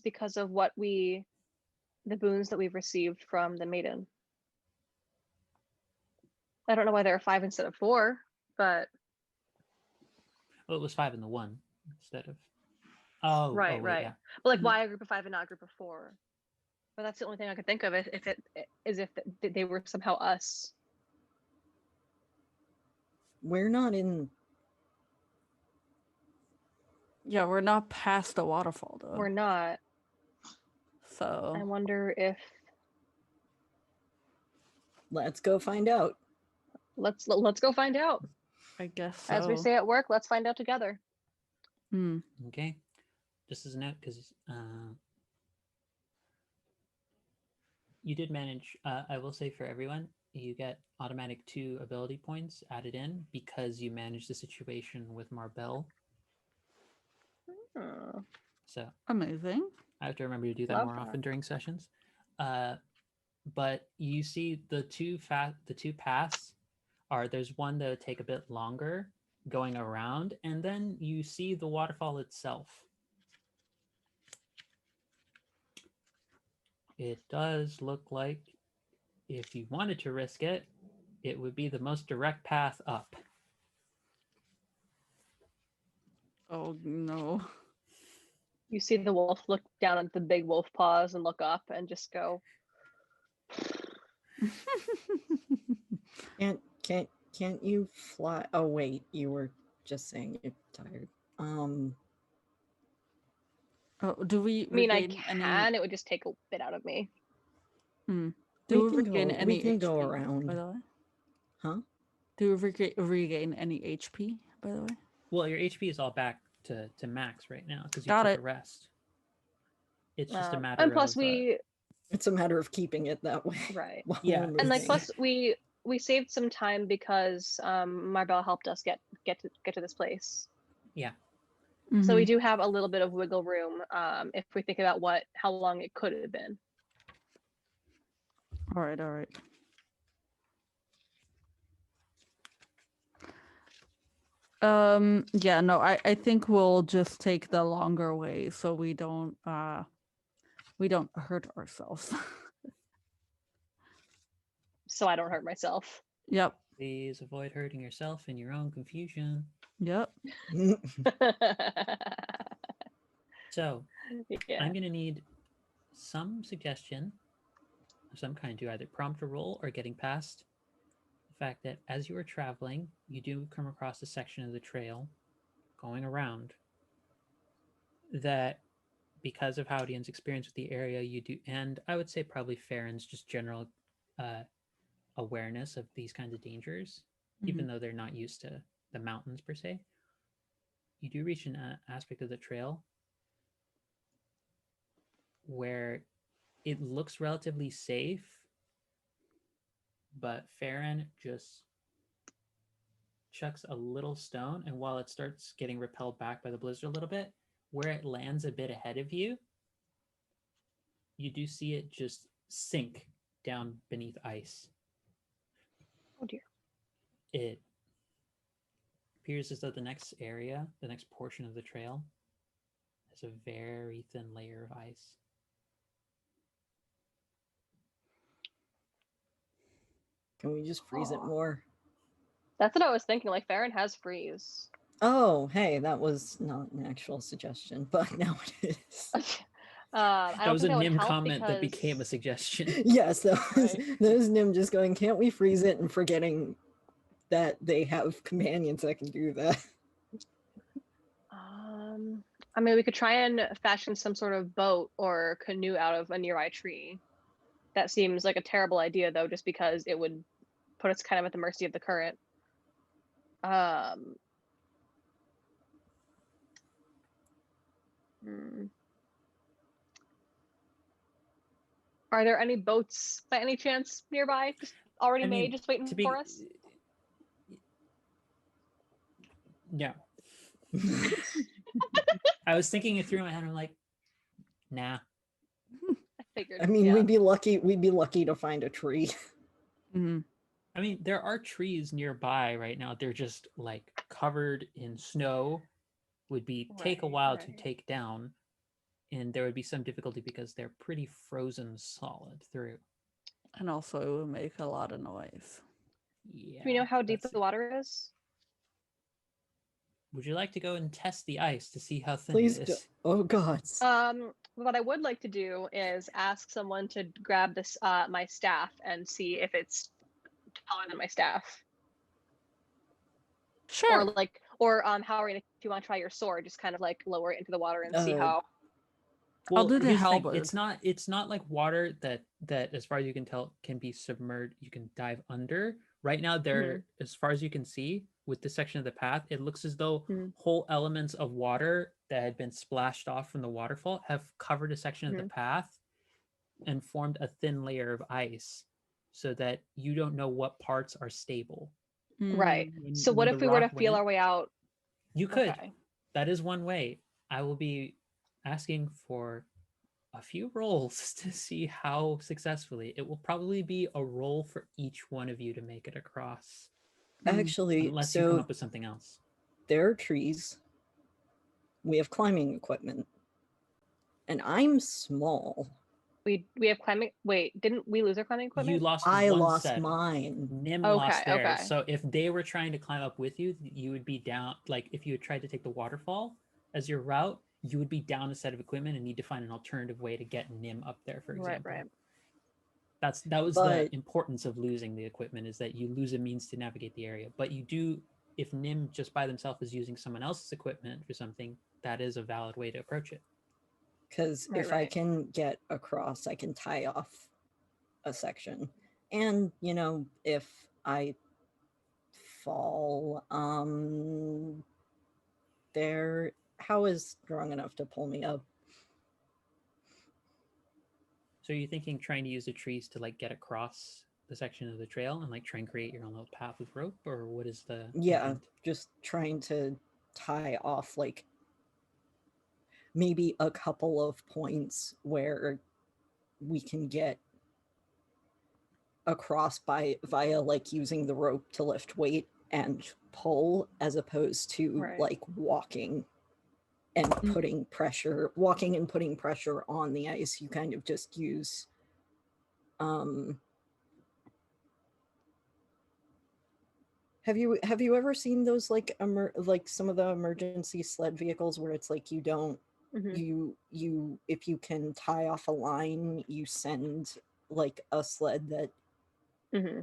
B: because of the boons that we've received from the maiden. I don't know why there are 5 instead of 4, but
A: well, it was 5 in the 1 instead of. Oh,
B: right.
A: Yeah.
B: But like, why a group of 5 and not a group of 4? But that's the only thing I could think of. If they were somehow us.
D: We're not in.
C: Yeah, we're not past the waterfall though.
B: We're not.
C: So
B: I wonder if.
D: Let's go find out.
B: Let's go find out.
C: I guess so.
B: As we say at work, let's find out together.
C: Hmm.
A: Okay. Just as a note, because you did manage, I will say for everyone, you get automatic 2 ability points added in because you managed the situation with Marbell.
B: Hmm.
A: So
C: Amazing.
A: I have to remember to do that
B: Love
A: more
B: that.
A: often during sessions. But you see the two paths are, there's one that would take a bit longer going around, and then you see the waterfall itself. It does look like if you wanted to risk it, it would be the most direct path up.
C: Oh no.
B: You see the wolf look down at the big wolf paws and look up and just go,
D: Can't you fly? Oh wait, you were just saying you're tired.
C: Oh, do we
B: I mean, I
C: regain
B: can.
C: any?
B: It would just take a bit out of me.
C: Do
D: We
C: we
D: can
C: regain
D: go.
C: any
D: We can go
C: HP,
D: around.
C: by the way?
D: Huh?
C: Do we regain any HP, by the way?
A: Well, your HP is all back to max right now because you
C: Got
A: took
C: it.
A: a rest. It's just a matter
B: And plus,
A: of
D: It's a matter of keeping it that way.
B: right.
D: while
A: Yeah,
D: we're
B: And like,
D: moving.
B: plus we saved some time because Marbell helped us get to this place.
A: yeah.
B: So we
C: Mhm.
B: do have a little bit of wiggle room if we think about how long it could have been.
C: All right, all right. Yeah, no, I think we'll just take the longer way so we don't hurt ourselves.
B: So I don't hurt myself.
C: Yep.
A: Please avoid hurting yourself in your own confusion.
C: Yep.
A: So
B: Yeah.
A: I'm going to need some suggestion of some kind to either prompt a roll or getting past the fact that as you are traveling, you do come across a section of the trail going around that, because of Howdian's experience with the area, you do, and I would say probably Farron's just general awareness of these kinds of dangers, even though they're not used to the mountains per se, you do reach an aspect of the trail where it looks relatively safe, but Farron just chucks a little stone, and while it starts getting repelled back by the blizzard a little bit, where it lands a bit ahead of you, you do see it just sink down beneath ice.
B: Oh dear.
A: It appears as though the next area, the next portion of the trail, has a very thin layer of ice.
D: Can we just freeze it more?
B: That's what I was thinking. Like, Farron has freeze.
D: Oh, hey, that was not an actual suggestion, but now it is.
B: I
A: That
B: don't
A: was
B: think
A: a
B: that would
A: Nim
B: help
A: comment that
B: because-
A: became a suggestion.
D: Yes, that was,
B: Right.
D: that was Nim just going, can't we freeze it, and forgetting that they have companions that can do that.
B: I mean, we could try and fashion some sort of boat or canoe out of a nearby tree. That seems like a terrible idea, though, just because it would put us kind of at the mercy of the current. Are there any boats by any chance nearby, just already made, just waiting for us?
A: No. I was thinking it through my head. I'm like, nah.
B: I figured.
D: I mean,
B: yeah.
D: we'd be lucky to find a tree.
A: I mean, there are trees nearby right now. They're just like covered in snow. Would be take a while to take down, and there would be some difficulty because they're pretty frozen solid through.
C: And also, it would make a lot of noise.
A: Yeah.
B: Do we know how deep the water is?
A: Would you like to go and test the ice to see how thin
D: Please
A: it
D: do.
A: is?
D: Oh God.
B: What I would like to do is ask someone to grab this my staff and see if it's taller than my staff.
C: Sure.
B: Or Howard, if you want to try your sword, just kind of like lower it into the water and see how.
C: I'll do the
A: here's thing,
C: halberd.
A: It's not like water that as far as you can tell can be submerged. You can dive under. Right now, there, as far as you can see, with this section of the path, it looks as though whole elements of water that had been splashed off from the waterfall have covered a section of the path and formed a thin layer of ice, so that you don't know what parts are stable.
B: Right.
C: Mm.
B: So what
A: When
B: if
A: the
B: we were to
A: rock
B: feel
A: went,
B: our way out?
A: you could.
B: Okay.
A: That is one way. I will be asking for a few rolls to see how successfully. It will probably be a roll for each one of you to make it across,
D: Actually,
A: unless you come
D: so
A: up with something else.
D: there are trees. We have climbing equipment. And I'm small.
B: We have climbing. Wait, didn't we lose our climbing
A: You
B: equipment?
A: lost
D: I
A: one
D: lost
A: set.
D: mine.
A: Nim
B: Okay,
A: lost theirs.
B: okay.
A: So if they were trying to climb up with you, you would be down. Like if you had tried to take the waterfall as your route, you would be down a set of equipment and need to find an alternative way to get Nim up there, for example.
B: Right.
A: That was the
D: But
A: importance of losing the equipment, is that you lose a means to navigate the area. But you do, if Nim just by themselves is using someone else's equipment for something, that is a valid way to approach it.
D: because if I can get across, I can tie off a section. And, you know, if I fall, there, how is strong enough to pull me up?
A: So are you thinking trying to use the trees to like get across the section of the trail and like try and create your own little path with rope, or what is the
D: Yeah,
A: intent?
D: just trying to tie off like maybe a couple of points where we can get across via like using the rope to lift weight and pull, as opposed to like walking and putting pressure on the ice. You kind of just use have you ever seen those like like some of the emergency sled vehicles where it's like you don't you if you can tie off a line, you send like a sled that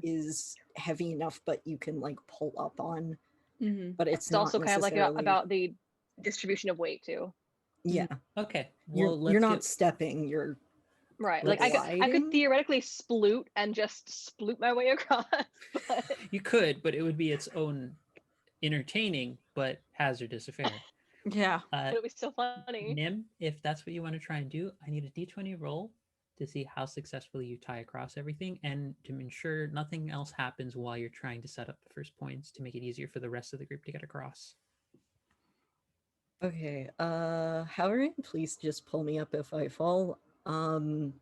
D: is heavy enough but you can like pull up on, but it's not
B: also kind of like about the distribution of weight too.
D: Yeah.
A: Okay. Well,
D: you're not stepping, you're
B: right. Like I could theoretically sploot and just sploot my way across. But...
A: You could, but it would be its own entertaining but hazardous affair.
C: Yeah.
B: But it was still funny.
A: Nim, if that's what you want to try and do, I need a d20 roll to see how successfully you tie across everything, and to ensure nothing else happens while you're trying to set up the first points to make it easier for the rest of the group to get across.
D: Okay, Halloran, please just pull me up if I fall. And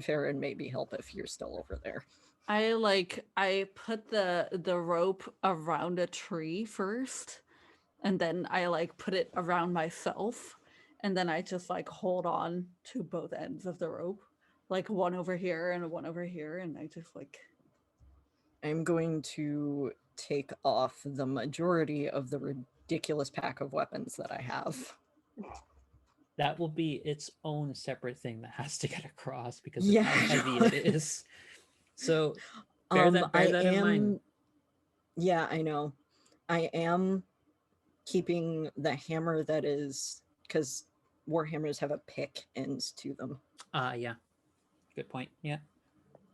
D: Farron, maybe help if you're still over there.
C: I put the rope around a tree first, and then I like put it around myself, and then I just like hold on to both ends of the rope, like one over here and one over here, and I just like...
D: I'm going to take off the majority of the ridiculous pack of weapons that I have.
A: That will be its own separate thing that has to get across because of how heavy it is. So bear that in mind.
D: Yeah, I know. I am keeping the hammer that is, because warhammers have a pick ends to them.
A: Yeah. Good point. Yeah.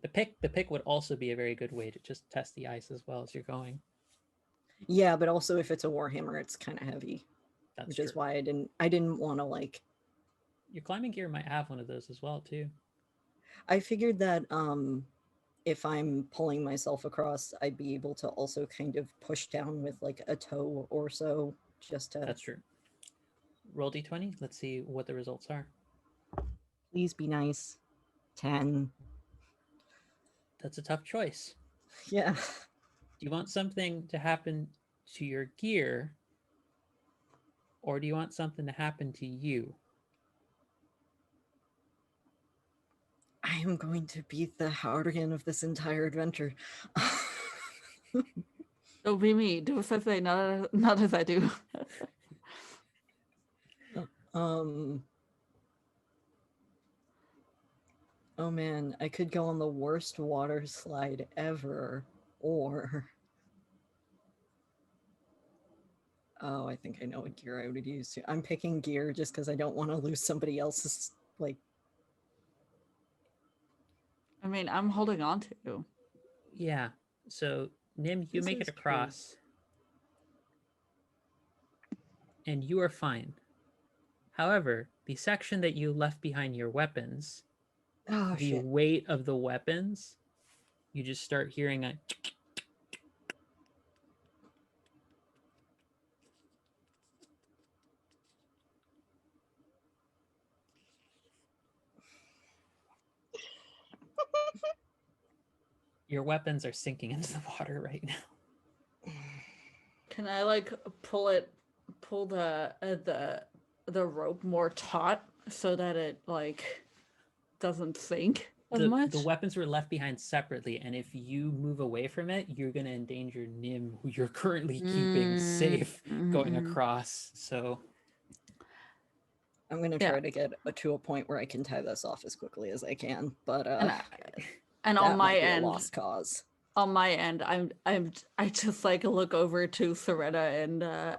A: The pick would also be a very good way to just test the ice as well as you're going.
D: Yeah, but also if it's a warhammer, it's kind of heavy.
A: That's
D: which
A: true.
D: is why I didn't want to like...
A: Your climbing gear might have one of those as well too.
D: I figured that if I'm pulling myself across, I'd be able to also kind of push down with like a toe or so, just to...
A: That's true. Roll d20. Let's see what the results are.
D: Please be nice. 10.
A: That's a tough choice.
D: Yeah.
A: Do you want something to happen to your gear, or do you want something to happen to you?
D: I am going to beat the Haurian of this entire adventure.
C: It'll be me. Do as I say, not as I do.
D: Oh man, I could go on the worst water slide ever, or Oh, I think I know what gear I would use. I'm picking gear just because I don't want to lose somebody else's, like...
C: I mean, I'm holding on to.
A: Yeah. So, Nim, you
D: This
A: make it
D: is true.
A: across. And you are fine. However, the section that you left behind your weapons,
D: Oh,
A: the
D: shit.
A: weight of the weapons, you just start hearing a... Your weapons are sinking into the water right now.
C: Can I like pull the rope more taut so that it like doesn't sink as much?
A: The weapons were left behind separately, and if you move away from it, you're going to endanger Nim, who you're currently keeping safe going across. So
D: I'm going to try to get to a point where I can tie this off as quickly as I can, but
C: and on my end,
D: a lost cause.
C: On my end, I just like look over to Soretta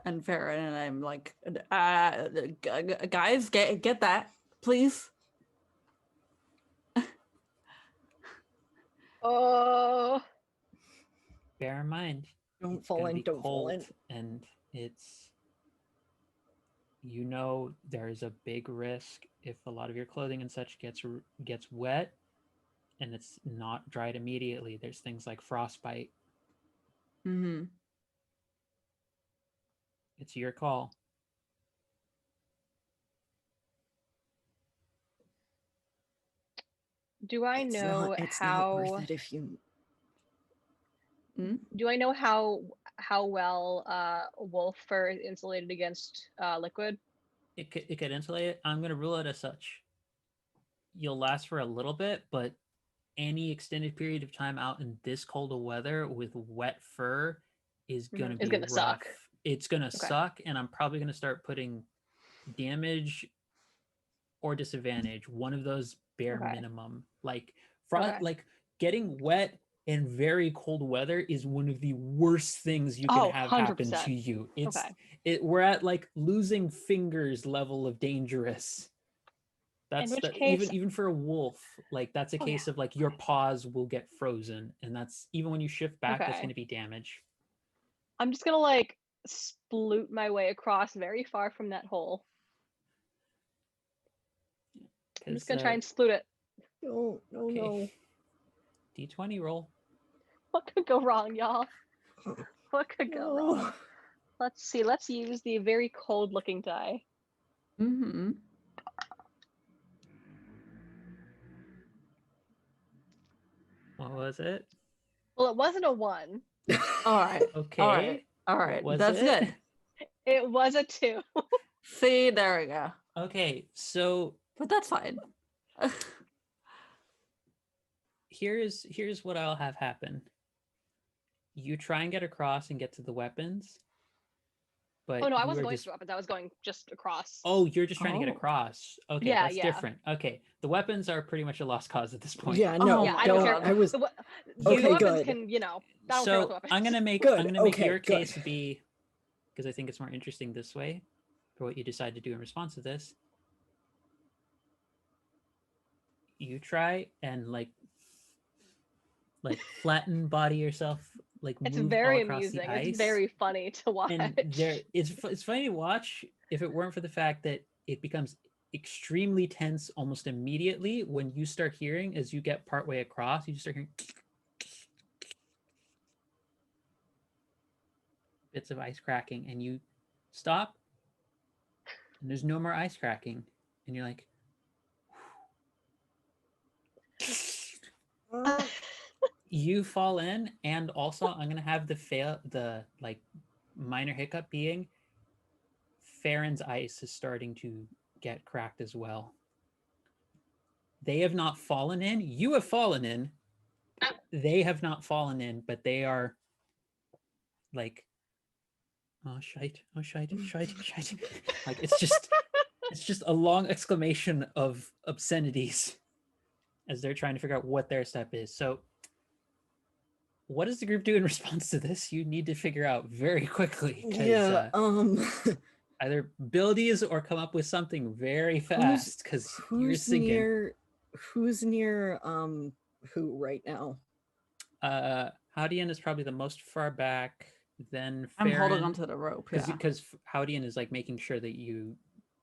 C: and Farron, and I'm like, guys, get that, please.
B: Oh,
A: bear in mind,
D: Don't
A: it's
D: fall
A: gonna
D: in,
A: be
D: don't fall
A: cold,
D: in.
A: and it's, you know, there's a big risk if a lot of your clothing and such gets wet and it's not dried immediately. There's things like frostbite.
C: Mm-hmm.
A: It's your call.
B: do I know
D: it's
B: how?
D: not worth it if you...
B: Do I know how well wolf fur is insulated against liquid?
A: It could insulate it. I'm gonna rule it as such. You'll last for a little bit, but any extended period of time out in this cold of weather with wet fur is gonna be
B: gonna
A: rough.
B: suck.
A: It's gonna suck, and I'm probably gonna start putting damage or disadvantage, one of those bare minimum. Like like getting wet in very cold weather is one of the worst things you can have
B: 100%.
A: happen to you. We're at like losing fingers level of dangerous. That's even for a wolf, like that's a case of like your paws will get frozen, and that's even when you shift back, that's going to be damage.
B: I'm just gonna like sploot my way across very far from that hole. I'm just gonna try and sploot it.
D: No.
A: D20 roll.
B: What could go wrong, y'all? What could go wrong? Let's see. Let's use the very cold-looking die.
C: Mm-hmm.
A: What was it?
B: Well, it wasn't a 1.
C: All right.
A: Okay.
C: All right. That's good.
B: It was a 2.
C: See, there we go.
A: Okay, so
C: but that's fine.
A: here's what I'll have happen. You try and get across and get to the weapons. But
B: oh no, I wasn't going to the weapons. I was going just across.
A: Oh, you're just trying to get across. Okay,
B: yeah,
A: that's different. Okay, the weapons are pretty much a lost cause at this point.
D: Yeah, no,
B: I don't care.
D: I was
B: the
D: okay.
B: Weapons
D: Good.
B: can, I don't care
A: So
B: about the weapons.
A: I'm gonna make your case be, because I think it's more interesting this way, for what you decide to do in response to this. You try and like flatten body yourself. Like
B: it's
A: move
B: very
A: all across
B: amusing.
A: The ice.
B: It's very funny to watch.
A: And it's funny to watch if it weren't for the fact that it becomes extremely tense almost immediately when you start hearing, as you get partway across, you start hearing bits of ice cracking, and you stop, and there's no more ice cracking, and you're like, you fall in, and also I'm gonna have the like minor hiccup being Farron's ice is starting to get cracked as well. They have not fallen in. You have fallen in. They have not fallen in, but they are like, oh shite, oh shite, shite, shite. Like it's just a long exclamation of obscenities as they're trying to figure out what their step is. So what does the group do in response to this? You need to figure out very quickly, because
D: Yeah.
A: either build these or come up with something very fast, because you're
D: Who's
A: sinking.
D: near? Who's near? Who right now?
A: Howdian is probably the most far back. Then
C: I'm holding
A: Farron,
C: onto the rope. Yeah.
A: because Howdian is like making sure that you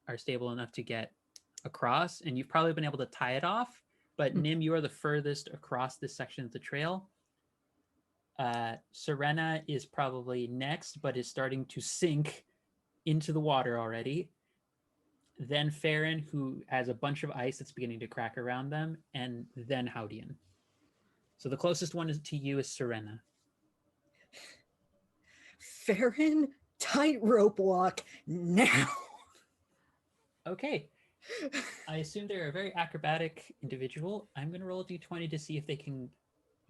A: are stable enough to get across, and you've probably been able to tie it off. But Nim, you are the furthest across this section of the trail. Serena is probably next, but is starting to sink into the water already. Then Farron, who has a bunch of ice that's beginning to crack around them, and then Howdian. So the closest one to you is Serena.
D: Farron, tightrope walk now.
A: Okay. I assume they're a very acrobatic individual. I'm going to roll a d20 to see if they can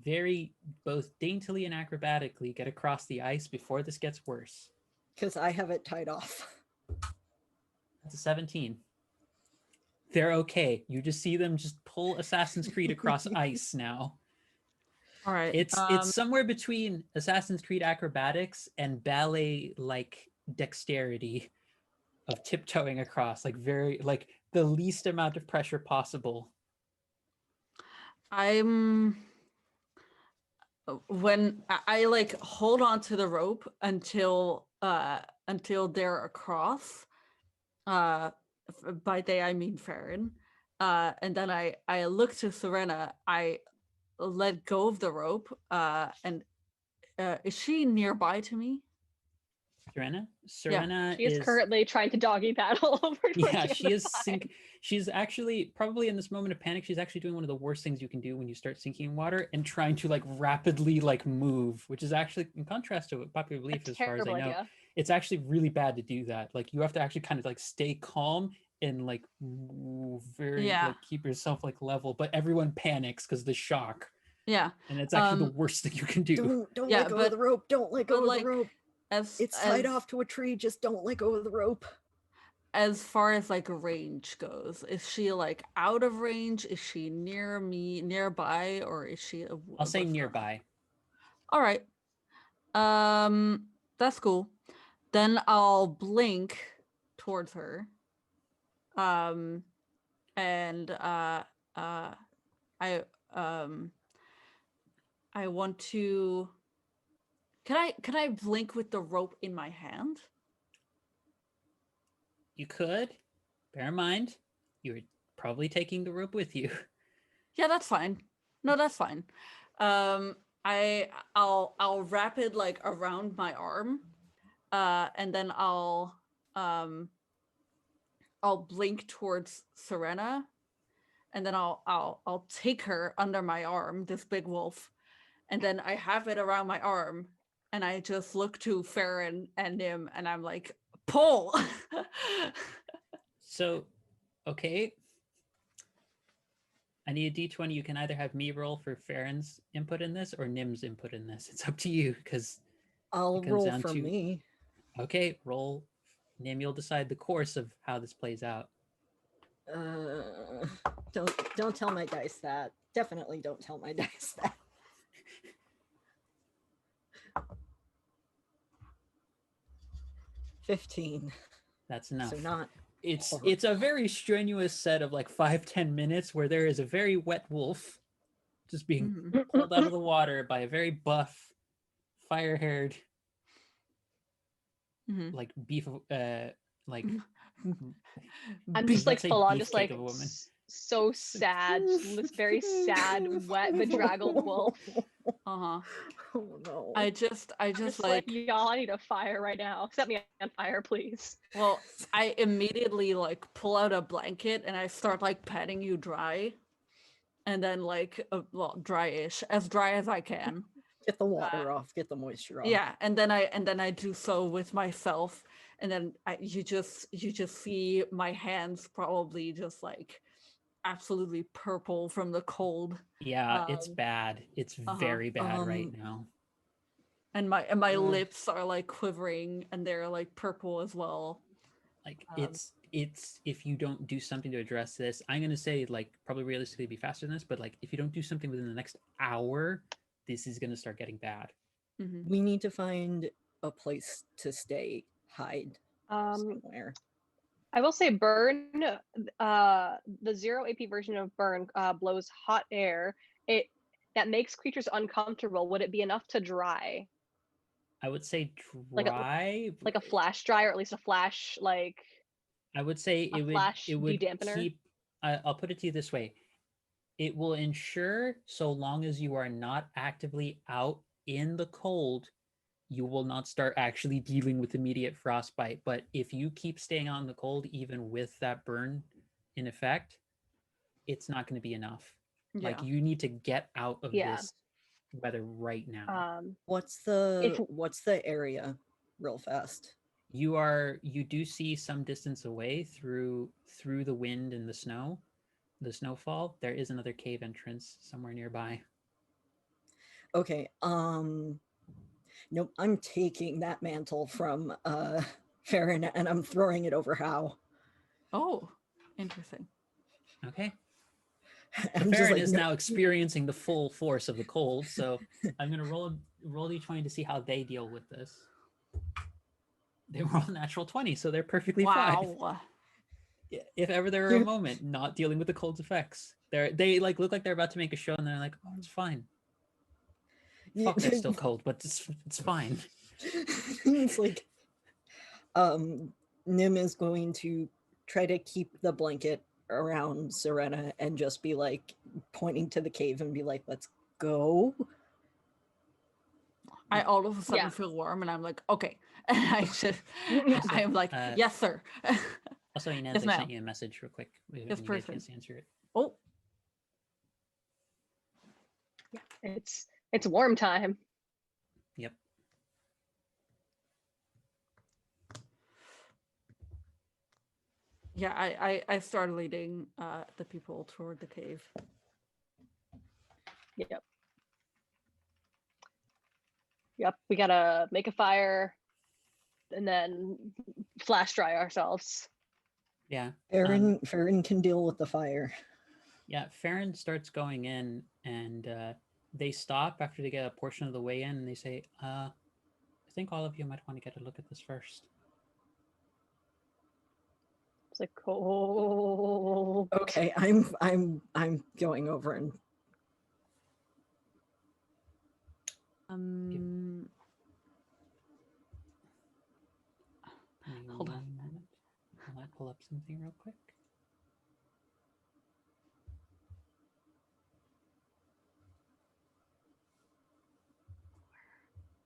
A: very both daintily and acrobatically get across the ice before this gets worse.
D: Because I have it tied off.
A: That's a 17. They're okay. You just see them just pull Assassin's Creed across ice now.
C: All right.
A: It's somewhere between Assassin's Creed acrobatics and ballet-like dexterity of tiptoeing across, like very like the least amount of pressure possible.
C: When I like hold on to the rope until they're across. By they I mean Farron. And then I look to Serena. I let go of the rope. And is she nearby to me?
A: Serena
B: She is currently trying to doggy paddle over towards
A: yeah,
B: the
A: she
B: other
A: is
B: side.
A: she's actually probably in this moment of panic, she's actually doing one of the worst things you can do when you start sinking in water and trying to like rapidly like move, which is actually in contrast to what popular belief, as far as I know,
B: idea.
A: it's actually really bad to do that. Like you have to actually kind of like stay calm and like very like keep yourself like level, but everyone panics because the shock.
C: Yeah.
A: And it's actually the worst thing you can do.
D: Don't let go of the rope. Don't let go of the rope. It's tied off to a tree. Just don't let go of the rope.
C: As far as like range goes, is she like out of range? Is she near me, nearby, or is she?
A: I'll say nearby.
C: All right. That's cool. Then I'll blink towards her. And I want to. Can I blink with the rope in my hand?
A: You could. Bear in mind, you're probably taking the rope with you.
C: Yeah, that's fine. No, that's fine. I'll wrap it like around my arm, and then I'll blink towards Serena, and then I'll take her under my arm, this big wolf, and then I have it around my arm, and I just look to Farron and Nim, and I'm like, pull.
A: So, okay. I need a d20. You can either have me roll for Farron's input in this or Nim's input in this. It's up to you, because
D: I'll roll for me.
A: Okay, roll. Nim, you'll decide the course of how this plays out.
D: Don't tell my dice that. Definitely don't tell my dice that. $15.
A: That's enough.
D: So not.
A: It's a very strenuous set of like 5-10 minutes where there is a very wet wolf just being pulled out of the water by a very buff, fire-haired, like beef, like.
B: I'm just like full on, just like so sad, this very sad, wet, bedraggled wolf.
C: Oh
D: no!
C: I just like
B: y'all, I need a fire right now. Set me on fire, please.
C: Well, I immediately like pull out a blanket and I start like patting you dry, and then like dry-ish, as dry as I can.
D: Get the water off, get the moisture off.
C: Yeah, and then I do so with myself, and then you just see my hands probably just like absolutely purple from the cold.
A: Yeah, it's bad. It's very bad right now.
C: And my lips are like quivering, and they're like purple as well.
A: Like it's if you don't do something to address this, I'm gonna say like probably realistically be faster than this, but like if you don't do something within the next hour, this is going to start getting bad.
C: Mhm.
D: We need to find a place to stay, hide somewhere.
B: I will say burn, the 0 AP version of burn blows hot air. That makes creatures uncomfortable. Would it be enough to dry?
A: I would say
B: Like a-
A: dry.
B: Like a flash dry, or at least a flash, like
A: I would say
B: a flash
A: it would
B: de-dampener?
A: keep. I'll put it to you this way: it will ensure, so long as you are not actively out in the cold, you will not start actually dealing with immediate frostbite. But if you keep staying out in the cold, even with that burn in effect, it's not going to be enough.
C: Yeah.
A: Like you need to get out of
B: Yeah.
A: this weather right now.
D: What's
B: If
D: the area real fast?
A: You do see some distance away through the wind and the snowfall. There is another cave entrance somewhere nearby.
D: Okay. Nope, I'm taking that mantle from Farron and I'm throwing it over How.
C: Oh, interesting.
A: Okay.
D: I'm just
A: Farron
D: like,
A: is
D: "No."
A: now experiencing the full force of the cold, so I'm gonna roll d20 to see how they deal with this. They roll a natural 20, so they're perfectly fine.
C: Wow.
A: If ever there were a moment not dealing with the cold's effects, they like look like they're about to make a show, and they're like, "Oh, it's fine. Fuck, it's still cold, but it's fine."
D: It's like, Nim is going to try to keep the blanket around Serena and just be like pointing to the cave and be like, "Let's go."
C: I all of a sudden
B: Yeah.
C: feel warm, and I'm like, okay. And I'm like, yes, sir.
A: Also, Inez,
C: Yes,
A: I
C: ma'am.
A: sent you a message real quick. When you get a
C: perfect.
A: chance to answer it.
C: Oh,
B: it's warm time.
A: Yep.
C: yeah. I started leading the people toward the cave.
B: Yep, we gotta make a fire and then flash dry ourselves.
A: Yeah.
D: Farron can deal with the fire.
A: Yeah, Farron starts going in, and they stop after they get a portion of the way in, and they say, I think all of you might want to get a look at this first."
B: It's like, oh,
D: Okay, I'm going over and
C: Hold on.
A: One moment. I'll pull up something real quick.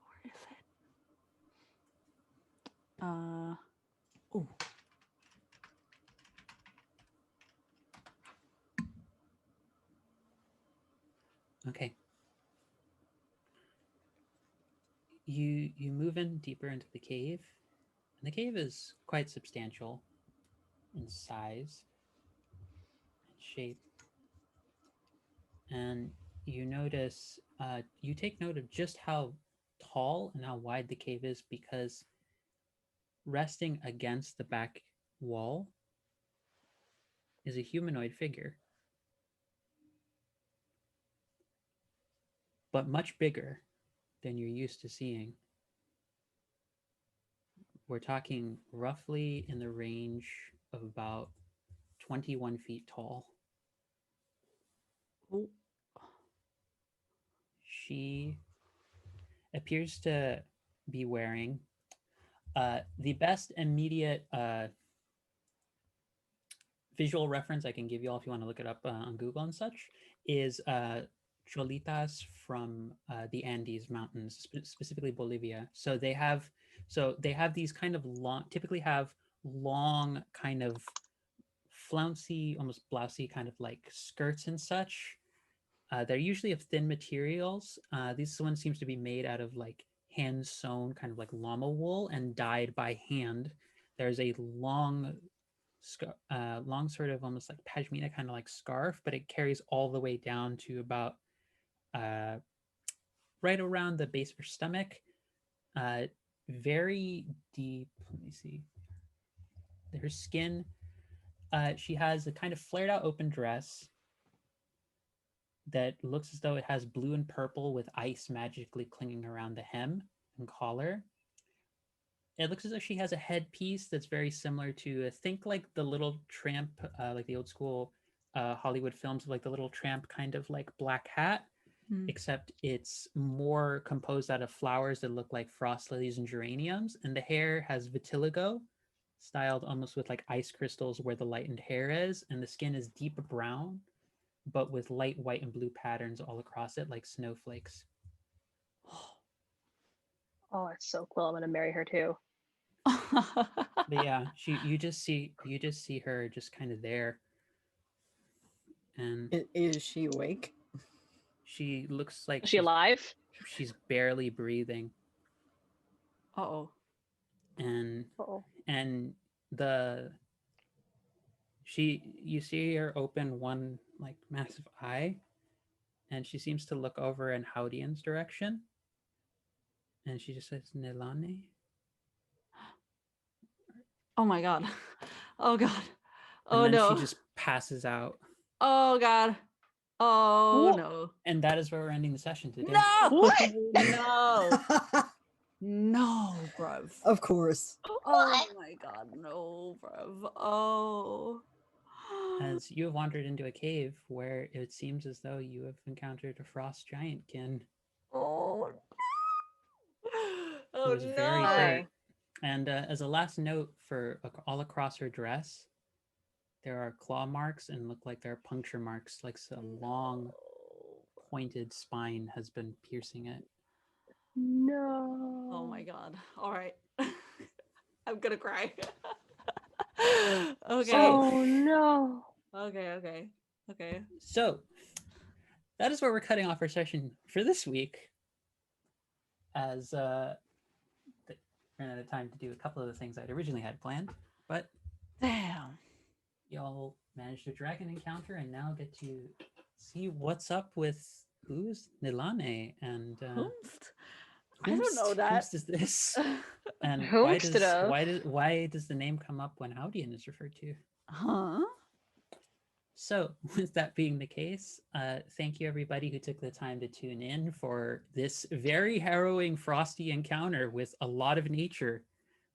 C: Where is it? Oh.
A: Okay. You move in deeper into the cave, and the cave is quite substantial in size and shape. And you notice, you take note of just how tall and how wide the cave is, because resting against the back wall is a humanoid figure, but much bigger than you're used to seeing. We're talking roughly in the range of about 21 feet tall.
C: Oh.
A: She appears to be wearing the best immediate visual reference I can give you all, if you want to look it up on Google and such, is cholitas from the Andes Mountains, specifically Bolivia. So they have these kind of long, typically have long kind of flouncy, almost blousy kind of like skirts and such. They're usually of thin materials. This one seems to be made out of like hand sewn kind of like llama wool and dyed by hand. There's a long sort of almost like pashmina kind of like scarf, but it carries all the way down to about right around the base of her stomach. Very deep. Let me see. Her skin. She has a kind of flared out open dress. that looks as though it has blue and purple with ice magically clinging around the hem and collar. It looks as though she has a headpiece that's very similar to, think like the little tramp, like the old school Hollywood films, like the little tramp kind of like black hat,
C: Hmm.
A: except it's more composed out of flowers that look like frost lilies and geraniums. And the hair has vitiligo, styled almost with like ice crystals where the lightened hair is. And the skin is deep brown, but with light white and blue patterns all across it, like snowflakes.
B: Oh, it's so cool. I'm gonna marry her too.
A: But yeah, you just see her just kind of there, and
D: Is she awake?
A: she looks like
B: Is she alive?
A: she's barely breathing,
C: Uh-oh.
A: and
B: Oh,
A: and you see her open one like massive eye, and she seems to look over in Howdian's direction, and she just says Nilane.
C: Oh my god. Oh god.
A: And
C: Oh
A: then
C: no.
A: she just passes out.
C: Oh god. Oh
B: What?
C: no.
A: And that is where we're ending the session today.
C: No.
B: What?
C: No. No, bruv.
D: Of course.
C: Oh my god, no, bruv. Oh.
A: As you have wandered into a cave where it seems as though you have encountered a frost giantkin
C: Oh.
A: who
C: Oh
A: is very
C: no.
A: hurt. And as a last note, for all across her dress, there are claw marks and look like there are puncture marks, like a long pointed spine has been piercing it.
B: No.
C: Oh my god. All right. I'm gonna cry. Okay.
B: Oh no.
C: Okay.
A: So that is where we're cutting off our session for this week, as ran out of time to do a couple of the things I'd originally had planned, but
C: Damn.
A: y'all managed a dragon encounter and now get to see what's up with who's Nilane and
C: Whomst? I don't know that.
A: whomst is this, and
B: Whomstida.
A: why does the name come up when Howdian is referred to?
C: Huh?
A: So, with that being the case, thank you everybody who took the time to tune in for this very harrowing frosty encounter with a lot of nature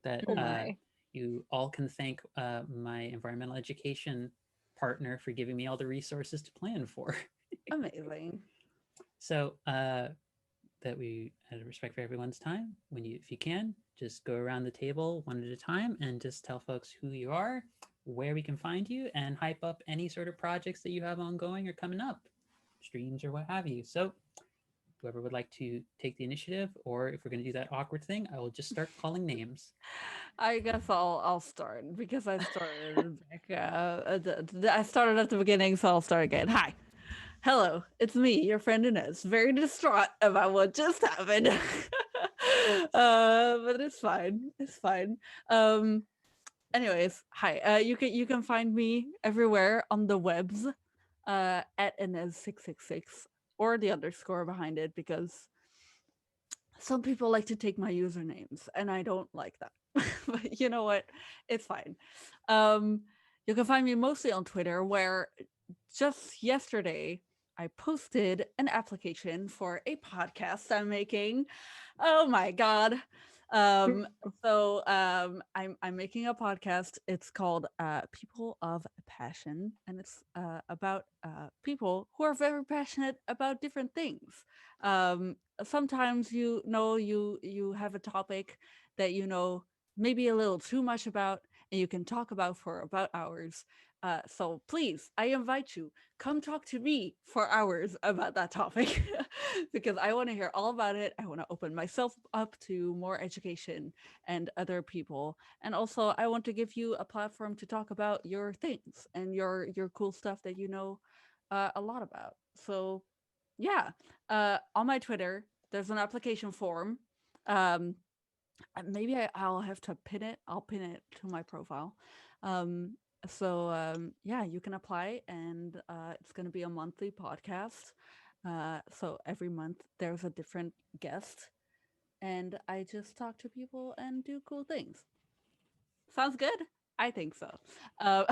A: that
B: Oh my.
A: you all can thank my environmental education partner for giving me all the resources to plan for.
C: Amazing.
A: So, that we out of respect for everyone's time, if you can, just go around the table one at a time and just tell folks who you are, where we can find you, and hype up any sort of projects that you have ongoing or coming up, streams or what have you. So whoever would like to take the initiative, or if we're going to do that awkward thing, I will just start calling names.
C: I guess I'll start because I started back. I started at the beginning, so I'll start again. Hi. Hello, it's me, your friend Inez, very distraught about what just happened. But it's fine. It's fine. Anyways, hi. You can find me everywhere on the webs, at Inez666 or the underscore behind it, because some people like to take my usernames and I don't like that. But you know what? It's fine. You can find me mostly on Twitter, where just yesterday I posted an application for a podcast I'm making. Oh my god. I'm making a podcast. It's called People of Passion, and it's about people who are very passionate about different things. Sometimes you have a topic that maybe a little too much about, and you can talk about for about hours. So please, I invite you, come talk to me for hours about that topic because I want to hear all about it. I want to open myself up to more education and other people. And also I want to give you a platform to talk about your things and your cool stuff that you know a lot about. So yeah, on my Twitter, there's an application form. Maybe I'll have to pin it. I'll pin it to my profile. Yeah, you can apply, and it's going to be a monthly podcast. So every month there's a different guest, and I just talk to people and do cool things. Sounds good? I think so. Uh,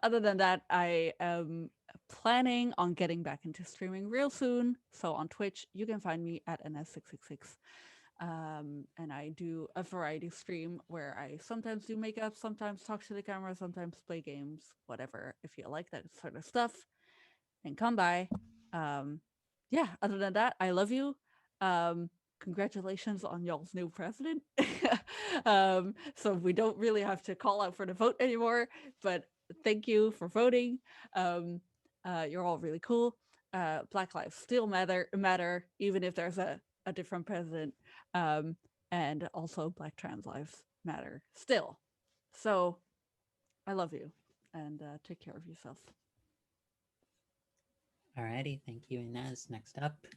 C: other than that, I am planning on getting back into streaming real soon. So on Twitch, you can find me at ns666. And I do a variety stream where I sometimes do makeup, sometimes talk to the camera, sometimes play games, whatever. If you like that sort of stuff, then come by. Yeah, other than that, I love you. Congratulations on y'all's new president. So we don't really have to call out for the vote anymore, but thank you for voting. You're all really cool. Black lives still matter, even if there's a different president. And also Black trans lives matter still. So I love you, and take care of yourself.
A: Alrighty, thank you, Inez. Next up,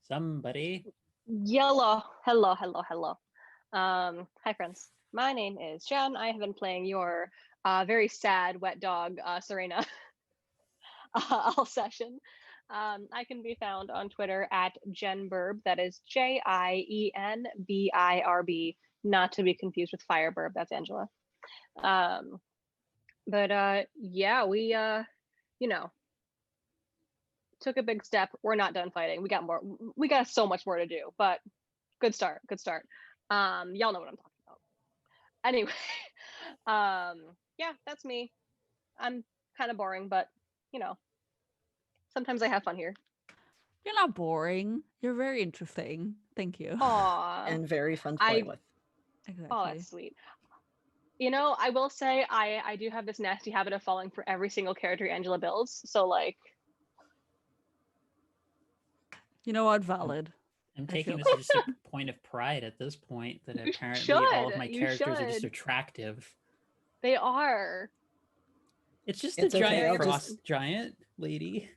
A: somebody.
B: Yellow. Hello, hello, hello. Hi, friends. My name is Jen. I have been playing your very sad wet dog, Serena, all session. I can be found on Twitter at JenBurb. That is JIENBIRB, not to be confused with Fireburb. That's Angela. But yeah, we took a big step. We're not done fighting. We got more. We got so much more to do. But good start. Good start. Y'all know what I'm talking about. Anyway, yeah, that's me. I'm kind of boring, but sometimes I have fun here.
C: You're not boring. You're very interesting. Thank you.
B: Aw.
D: And very fun to play with.
C: Exactly.
B: Oh, that's sweet. I will say I do have this nasty habit of falling for every single character Angela builds. So like,
C: you know what? Valid.
A: I'm
C: I
A: taking
C: feel
A: this as just a point of pride at this point that
B: You
A: apparently all of
B: should,
A: my
B: you
A: characters are just
B: should.
A: attractive.
B: They are.
A: It's just
D: It's
A: a
D: okay,
A: giant
D: I'll
A: frost
D: just-
A: giant lady.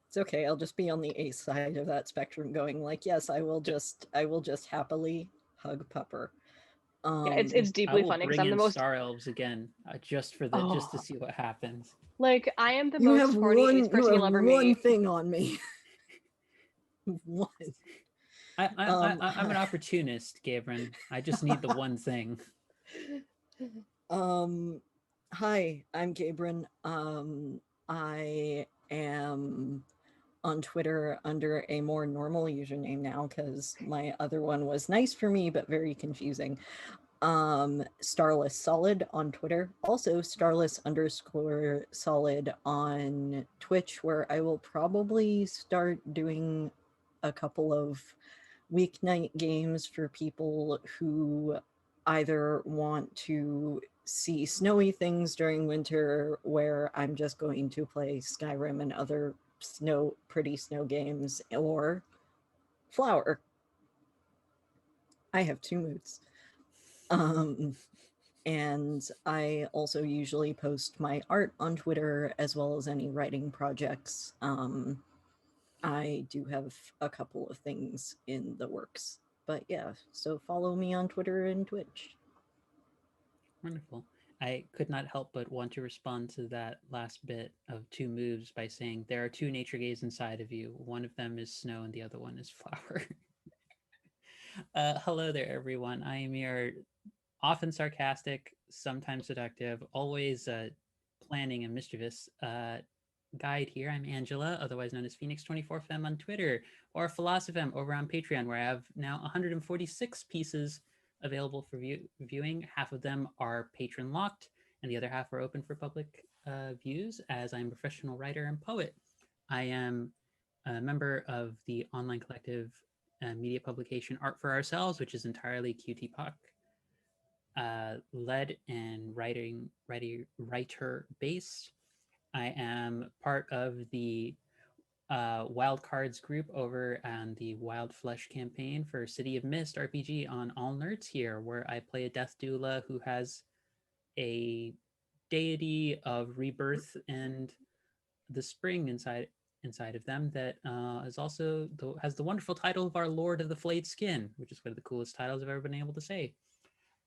D: It's okay. I'll just be on the ace side of that spectrum, going like, yes, I will just happily hug Pupper.
B: Yeah, it's
A: I
B: deeply
A: will
B: funny because
A: bring
B: I'm the
A: in
B: most
A: Star Elves again, just to
B: Oh.
A: see what happens.
B: like I am the
D: You
B: most
D: have
B: horny
D: one.
B: ace
D: You
B: person
D: have
B: you'll ever
D: one
B: meet.
D: thing on me. One.
A: I'm an opportunist, Gabriel. I just need the one thing.
D: Hi, I'm Gabriel. I am on Twitter under a more normal username now because my other one was nice for me but very confusing. Starless Solid on Twitter, also Starless_Solid on Twitch, where I will probably start doing a couple of weeknight games for people who either want to see snowy things during winter, where I'm just going to play Skyrim and other pretty snow games, or Flower. I have 2 moods. And I also usually post my art on Twitter as well as any writing projects. I do have a couple of things in the works, but yeah, so follow me on Twitter and Twitch.
A: Wonderful. I could not help but want to respond to that last bit of 2 moves by saying there are 2 nature gays inside of you. One of them is snow and the other one is flower. Hello there, everyone. I am your often sarcastic, sometimes seductive, always planning and mischievous guide here. I'm Angela, otherwise known as Phoenix24Fem on Twitter, or Philosophem over on Patreon, where I have now 146 pieces available for viewing. Half of them are patron locked, and the other half are open for public views, as I'm a professional writer and poet. I am a member of the online collective media publication Art for Ourselves, which is entirely QT-POC led and writer based. I am part of the Wild Cards group over on the Wild Flesh campaign for City of Mist RPG on All Nerds here, where I play a death doula who has a deity of rebirth and the spring inside of them that is also has the wonderful title of our Lord of the Flayed Skin, which is one of the coolest titles I've ever been able to say.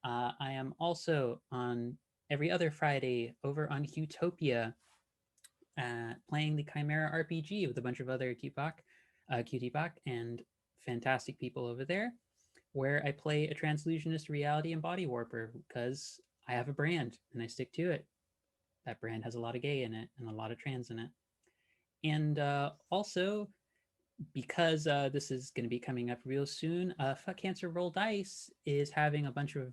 A: I am also on every other Friday over on Utopia, playing the Chimera RPG with a bunch of other QT-POC and fantastic people over there, where I play a transillusionist reality and body warper because I have a brand and I stick to it. That brand has a lot of gay in it and a lot of trans in it. And also, because this is going to be coming up real soon, Fuck Cancer Roll Dice is having a bunch of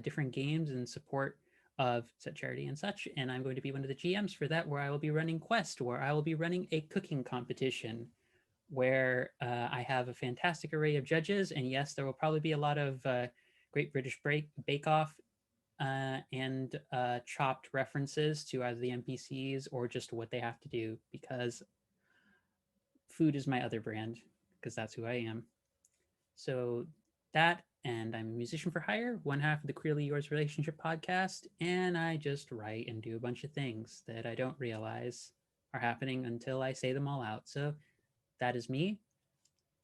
A: different games in support of said charity and such, and I'm going to be one of the GMs for that, where I will be running Quest, where I will be running a cooking competition, where I have a fantastic array of judges, and yes, there will probably be a lot of Great British Bake Off and chopped references to either the NPCs or just what they have to do, because food is my other brand, because that's who I am. So that, and I'm a musician for hire, one half of the Queerly Yours relationship podcast, and I just write and do a bunch of things that I don't realize are happening until I say them all out. So that is me.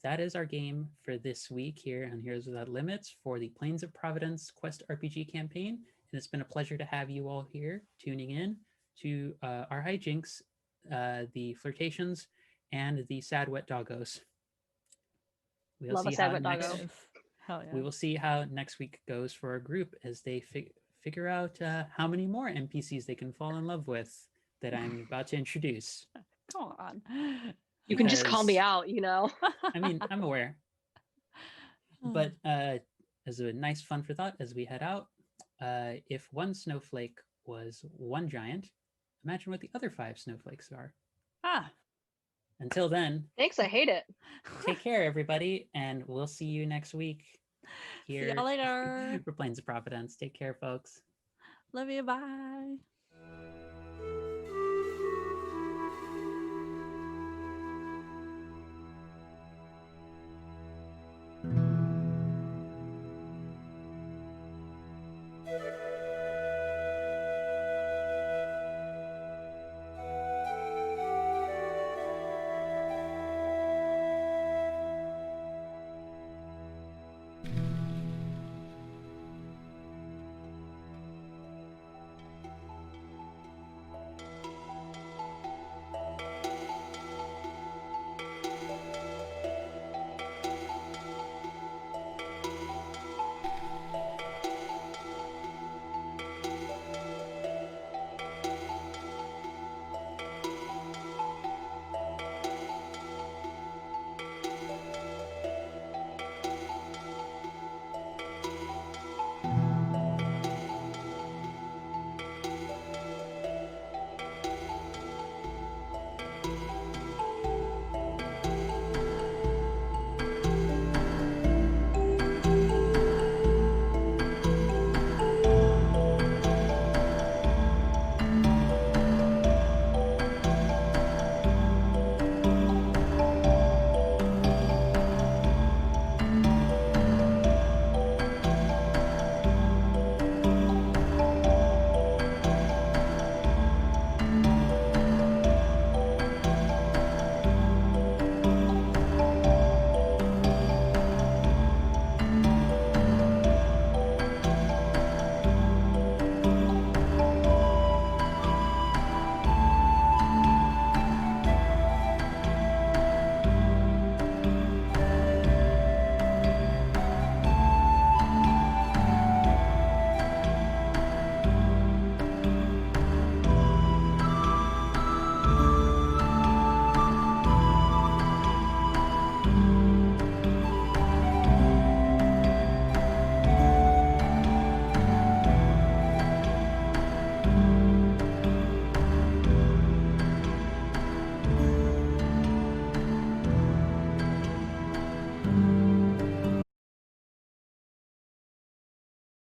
A: That is our game for this week here on Heroes Without Limits for the Plains of Providence Quest RPG campaign. And it's been a pleasure to have you all here tuning in to our hijinks, the flirtations, and the sad wet doggos. We'll
B: Love a
A: see
B: sad
A: how
B: wet
A: next,
B: doggo.
C: Yes. Hell yeah.
A: we will see how next week goes for our group as they figure out how many more NPCs they can fall in love with that I'm about to introduce.
C: Come on.
B: You can just call me
A: Because-
B: out, you know.
A: I mean, I'm aware. But as a nice fun for thought as we head out, if one snowflake was one giant, imagine what the other 5 snowflakes are.
C: Ah.
A: Until then,
B: Thanks, I hate it.
A: take care, everybody, and we'll see you next week
C: See
A: here
C: y'all later.
A: for Plains of Providence. Take care, folks.
C: Love you. Bye.